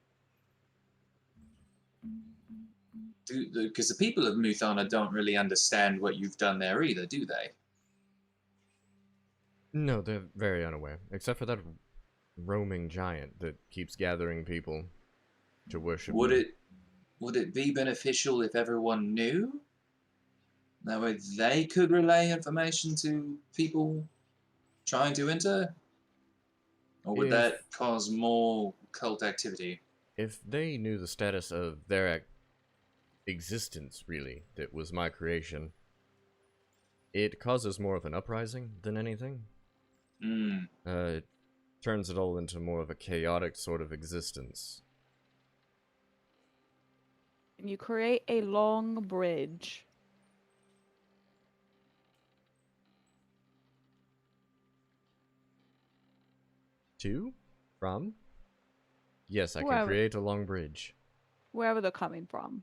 Because the people of Muthana don't really understand what you've done there either, do they? No, they're very unaware, except for that roaming giant that keeps gathering people to worship Would them. it be beneficial if everyone knew? That way they could relay information to people trying to enter? Or would that cause more cult activity? If they knew the status of their existence, really, that was my creation, it causes more of an uprising than anything. Hmm. It turns it all into more of a chaotic sort of existence. And you create a long bridge. To? From? Yes, I can Wherever, create a long bridge. wherever they're coming from.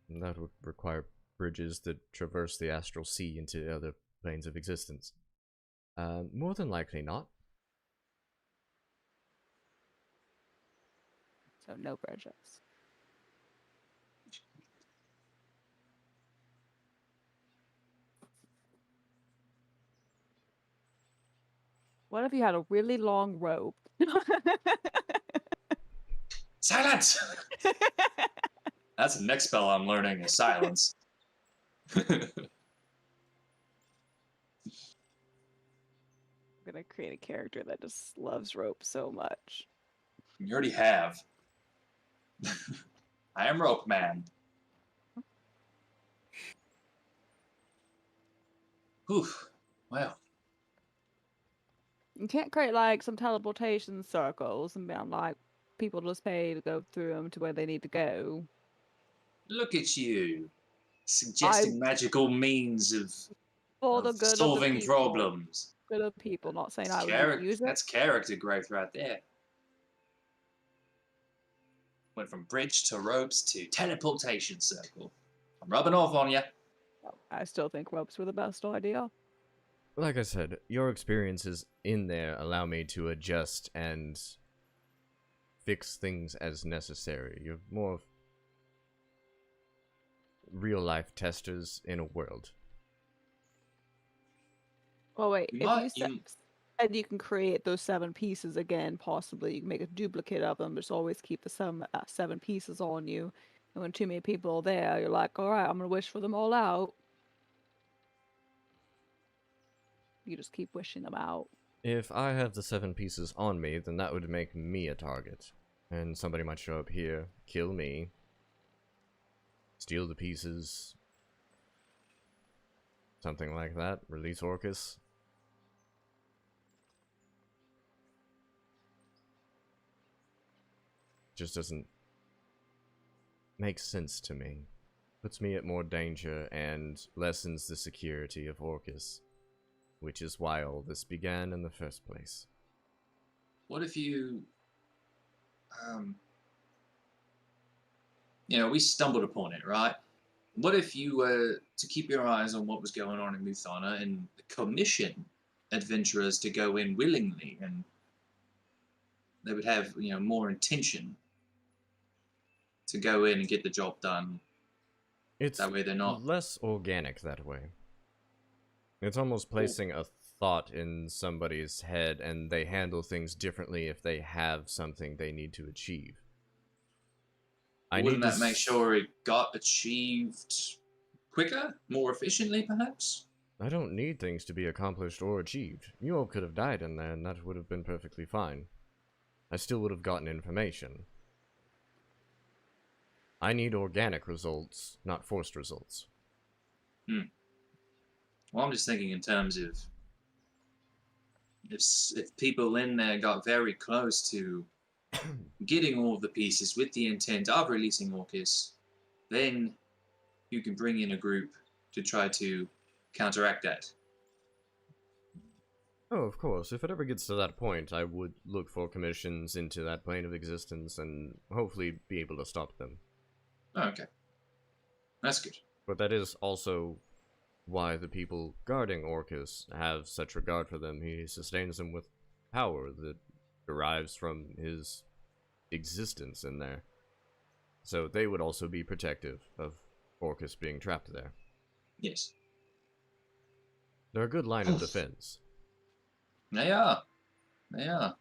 And that would require bridges that traverse the astral sea into other planes of existence. More than likely not. So no bridges. What if you had a really long rope? Silence! That's the next spell I'm learning is silence. I'm gonna create a character that just loves rope so much. You already have. I am Rope Man. Whew. Well, You can't create like some teleportation circles and be like people just pay to go through them to where they need to go. look at you. Suggesting magical means of For the good of the solving people. problems. Good of people, not saying I would use it. That's character growth right there. Went from bridge to ropes to teleportation circle. I'm rubbing off on you. I still think ropes were the best idea. Like I said, your experiences in there allow me to adjust and fix things as necessary. You're more of real-life testers in a world. Oh wait, You if might- you said you can create those 7 pieces again, possibly you can make a duplicate of them, but just always keep the 7 pieces on you. And when too many people are there, you're like, all right, I'm gonna wish for them all out. You just keep wishing them out. If I have the 7 pieces on me, then that would make me a target. And somebody might show up here, kill me, steal the pieces, something like that, release Orcus. Just doesn't make sense to me. Puts me at more danger and lessens the security of Orcus, which is why all this began in the first place. What if you, we stumbled upon it, right? What if you were to keep your eyes on what was going on in Muthana and commission adventurers to go in willingly, and they would have, more intention to go in and get the job done. It's That way they're not less organic that way. It's almost placing a thought in somebody's head and they handle things differently if they have something they need to achieve. Wouldn't that make sure it got achieved quicker, more efficiently, perhaps? I don't need things to be accomplished or achieved. You all could have died in there and that would have been perfectly fine. I still would have gotten information. I need organic results, not forced results. Well, I'm just thinking in terms of if people in there got very close to getting all of the pieces with the intent of releasing Orcus, then you can bring in a group to try to counteract that. Oh, of course. If it ever gets to that point, I would look for commissions into that plane of existence and hopefully be able to stop them. Oh, okay. That's good. But that is also why the people guarding Orcus have such regard for them. He sustains them with power that derives from his existence in there. So they would also be protective of Orcus being trapped there. Yes. They're a good line of defense. They are. They are.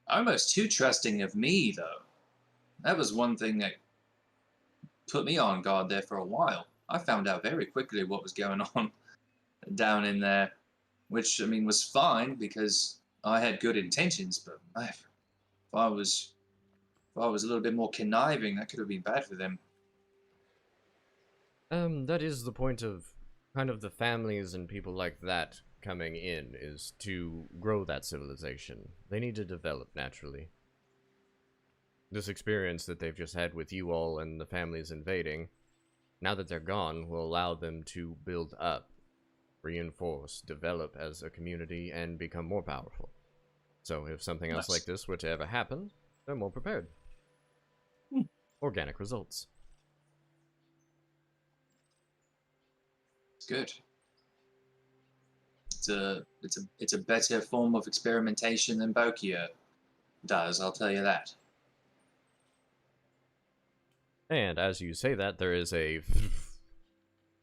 Almost too trusting of me, though. That was one thing that put me on guard there for a while. I found out very quickly what was going on down in there, which, I mean, was fine because I had good intentions, but if I was a little bit more conniving, that could have been bad for them. That is the point of kind of the families and people like that coming in, is to grow that civilization. They need to develop naturally. This experience that they've just had with you all and the families invading, now that they're gone, will allow them to build up, reinforce, develop as a community, and become more powerful. So if something else like this were to ever happen, they're more prepared. Organic results. It's good. It's a better form of experimentation than Bokia does, I'll tell you that. And as you say that, there is a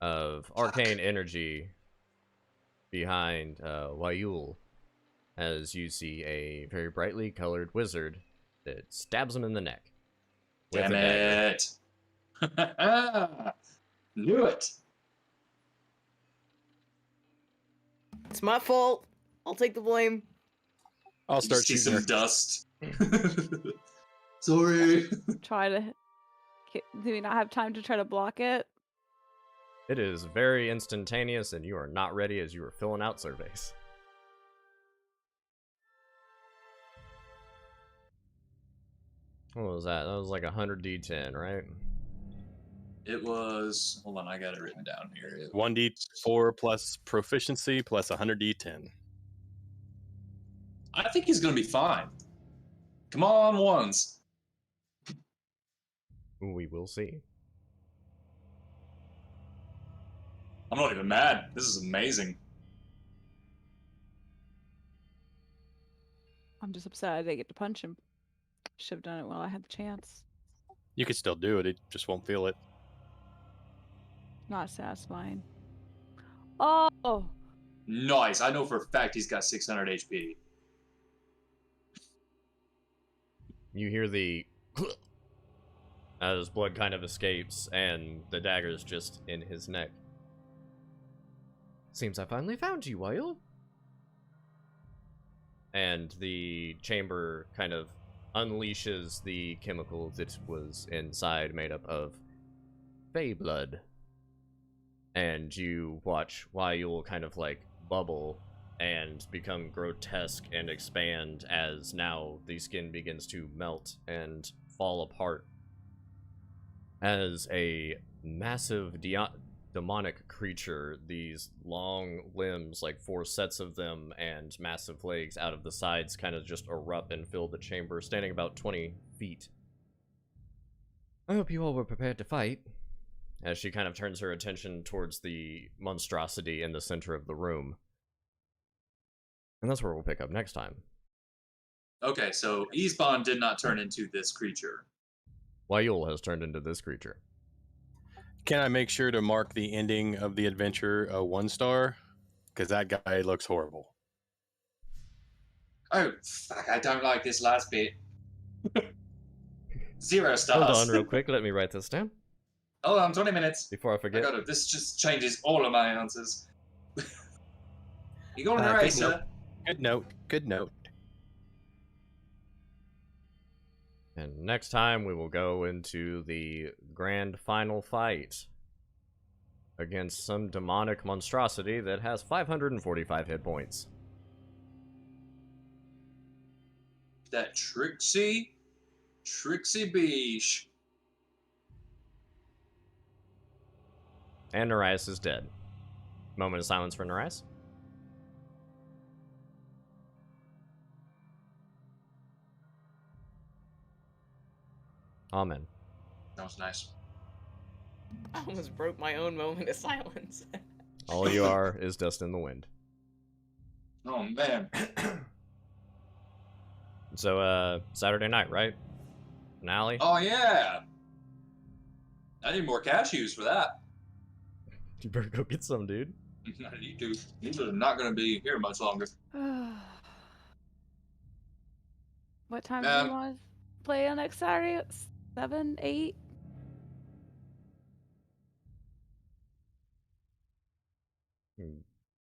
of arcane energy behind Wayul, as you see a very brightly colored wizard that stabs him in the neck. Damn it! Knew it! It's my fault. I'll take the blame. I'll You start see shooting some her. dust. Sorry. Try to. Do we not have time to try to block it? It is very instantaneous, and you are not ready as you are filling out surveys. What was that? That was like 100 D10, right? It was. Hold on, I got it written down here. 1d4 plus proficiency plus 100 d10. I think he's gonna be fine. Come on, ones. We will see. I'm not even mad. This is amazing. I'm just upset I didn't get to punch him. Should have done it while I had the chance. You could still do it, it just won't feel it. Not satisfying. Oh! Nice. I know for a fact he's got 600 HP. You hear the as blood kind of escapes, and the dagger's just in his neck. Seems I finally found you, Wyle. And the chamber kind of unleashes the chemical that was inside, made up of fey blood. And you watch Wyle kind of like bubble and become grotesque and expand as now the skin begins to melt and fall apart as a massive demonic creature, these long limbs, like 4 sets of them, and massive legs out of the sides kind of just erupt and fill the chamber, standing about 20 feet. I hope you all were prepared to fight, as she kind of turns her attention towards the monstrosity in the center of the room. And that's where we'll pick up next time. Okay, so Eastbond did not turn into this creature. Wayul has turned into this creature. Can I make sure to mark the ending of the adventure a 1-star? Because that guy looks horrible. Oh, fuck, I don't like this last bit. 0 stars. Hold on real quick, let me write this down Hold on, 20 minutes. before I forget. This just changes all of my answers. You got an Good eraser? Good note. Good note. And next time we will go into the grand final fight against some demonic monstrosity that has 545 hit points. That Trixie Beach. And Nereis is dead. Moment of silence for Nereis. Amen. That was nice. I almost broke my own moment of silence. All you are is dust in the wind. Oh man. So, Saturday night, right? Finale? Oh yeah. I need more cashews for that. You better go get some, dude. I need to. These are not going to be here much longer. What time do we want to play on next Saturday? 7, 8?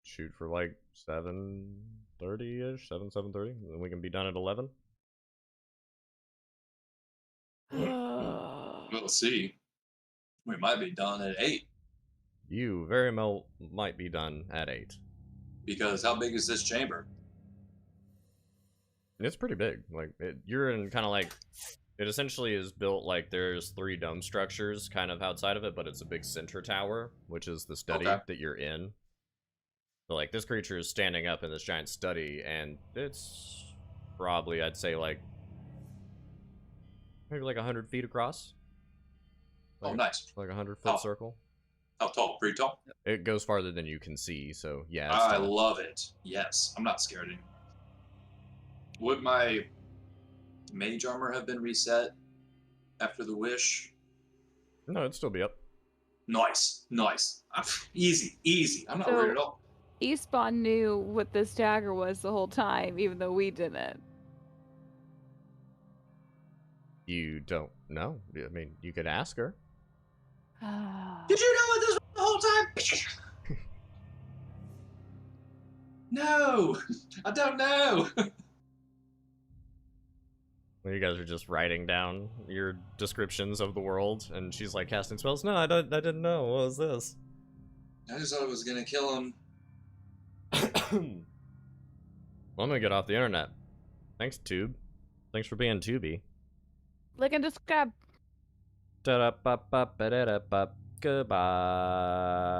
Shoot for like 7:30-ish, 7:30, and then we can be done at 11. We'll see. We might be done at 8. You very well might be done at 8. Because how big is this chamber? It's pretty big. Like, you're in kind of like... It essentially is built like there's 3 dome structures kind of outside of it, but it's a big center tower, which is the study that you're in. So, like, this creature is standing up in this giant study, and it's probably, I'd say, like, maybe like 100 feet across. Like, oh, nice. Like a 100-foot circle. How tall? Pretty tall? It goes farther than you can see, so yeah. I love it. Yes. I'm not scared anymore. Would my mage armor have been reset after the wish? No, it'd still be up. Nice. Nice. Easy. Easy. I'm not worried at all. Eastbon knew what this dagger was the whole time, even though we didn't. You don't know. I mean, you could ask her. Did you know what this was the whole time? No, I don't know. You guys are just writing down your descriptions of the world, and she's like casting spells. No, I didn't know. What was this? I just thought it was gonna kill him. Well, I'm gonna get off the internet. Thanks, Tube. Thanks for being Tubey. Like and subscribe. Da-da-ba-ba-ba-da-da-ba. Goodbye.